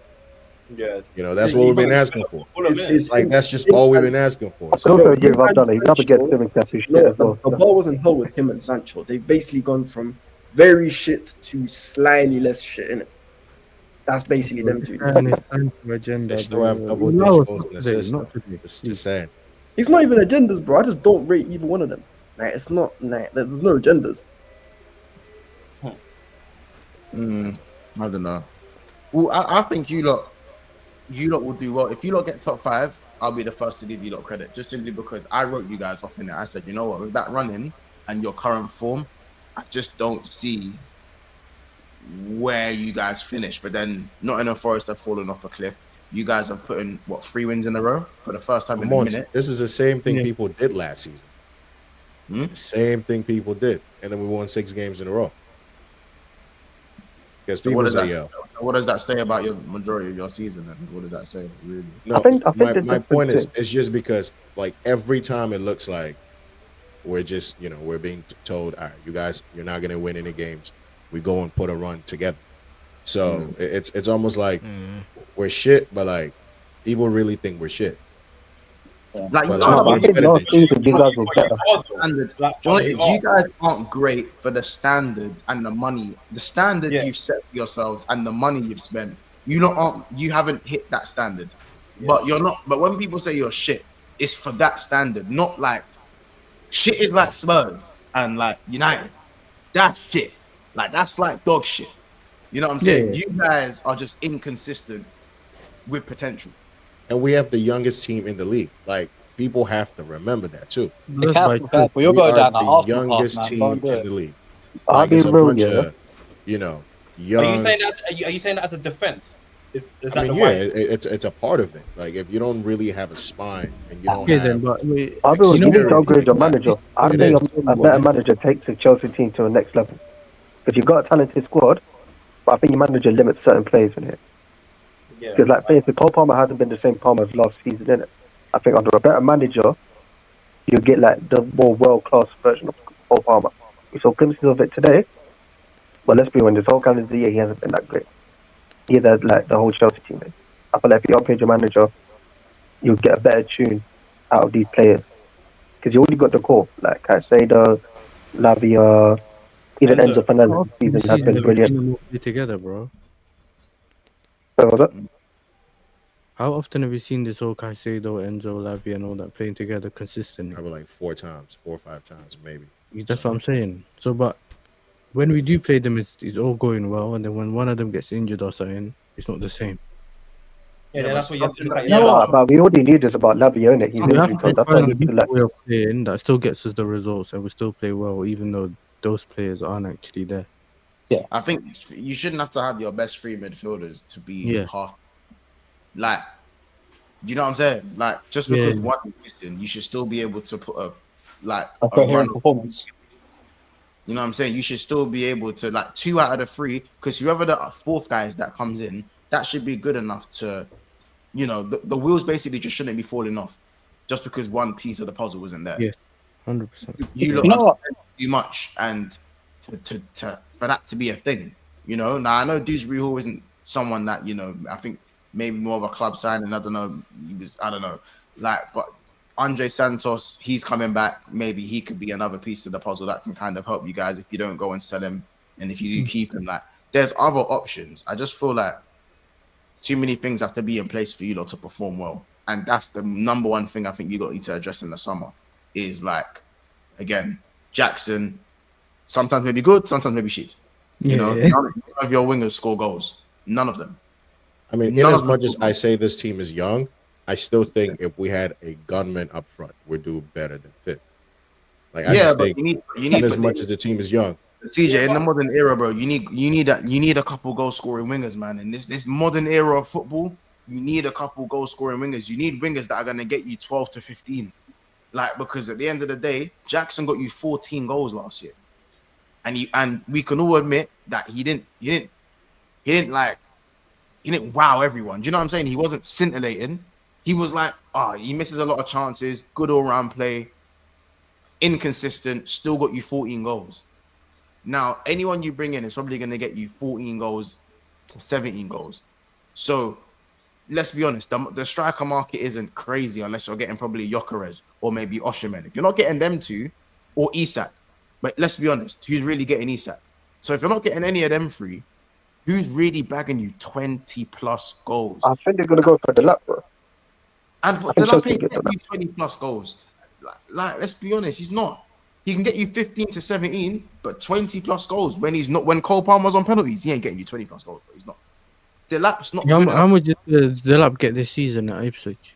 Yeah, You know, that's what we've been asking for. It's Like, that's just all we've been asking for. I could So, also give up done it. He's up against him and shit No, as well. the ball wasn't low with him and Sancho. They've basically gone from very shit to slightly less shit in it. That's basically them two. And his agenda. they still have bro. double-digit No, goals and not today, assists. not today. Just saying. It's not even agendas, bro. I just don't rate either one of them. Like, it's not. Like, there's no agendas. I don't know. Well, I think you lot will do well. If you lot get top 5, I'll be the first to give you lot credit. Just simply because I wrote you guys off in it. I said, you know what, with that running and your current form, I just don't see where you guys finish. But then Nottingham Forest have fallen off a cliff. You guys have put in 3 wins in a row for the first time in a Monts, minute. this is the same thing Yeah. people did last season. The same thing people did. And then we won 6 games in a row. Because So what people does say, that? What does that say about your majority of your season? Then what does that say, really? no, I think my point is, it's just because, like, every time it looks like we're just, we're being told, all right, you guys, you're not going to win any games. We go and put a run together. So it's almost like we're shit, but, like, people really think we're shit. Like, But, you like, know, we're better than shit. standard. You guys aren't great for the standard and the money. The standard you've set for yourselves and the money you've spent. You haven't hit that standard. But you're not. But when people say you're shit, it's for that standard, not like shit is like Spurs and like United. That's shit. Like that's like dog shit. You know what I'm saying? You guys are just inconsistent with potential. And we have the youngest team in the league. Like people have to remember that too. Be careful, careful. You're We going are down the the Arsenal path, youngest man. team Don't do in it. the league. I'll Like be it's a real, bunch yeah. of, young. Are you saying that as a defense? Is I that mean, the yeah, right? it's a part of it. Like if you don't really have a spine and you don't Okay, have then, but wait, I'll be real, you need to experience upgrade your like that, manager. I it think is. a better manager takes the Chelsea team to the next level. Because you've got a talented squad, but I think your manager limits certain players in here. Yeah. Because, like, for instance, Cole Palmer hasn't been the same Palmer as last season, innit? I think under a better manager, you get like the more world-class version of Cole Palmer. We saw glimpses of it today, but let's be honest, this whole calendar year he hasn't been that great. Either like the whole Chelsea team. I feel like if you upgrade your manager, you'll get a better tune out of these players. Because you already got the core, like Caicedo, Lavia, even Enzo. Enzo Fernandez how this often season this has season been have we brilliant. seen them all play together, bro? So was that? How often have you seen this whole Caicedo, Enzo, Lavia, and all that playing together consistently? Probably like 4 or 5 times, maybe. That's what I'm saying. So, but when we do play them, it's all going well, and then when one of them gets injured or something, it's not the same. Yeah, Yeah, that's but what you have to look at. You know Yeah, what? But we already knew this about Lavia, innit? He's We have injury to prone. That's why find a we feel different like way of playing that still gets us the results, and we still play well, even though those players aren't actually there. I think you shouldn't have to have your best three midfielders to be Yeah. half. Like, you know what I'm saying? Like, just because one is missing, you should still be able to put a run. Performance. You know what I'm saying? You should still be able to like 2 out of the 3, because whoever the fourth guy is that comes in, that should be good enough to, the wheels basically just shouldn't be falling off just because one piece of the puzzle wasn't there. Yes, 100%. You You lot know have what? spent too much, and to for that to be a thing, Now I know Dewsbury Hall isn't someone that I think maybe more of a club signing. I don't know. I don't know. But Andre Santos, he's coming back. Maybe he could be another piece of the puzzle that can kind of help you guys if you don't go and sell him, and if you do keep him. Like, there's other options. I just feel like too many things have to be in place for you lot to perform well, and that's the number one thing I think you got need to address in the summer. Is like, again, Jackson. Sometimes maybe good, sometimes maybe shit. None of your wingers score goals. None of them. I mean, in as much as I say this team is young, I still think if we had a gunman up front, we'd do better than 5th. Like, I just think, you need in as much as the team is young, CJ, in the modern era, bro, you need a couple goal scoring wingers, man. In this modern era of football, you need a couple goal scoring wingers. You need wingers that are gonna get you 12 to 15. Like, because at the end of the day, Jackson got you 14 goals last year. And we can all admit that he didn't wow everyone. Do you know what I'm saying? He wasn't scintillating. He was like, he misses a lot of chances, good all-round play, inconsistent, still got you 14 goals. Now, anyone you bring in is probably going to get you 14 goals to 17 goals. So, let's be honest, the striker market isn't crazy unless you're getting probably Gyökeres or maybe Osimhen. If you're not getting them two, or Isak, but let's be honest, who's really getting Isak? So if you're not getting any of them 3, who's really bagging you 20 plus goals? I think they're gonna go for the lap, bro. And Delap ain't getting you 20 plus goals. Like, let's be honest, he's not. He can get you 15 to 17, but 20 plus goals when Cole Palmer's on penalties, he ain't getting you 20 plus goals, but he's not. Delap's not good How much did Delap get this season at Ipswich?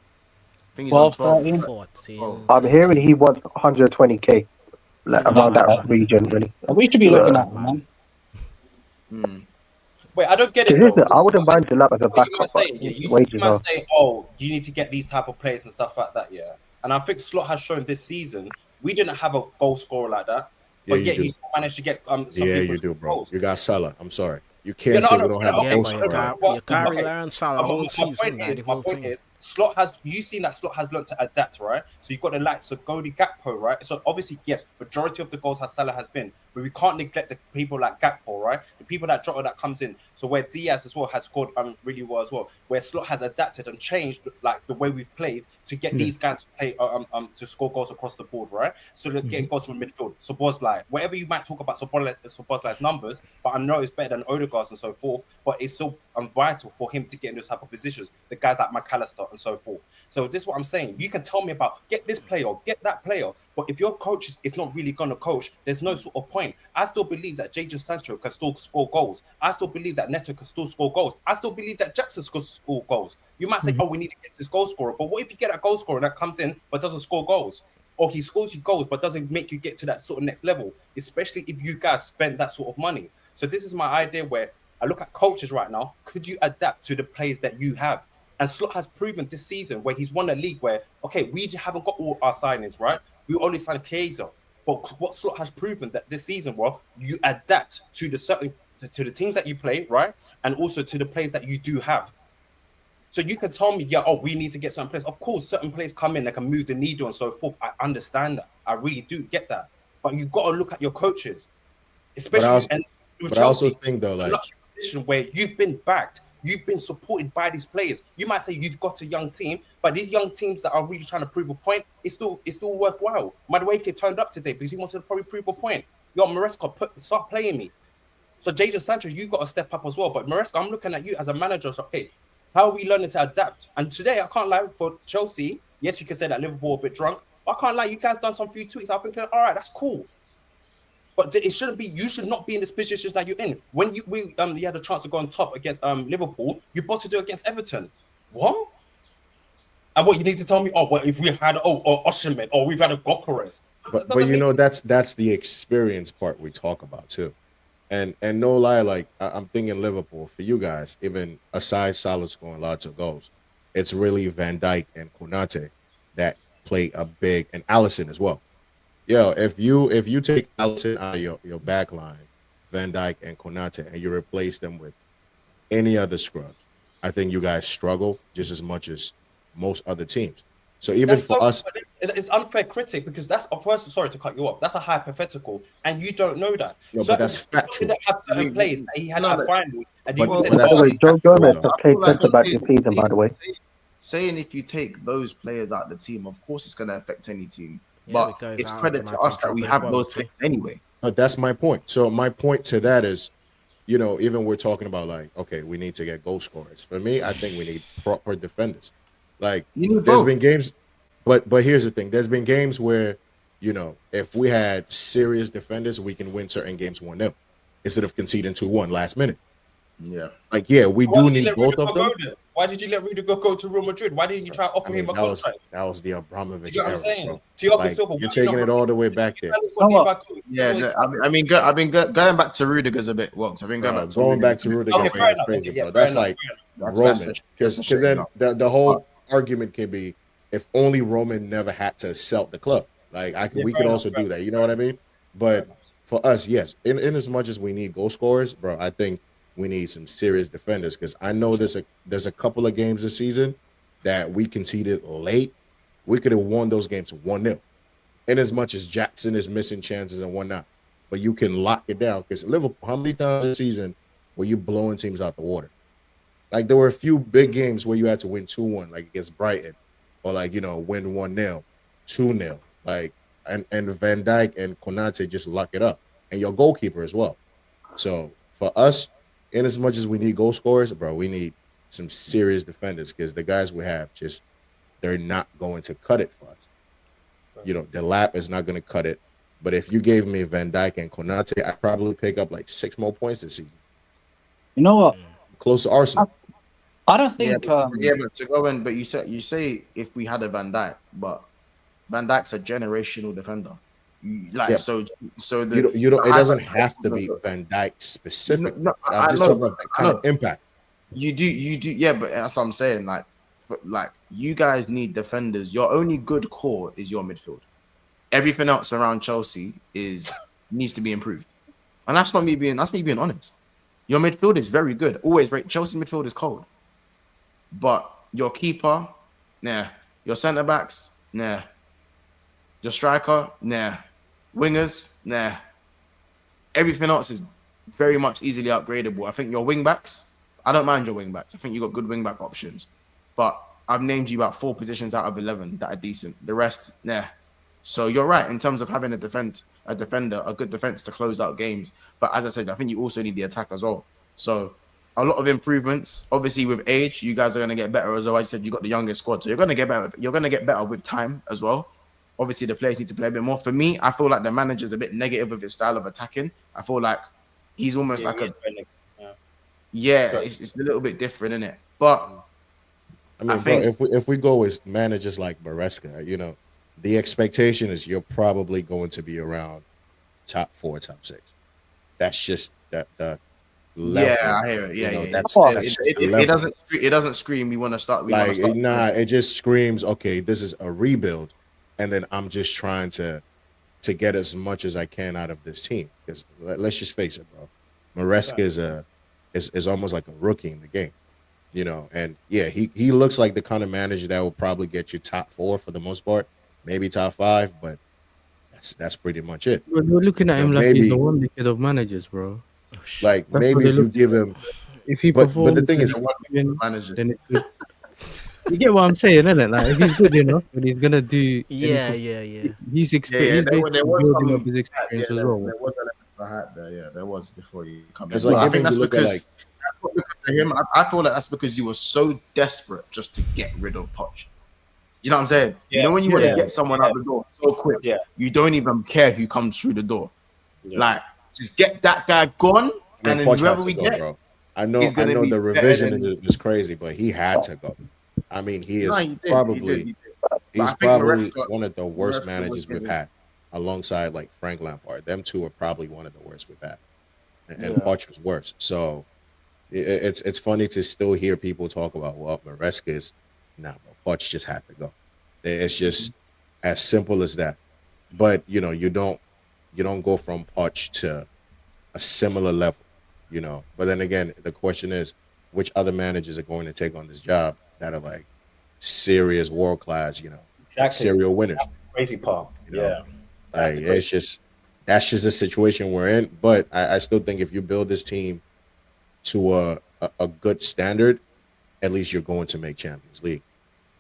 I think he's on 13. 14. I'm hearing he wants 120k, like around that region, really. We should be looking at him, man. Wait, I don't get it. Listen, Though. I wouldn't mind Delap as a What you backup, might but say, you wages might are. say, oh, you need to get these type of players and stuff like that, yeah. And I think Slot has shown this season we didn't have a goal scorer like that, but yet he still managed to get some you do, bro. goals. You got Salah. I'm sorry. You can't say we don't have a goal scorer. You carry Aaron Salah whole season. My point is, Slot has seen that Slot has learned to adapt, right? So you've got the likes of Godi Gakpo, right? So obviously, yes, majority of the goals Salah has been, but we can't neglect the people like Gakpo, right? The people that Jota that comes in. So where Diaz as well has scored really well as well. Where Slot has adapted and changed like the way we've played to get these guys to play to score goals across the board, right? So they're getting goals from midfield. Szoboszlai, whatever you might talk about Szoboszlai's numbers, but I know it's better than Odegaard's and so forth. But it's so vital for him to get in those type of positions. The guys like McAllister and so forth. So this is what I'm saying. You can tell me about get this player, get that player, but if your coach is not really gonna coach, there's no sort of point point. I still believe that Jadon Sancho can still score goals. I still believe that Neto can still score goals. I still believe that Jackson can score goals. You might say, oh, we need to get this goal scorer. But what if you get a goal scorer that comes in but doesn't score goals? Or he scores you goals but doesn't make you get to that sort of next level, especially if you guys spend that sort of money. So this is my idea where I look at coaches right now. Could you adapt to the players that you have? And Slot has proven this season where he's won a league where, okay, we haven't got all our signings, right? We only signed Chiesa. But what Slot has proven that this season, well, you adapt to to the teams that you play, right? And also to the players that you do have. So you can tell me, yeah, oh, we need to get certain players. Of course, certain players come in that can move the needle and so forth. I understand that. I really do get that. But you got to look at your coaches, especially with I also Chelsea, think though, like, position where you've been backed, you've been supported by these players. You might say you've got a young team, but these young teams that are really trying to prove a point, it's still worthwhile. Madueke turned up today because he wants to probably prove a point. Yo, Maresca, start playing me. So Jadon Sancho, you got to step up as well. But Maresca, I'm looking at you as a manager. So, okay, how are we learning to adapt? And today, I can't lie, for Chelsea, yes, you can say that Liverpool are a bit drunk, but I can't lie, you guys done some few tweets. I'm thinking, all right, that's cool. But it shouldn't be. You should not be in this position that you're in. When you had a chance to go on top against Liverpool, you bottled it against Everton. What? And what you need to tell me? Oh, well, if we had Osimhen, or we've had a Gokares. But you know, that's the experience part we talk about too. And no lie, like I'm thinking Liverpool for you guys, even aside Salah scoring lots of goals, it's really Van Dijk and Konate that play a big, and Alisson as well. Yo, if you take Alisson out of your back line, Van Dijk and Konate, and you replace them with any other scrubs, I think you guys struggle just as much as most other teams. So even That's for us, it's unfair critic because that's first. Sorry to cut you off. That's a hypothetical, and you don't know that. no, but that's factual. That have certain players that he had No, a but- final, and but- you would say, but that's- oh, By the way, Joe Gomez has I played feel like centre back this season, by the way. saying if you take those players out of the team, of course it's going to affect any team. Yeah, But because it's our credit to automatic us that we dropping have quality. those players anyway. But that's my point. So my point to that is, you know, even we're talking about like, okay, we need to get goal scorers. For me, I think we need proper defenders. Like You need there's both. been games, but here's the thing: there's been games where, you know, if we had serious defenders, we can win certain games 1-0 instead of conceding 2-1 last minute. Yeah. Like, yeah, we why do did you need let both Rudiger of them. go there? Why did you let Rudiger go to Real Madrid? Why didn't you try to offer I mean, him a that was contract? the Abramovich Do you know era, what I'm saying? bro. Thiago Like, Silva, you're why taking not- it all the way back there. Yeah, I mean, going back to Rudiger's a bit. Well, I've been going back to Going back to Rudiger Okay, is fair enough. crazy, Okay, yeah, bro. fair That's enough, like fair enough. Roman, that's because a then the whole argument can be if only Roman never had to sell the club. Like Yeah, we fair could enough, also fair do that. You know what I mean? But for us, yes, in as much as we need goal scorers, bro, I think we need some serious defenders because I know there's a couple of games this season that we conceded late. We could have won those games 1-0. In as much as Jackson is missing chances and whatnot, but you can lock it down because Liverpool. How many times this season were you blowing teams out the water? Like there were a few big games where you had to win 2-1, like against Brighton, or like win 1-0, 2-0, like and Van Dijk and Konate just lock it up, and your goalkeeper as well. So for us, in as much as we need goal scorers, bro, we need some serious defenders because the guys we have they're not going to cut it for us. The lap is not going to cut it. But if you gave me Van Dijk and Konate, I'd probably pick up like 6 more points this season. You know what? Close to Arsenal. I don't think. but to go in, but you say if we had a Van Dijk, but Van Dijk's a generational defender. Yeah. So the You don't. It doesn't have to be Van Dijk specific. No, I'm just talking about the kind of impact. You do, yeah, but that's what I'm saying. Like you guys need defenders. Your only good core is your midfield. Everything else around Chelsea needs to be improved, and that's me being honest. Your midfield is very good. Always right. Chelsea midfield is cold, but your keeper, nah. Your centre backs, nah. Your striker, nah. Wingers, nah. Everything else is very much easily upgradable. I think your wing backs, I don't mind your wing backs. I think you got good wing back options. But I've named you about 4 positions out of 11 that are decent. The rest, nah. So you're right in terms of having a defender, a good defense to close out games. But as I said, I think you also need the attack as well. So a lot of improvements. Obviously, with age, you guys are going to get better as well. I said you got the youngest squad, so you're going to get better. You're going to get better with time as well. obviously the players need to play a bit more. For me, I feel like the manager's a bit negative with his style of attacking. I feel like he's almost like it's a little bit different, isn't it? But I mean, bro, if we go with managers like Maresca, you know, the expectation is you're probably going to be around top 4, top 6. That's just the level. Yeah, I hear it. Yeah, That's it doesn't scream we want to start. It just screams, okay, this is a rebuild, and then I'm just trying to get as much as I can out of this team. Because let's just face it, bro, Maresca is almost like a rookie in the game, you know. And yeah, he looks like the kind of manager that will probably get you top 4 for the most part, maybe top 5, but that's pretty much it. We're looking at him like he's the one decade of managers, bro. Like maybe if you give him, if he but the thing is, then it's good. You get what I'm saying, isn't it? Like if he's good enough, but he's gonna do. Yeah. He's experienced. There was building up his experience as well. There was elements of hype there. Yeah, there was before you come in. It's like I think that's because that's not because of him. I feel like that's because you were so desperate just to get rid of Poch. You know what I'm saying? You know when you want to get someone out the door so quick, you don't even care who comes through the door. Like just get that guy gone, and then whoever we get, bro. I know the revision is crazy, but he had to go. I mean, he is probably one of the worst managers we've had, alongside like Frank Lampard. Them two are probably one of the worst we've had, and Poch was worse. So it's funny to still hear people talk about, well, Maresca is bro. Poch just had to go. It's just as simple as that. But you know, you don't go from Poch to a similar level, you know. But then again, the question is, which other managers are going to take on this job that are like serious world class, you know, serial winners? That's the crazy part. You know? Like that's just the situation we're in. But I still think if you build this team to a good standard, at least you're going to make Champions League.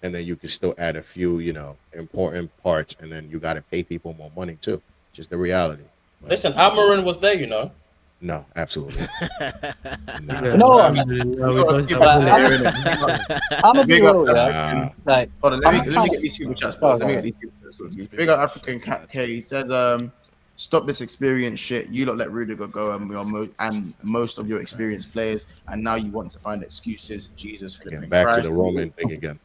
And then you can still add a few, you know, important parts, and then you got to pay people more money too. Just the reality. But, listen, Almiron was there, you know. No, absolutely. I'm gonna be real, like, hold on, let me get these super chats. Let me get these super chats. Big up African Cat K. He says, stop this experience shit. You lot let Rudiger go, and we are most of your experienced players, and now you want to find excuses. Jesus flipping back Christ. to the Roman thing again.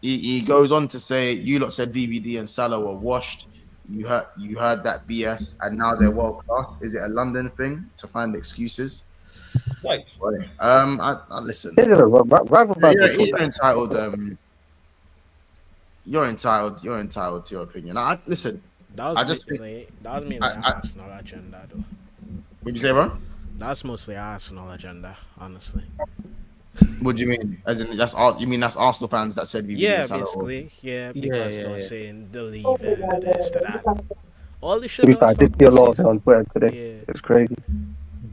He goes on to say, you lot said VVD and Salah were washed. You heard that BS, and now they're world class. Is it a London thing to find excuses? Right. I listen. You're entitled. You're entitled to your opinion. Listen. That was mainly Arsenal agenda, though. What'd you say, bro? That's mostly Arsenal agenda, honestly. What do you mean? As in, that's all? You mean that's Arsenal fans that said VVD and Salah? Basically, because they're saying the leave and this to that. All this shit. I did see a lot of it on Twitter today. It's crazy.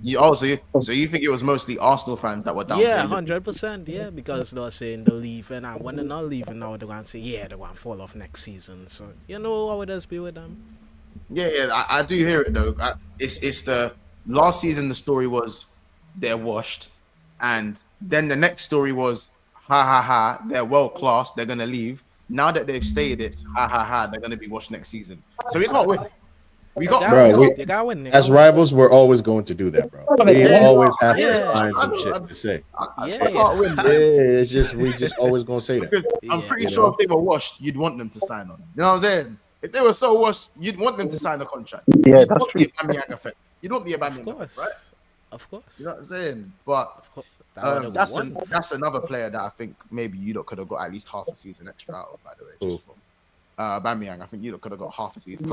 So you think it was mostly Arsenal fans that were down? Yeah, 100%. Yeah, because they're saying they're leaving, and when they're not leaving now, they're going to say, they're going to fall off next season. So you know how it does be with them. Yeah, I do hear it though. It's the last season. The story was they're washed, and then the next story was they're world class. They're gonna leave. Now that they've stated it's they're gonna be washed next season. So it's not with. We got, bro. As rivals, we're always going to do that, bro. We always have to find some shit to say. It's just we just always gonna say that. I'm pretty sure if they were washed, you'd want them to sign on. You know what I'm saying? If they were so washed, you'd want them to sign a contract. Yeah, you'd that's want true. the Aubameyang effect. You don't be Aubameyang effect, right? Of course. You know what I'm saying? But that's another player that I think maybe you lot could have got at least half a season extra out of, by the way. Just from Aubameyang, I think you lot could have got half a season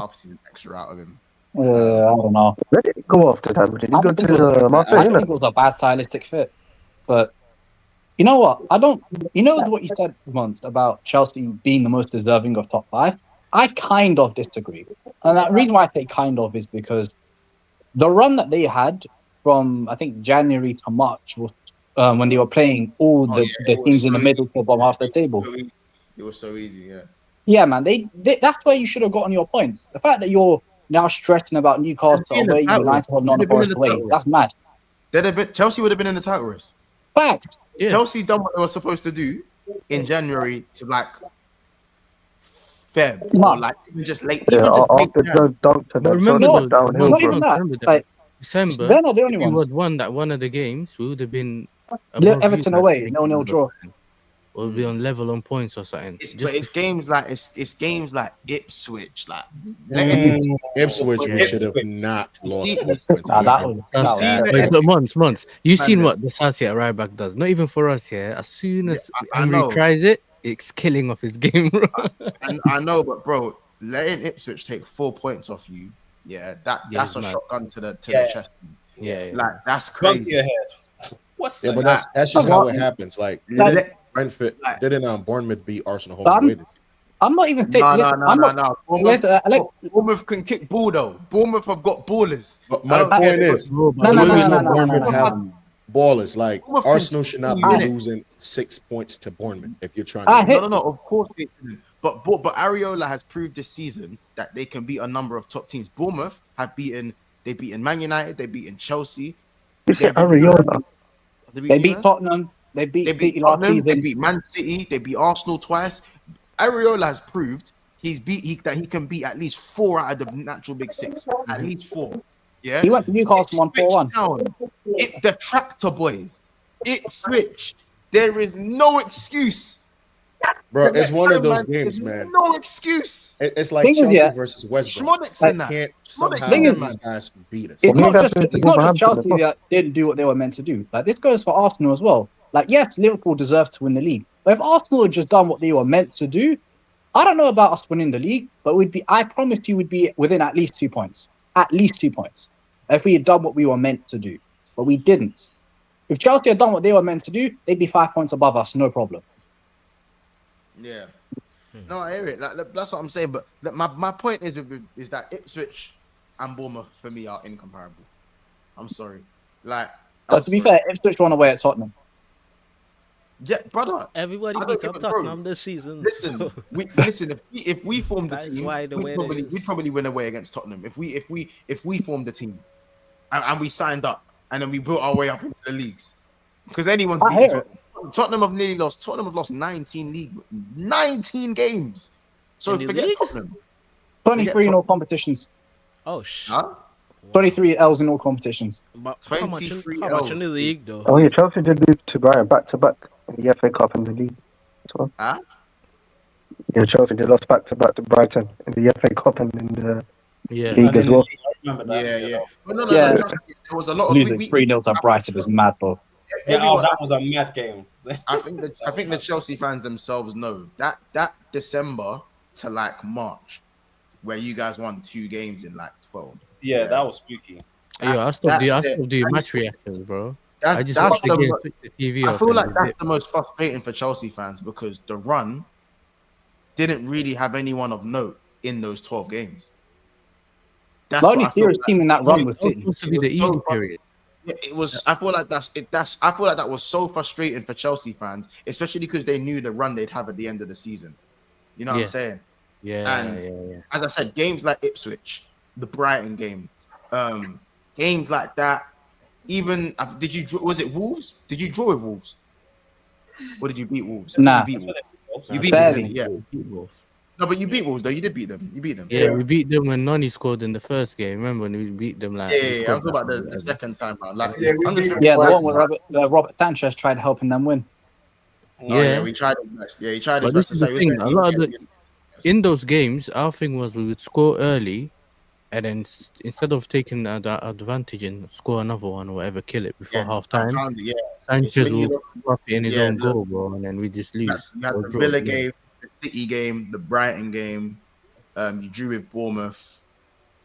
extra out of him. I don't know. Where did he go after that? Did he go to Marseille? I think it was a bad stylistic fit. But you know what? You know what you said, Monts, about Chelsea being the most deserving of top 5? I kind of disagree. And the reason why I say kind of is because the run that they had from, I think, January to March was when they were playing all the teams in the middle to the bottom half of the table. It was so easy, yeah. Yeah, man. They that's where you should have gotten your points. The fact that you're now stressing about Newcastle away, United have not Forest away, that's mad. Chelsea would have been in the title race. Fact. Yeah. Chelsea done what they were supposed to do in January to like Feb Nah. or like even just late, Yeah, even just late after Jan. Joe dunked But that remember, Chelsea No, went downhill, not bro. even that. remember that Like December, they're not the only if we ones. had won that one of the games, we would have been above you Everton guys, away, like, 0-0 draw. or be on level on points or something. But it's games like it's games like Ipswich, like Ipswich, we Yeah. should have not lost See- 4 points. Nah, that ever. was you that see was. the Wait, Epic but Monts, you seen man, what the Sassy at right back does? Not even for us, yeah. As soon as I Emery know. tries it, it's killing off his game, bro. And I know, but bro, letting Ipswich take 4 points off you, that's it's a mad. shotgun to the Yeah. chest. Yeah. Like that's Gun to crazy. your head. What's Yeah, that? but that's just how it happens. Like Let- Brentford Like- didn't Bournemouth beat Arsenal home But and away this year? I'm not even taking. No. I'm not. Bournemouth can kick ball though. Bournemouth have got ballers. But I my don't point care. is, Bro, No, do no, we no, know no, no, Bournemouth no, no, have no. ballers? Like Bournemouth can Arsenal should not be steal it. losing 6 points to Bournemouth if you're trying I to. hit- No. Of course they can. But Areola has proved this season that they can beat a number of top teams. Bournemouth have beaten Man United, they've beaten Chelsea. You say Areola? They beat Tottenham. They beat City last Tottenham, they season. beat Man City, they beat Arsenal twice. Areola has proved that he can beat at least 4 out of the natural big 6. At least 4. Yeah. He went to Newcastle on 4-1. The tractor boys. Ipswich. There is no excuse. Bro, it's one of those There's games, man. No excuse. It's like Thing is, Chelsea yeah, versus West Brom. Schmoddeck's I in that. can't Schmoddeck's somehow in that, these guys beat us. It's Well, not maybe just that's it's not just Wolverhampton as Chelsea well. that didn't do what they were meant to do. Like this goes for Arsenal as well. Like yes, Liverpool deserved to win the league, but if Arsenal had just done what they were meant to do, I don't know about us winning the league, but I promise you, we'd be within at least 2 points. At least 2 points if we had done what we were meant to do, but we didn't. If Chelsea had done what they were meant to do, they'd be 5 points above us, no problem. Yeah. No, I hear it. Like, that's what I'm saying. But my point is that Ipswich and Bournemouth for me are incomparable. I'm sorry. Like, But to be fair, Ipswich won away at Tottenham. yeah, brother. Everybody I don't beat give up a- bro, Tottenham this season. Listen, so- if we formed the That is team, why the way it is. we'd probably win away against Tottenham. If we formed the team and we signed up and then we built our way up into the leagues, because anyone's I beaten hear it. Tottenham have nearly lost. Tottenham have lost 19 games. So In the forget league? Tottenham. 23 in all competitions. Oh shit. Huh? 23 L's in all competitions. But how much 23 in the Ls. league though? Oh yeah, Chelsea did lose to Brighton back to back in the FA Cup and the league as well. Huh? Yeah, Chelsea did lost back to Brighton in the FA Cup and in the Yeah. league And as then well. I remember that. Yeah. But no. Yeah. Trust me, there was a lot of Losing 3-0 to Brighton is mad, though. Yeah, everyone- that was a mad game. I think the Chelsea fans themselves know that December to like March, where you guys won 2 games in like 12. Yeah, that was spooky. Yo, I stopped doing match reactions, bro. I just watched the game, switched the TV I off. feel and like did that's it. the most frustrating for Chelsea fans because the run didn't really have anyone of note in those 12 games. That's The what only I feel serious like. team in that run was It was City. supposed to be the It was so easy period. Yeah, it was. I feel like I feel like that was so frustrating for Chelsea fans, especially because they knew the run they'd have at the end of the season. You know what Yeah. I'm saying? Yeah, And yeah. as I said, games like Ipswich, the Brighton game, games like that. Even was it Wolves? Did you draw with Wolves? Or did you beat Wolves? I think Nah. you beat Wolves. You beat Barely. Wolves, didn't you? Yeah. No, but you beat Wolves though. You did beat them. You beat them. Yeah, we beat them when Nani scored in the first game. Remember when we beat them? Like, we Yeah, I'm scored talking about that the second time round. Like, Yeah, we I'm just- beat them Yeah, the twice. one where Robert Sanchez tried helping them win. Oh, yeah, we tried his best. Yeah, he tried his But best this to is say the he was thing. gonna- A lot of in those games, our thing was we would score early, and then instead of taking the advantage and score another one or whatever, kill it before half I time. found it, yeah. Sanchez It's when you will drop it in his own look, goal, bro, and then we just lose. You had or the draw Villa again. game, the City game, the Brighton game. You drew with Bournemouth.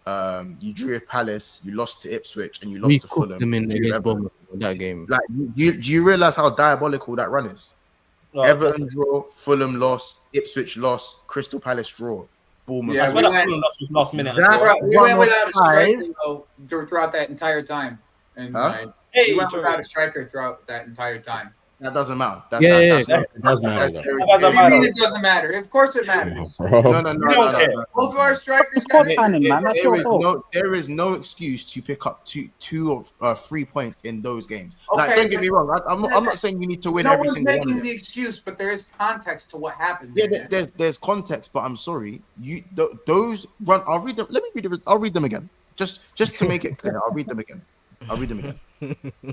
You drew with Palace. You lost to Ipswich, and you lost We to cooked Fulham. them in You drew against Everton. Bournemouth in that game. Like, do you realize how diabolical that run is? No, Everton draw, Fulham lost, Ipswich lost, Crystal Palace draw, Bournemouth. Yeah, I swear we that went- Fulham loss was last minute. That- as well. We One went was without a five. striker throughout that entire time. And Huh? we Hey, went Joey. without a striker throughout that entire time. That doesn't matter. It does matter. Though. What do you mean it doesn't matter? Of course it matters. No. Both of our strikers Squad got planning, man. That's your fault. There is no excuse to pick up two of 3 points in those games. Like, Okay, don't get me wrong. I'm not saying you need to win no every one's single one. making of the them. excuse, but there is context to what happened. Yeah, there's context, but I'm sorry. Those run. I'll read them. Let me read them. I'll read them again. Just to make it clear. I'll read them again.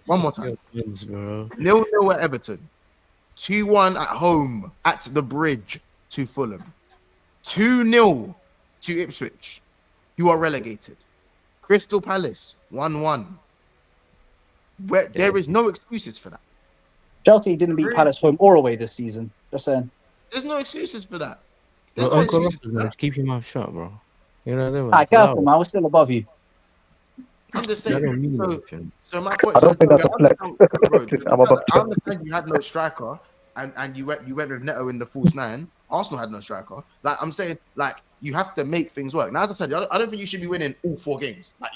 One more time. 0-0 at Everton. 2-1 at home at the Bridge to Fulham. 2-0 to Ipswich. You are relegated. Crystal Palace 1-1. Where there is no excuses for that. Chelsea didn't beat Palace home or away this season. Just saying. There's no excuses for that. Well, Uncle Ross, man, keep your mouth shut, bro. You know what I mean? Alright, careful, man. We're still above you. I'm just That don't mean saying. anything. So my point. I don't think that's a flex. I understand you had no striker, and you went with Neto in the false nine. Arsenal had no striker. Like I'm saying, like you have to make things work. Now, as I said, I don't think you should be winning all 4 games. Like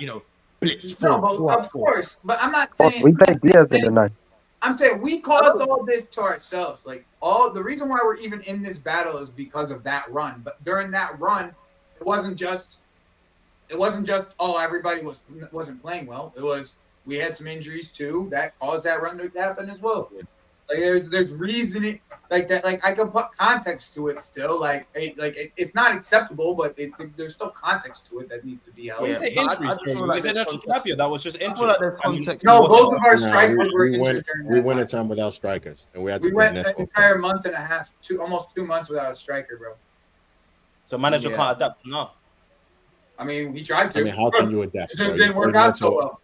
blitz. Of course, but I'm not saying We played Diaz in the night. I'm saying we caused all this to ourselves. Like all the reason why we're even in this battle is because of that run. But during that run, it wasn't just everybody wasn't playing well. It was we had some injuries too that caused that run to happen as well. Like there's reasoning like that. Like I can put context to it still. Like it's not acceptable, but there's still context to it that needs to be held. When you say injuries, is it not just Lavia that was just injured? No, both of our strikers were injured. We went a time without strikers, and we had to. We went an entire month and a half, almost 2 months without a striker, bro. So manager can't adapt now. I mean, he tried to. I mean, how can you adapt? It just didn't work out so well.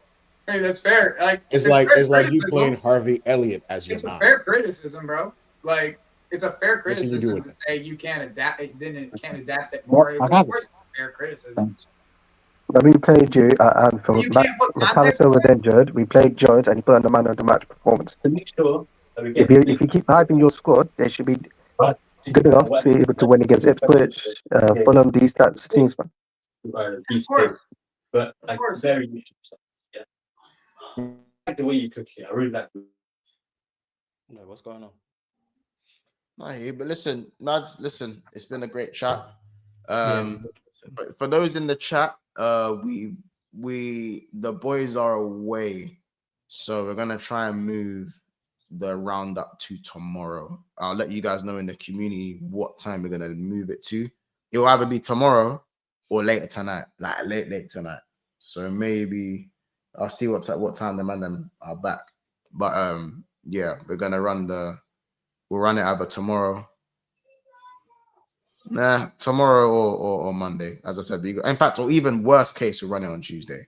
Hey, that's fair. Like it's like you playing Harvey Elliott as your It's nine. a fair criticism, bro. Like it's a fair criticism to say you can't adapt. Can't adapt it more. It's of course a fair criticism. When we played you at Anfield, Palliser was injured. We played Jones, and he put on the man of the match performance. To make sure that we If you keep hyping your squad, they should be good enough to be able to win against Ipswich, Fulham, these types of teams, man. Of course. But like very niche stuff. Yeah. I like the way you took it. I really like it. No, what's going on? But listen, lads, it's been a great chat. But for those in the chat, the boys are away, so we're gonna try and move the roundup to tomorrow. I'll let you guys know in the community what time we're gonna move it to. It will either be tomorrow or later tonight, like late tonight. So maybe I'll see what time the man are back. But yeah, we're gonna we'll run it either tomorrow. Tomorrow or Monday. As I said, in fact, or even worst case, we'll run it on Tuesday.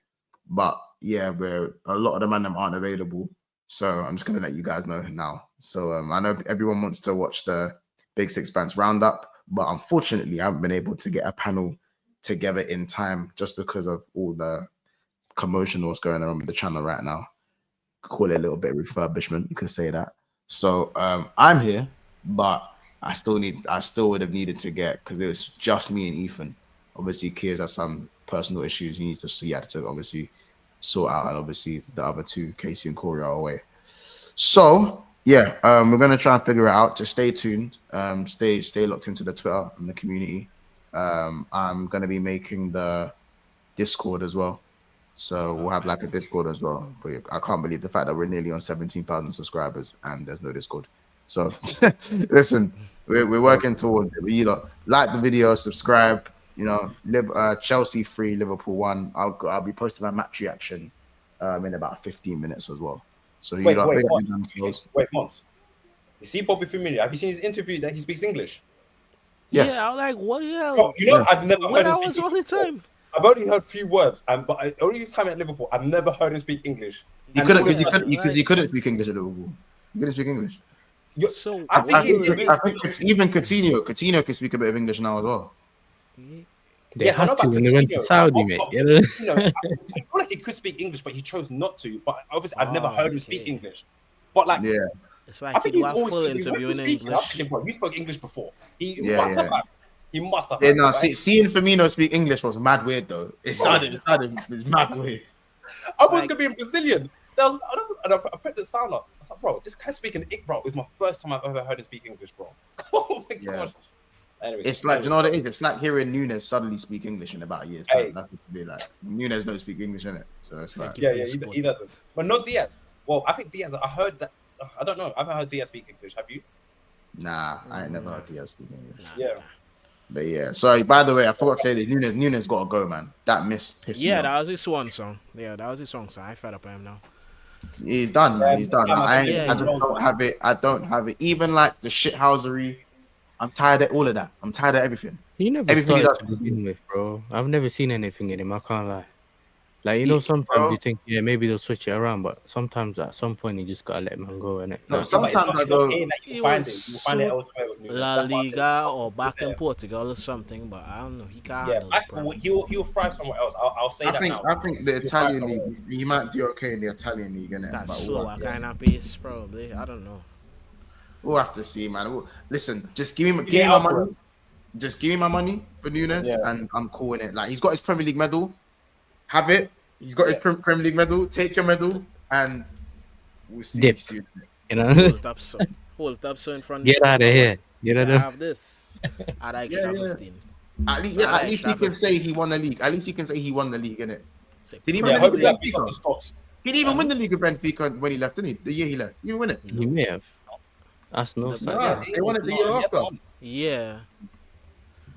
But yeah, a lot of the man aren't available. So I'm just gonna let you guys know now. So I know everyone wants to watch the Big Six Bands roundup, but unfortunately, I haven't been able to get a panel together in time just because of all the commotion what's going on with the channel right now. Call it a little bit of refurbishment, you could say that. So I'm here, but I still would have needed to get, because it was just me and Ethan. Obviously, Kiers has some personal issues he had to obviously sort out, and obviously the other two, Casey and Corey, are away. So yeah, we're gonna try and figure it out. Just stay tuned. Stay locked into the Twitter and the community. I'm gonna be making the Discord as well, so we'll have like a Discord as well for you. I can't believe the fact that we're nearly on 17,000 subscribers and there's no Discord. So listen, we're working towards it. But you know, like the video, subscribe. You know, Chelsea 3, Liverpool 1. I'll be posting my match reaction in about 15 minutes as well. So wait, Monts. You see Bobby Firmino? Have you seen his interview that he speaks English? Yeah, I'm like, what the hell? Bro, you know, I've never heard him speak all the time. I've only heard a few words, but only his time at Liverpool, I've never heard him speak English. He couldn't speak English at Liverpool. He couldn't speak English. So I think it's even Coutinho. Coutinho can speak a bit of English now as well. They have to when they went to Saudi, mate. You know? I feel like he could speak English, but he chose not to. But obviously, I've never heard him speak English. But like, yeah, it's like you have full interview in English. You spoke English before. He must have. Yeah, no. Seeing Firmino speak English was mad weird though. It's mad weird. I was gonna be in Brazilian. and I put the sound up. I was like, bro, this guy's speaking English, bro. It's my first time I've ever heard him speak English, bro. Oh my gosh. Anyways, It's like, do you know what it is? It's like hearing Nunes suddenly speak English in about a year's time. Hey. That's what it'd be like. Nunes don't speak English in it, so it's like, yeah, he doesn't. But not Diaz. Well, I think Diaz. I heard that. I don't know. I haven't heard Diaz speak English. Have you? nah, I ain't never heard Diaz speak English. Yeah. But yeah, sorry. By the way, I forgot to say that Nunes got to go, man. That miss pissed me Yeah, off. that was his swan song. Yeah, that was his song. So I fed up with him now. He's done, man. He's done. I Yeah, just don't have it. I don't have it. Even like the shithousery. I'm tired of all of that. I'm tired of everything. He never Everything he started does. to begin with, bro. I've never seen anything in him. I can't lie. Like, you know, sometimes you think, yeah, maybe they'll switch it around, but sometimes at some point you just gotta let man go, innit? No, sometimes I go. You find it. You find it elsewhere with Nunes. La That's why I said Liga it's or back in there. Portugal or something, but I don't know. He can't. Yeah, handle it, he'll thrive somewhere else. I'll say that now. I think the He'll Italian thrive somewhere league, he might do okay in the Italian league, innit? That's But slower kind of pace, probably. I don't know. We'll have to see, man. Listen, just give me my Yeah, money. Just give me my money for Nunes, and I'm cool in it. Like, he's got his Premier League medal. Have it. He's got his Premier League medal. Take your medal, and we'll see. Dip. Soon. You know? Hold up so in front. Get out of here. Get So out I of have this. At Yeah, extra yeah. 15. At least, So yeah, I at least he can say he won the league. At least he can say he won the league, innit? Did he win the league with Benfica? He didn't even win the league with Benfica when he left, didn't he? The year he left. He didn't win it. He may have. That's no Nah, they won it the year after. Yeah.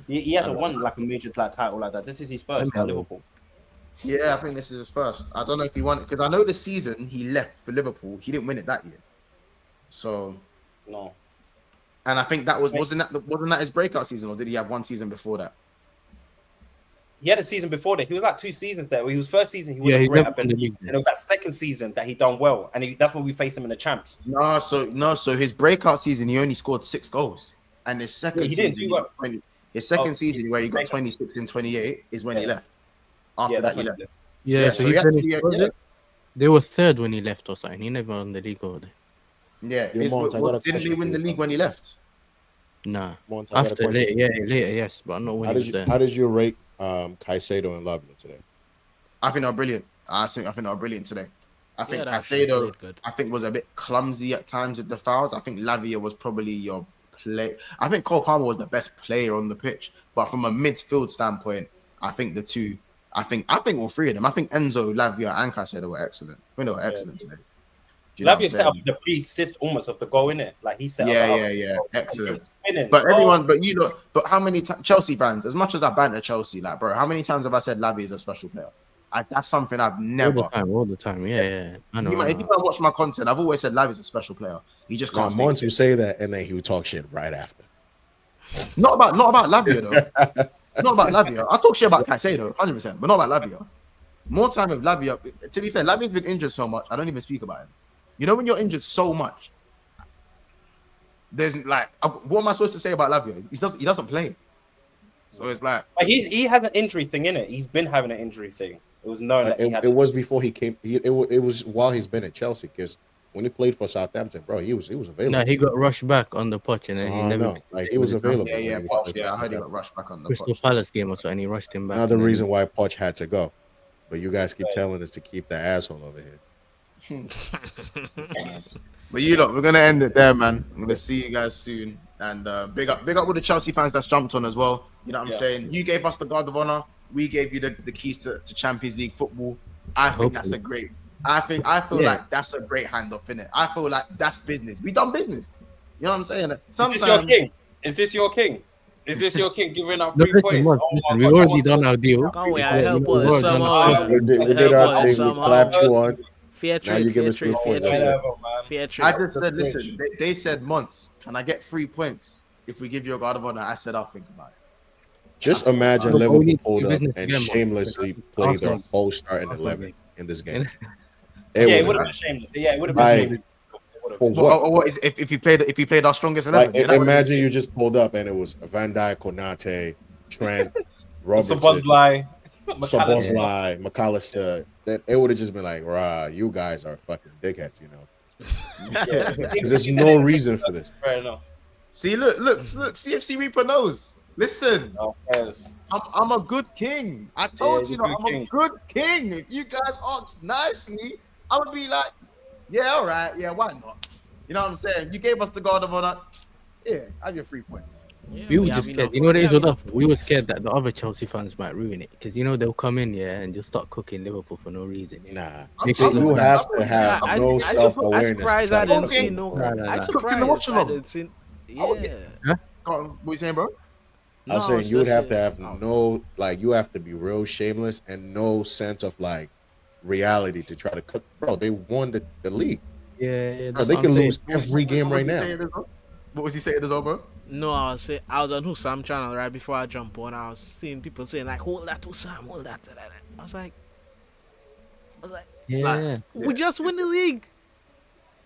He hasn't won like a major title like that. This is his first at Liverpool. Yeah, I think this is his first. I don't know if he won it because I know the season he left for Liverpool, he didn't win it that year. So no. And I think that wasn't that his breakout season, or did he have one season before that? He had a season before that. He was like 2 seasons there. He was first season. He was he great never at won the Benfica, league. and it was that second season that he done well, and that's when we faced him in the champs. So his breakout season he only scored 6 goals, and his second he didn't season, do well. his second season where he got 26 and 28 is when he left. After that, he left. Yeah, so he actually, finished, was it? They were third when he left or something. He never won the league over there. Yeah, Yo, Monts, I got a didn't question they win for the you, league bro. when he left? Nah. Monts, I got a After question. later, yes, but not when How he was did there. how did you rate Caicedo and Lavia today? I think they're brilliant. I think they're brilliant today. I think Yeah, they actually Caicedo, played good. I think, was a bit clumsy at times with the fouls. I think Lavia was probably your play. I think Cole Palmer was the best player on the pitch, but from a midfield standpoint, I think the two. I think all three of them. I think Enzo, Lavia, and Caicedo were excellent. I think they were excellent today. Do you know what I'm Lavia set up saying? the pre-assist almost of the goal, innit? Like he set up. Yeah, excellent. Spinning. But everyone, but how many Chelsea fans? As much as I banter Chelsea, like, bro, how many times have I said Lavia is a special player? That's something I've never. All the time. Yeah. I know. If you watch my content, I've always said Lavia is a special player. He just can't. Monts would say that, and then he would talk shit right after. Not about Lavia though. Not about Lavia. I talk shit about Caicedo, 100%, but not about Lavia. More time with Lavia. To be fair, Lavia's been injured so much. I don't even speak about him. You know when you're injured so much, there's like, what am I supposed to say about Lavia? He doesn't play. So it's like, But he has an injury thing in it. He's been having an injury thing. It was known that he had. It was before he came. It was while he's been at Chelsea, because when he played for Southampton, bro, he was available. No, he got rushed back on the pitch, and then he never. He was available. Yeah, Poch, I heard he got rushed back on the Crystal Poch. Palace game or so, and he rushed him back. Another and then- reason why Poch had to go, but you guys keep telling us to keep the asshole over here. But you lot, we're gonna end it there, man. I'm gonna see you guys soon, and big up with the Chelsea fans that's jumped on as well. You know what I'm saying? You gave us the Guard of Honor. We gave you the keys to Champions League football. I think that's a great. I feel like that's a great handoff, innit? I feel like that's business. We done business. You know what I'm saying? Is this your king? Is this your king? Is this your king giving up No, 3 listen, points? Monts, Oh my listen, we God, already Monts, done our deal. Can't wait, I Yeah, help we us already done our somehow. deal. We did our thing. We clapped you on. Fair Now you trade, give fair us 3 trade, fair points. That's trade. it. Whatever, man. Fair trade. I just said, listen, they said, Monts, can I get 3 points if we give you a Guard of Honor? I said, I'll think about it. Just imagine But we Liverpool need to pulled do up business and again, Monts. shamelessly played their Arsenal. whole starting Arsenal 11 game. in this game. Yeah, it would've would have been shameless. Yeah, it would have been Like, shameless. for What, what? what is if you played our strongest 11? Like, imagine you just pulled up and it was Van Dijk, Konate, Trent, Robertson, Sabozlai, Sabozlai, McAllister. Then it would have just been like, rah, you guys are fucking dickheads, you know? Yeah. Because there's no reason for this. Fair enough. See, look, CFC Reaper knows. Listen, No, fairs. I'm a good king. I told Yeah, you, you're a I'm good a good king. If you guys ask nicely, I would be like, yeah, all right, yeah, why not? You know what I'm saying? You gave us the guard of honor. Yeah, have your 3 points. Yeah, We were have just scared. enough- You know what it we is have with us? enough We were points. scared that the other Chelsea fans might ruin it because you know they'll come in and just start cooking Liverpool for no reason. Yeah. Nah, Because you have to have I, no I self-awareness. surprised I didn't see no. Nah, nah, I nah. Cooked in the surprised I Watchalong. didn't see. Oh, Yeah. yeah. Go on, what you saying, bro? I was No, saying it's you would just have to it. have no, like, you have to be real shameless and no sense of like reality to try to cook. Bro, they won the league. Yeah, Bro, that's they what can I'm saying. lose every game right now. What was he saying as well, bro? No, I was on Husam channel right before I jump on. I was seeing people saying like, "Hold that Husam, hold that." I was like, Yeah. we just win the league.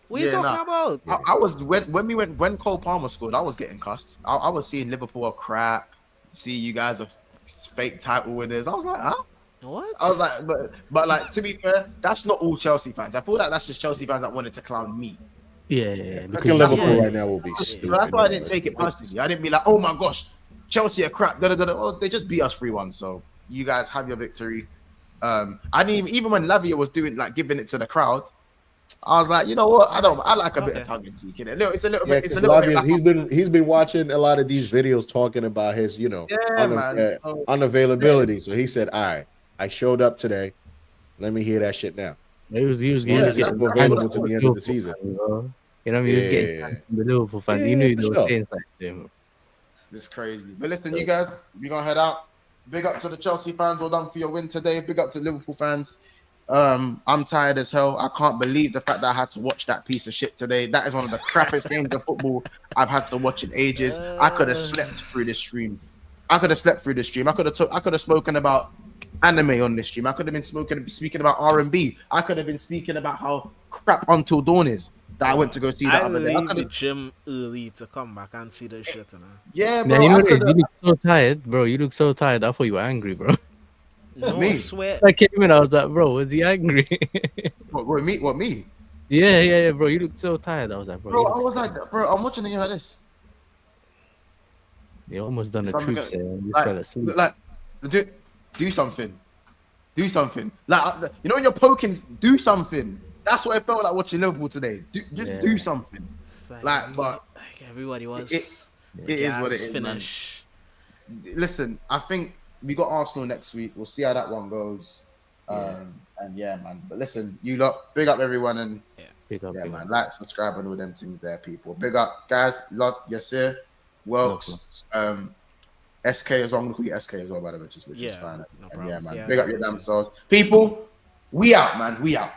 What are you talking about? I was when Cole Palmer scored, I was getting cussed. I was seeing Liverpool are crap. See, you guys are fake title winners. I was like, huh? What? I was like, but like, to be fair, that's not all Chelsea fans. I feel like that's just Chelsea fans that wanted to clown me. Yeah, Because Liverpool right now will be So stupid. that's why I didn't take it personally. I didn't be like, oh my gosh, Chelsea are crap. Oh, they just beat us 3-1. So you guys have your victory. I didn't even when Lavia was doing like giving it to the crowd, I was like, you know what? I like a bit of tongue in cheek in it. It's a little bit. It's a little bit. Like, he's been watching a lot of these videos talking about his, unavailability. So he said, all right, I showed up today. Let me hear that shit now. He was As long as he's still available to the end of the season. You know what I mean? He was getting fans from the Liverpool fans. You knew they were saying something to him. It's crazy. But listen, you guys, we're gonna head out. Big up to the Chelsea fans. Well done for your win today. Big up to Liverpool fans. I'm tired as hell. I can't believe the fact that I had to watch that piece of shit today. That is one of the crappiest games of football I've had to watch in ages. I could have slept through this stream. I could have spoken about anime on this stream. I could have been speaking about R&B. I could have been speaking about how crap Until Dawn is that I went to go see that I other day. leave the gym early to come back and see the shit. Yeah, Man, bro. you know what? You look so tired, bro. You look so tired. I thought you were angry, bro. No, I swear. I came in, I was like, bro, was he angry? What me? Yeah, bro. You look so tired. I was like, Bro, I was like, bro, I'm watching it like this. You almost done a Something truth there. And like, fell asleep. like, do something. Do something. Like, you know, when you're poking, do something. That's what it felt like watching Liverpool today. Do something. But everybody was. It is what it is. Finish. Man. Listen, I think we got Arsenal next week. We'll see how that one goes. And yeah, man. But listen, you lot, big up everyone, and big up, man. Like, subscribe, and all them things there, people. Big up, guys. Lot, yes, sir. Welks, SK as well. I'm gonna call you SK as well, by the way, which is fine. No yeah, man. Yeah, big up your damn selves, people. We out, man. We out.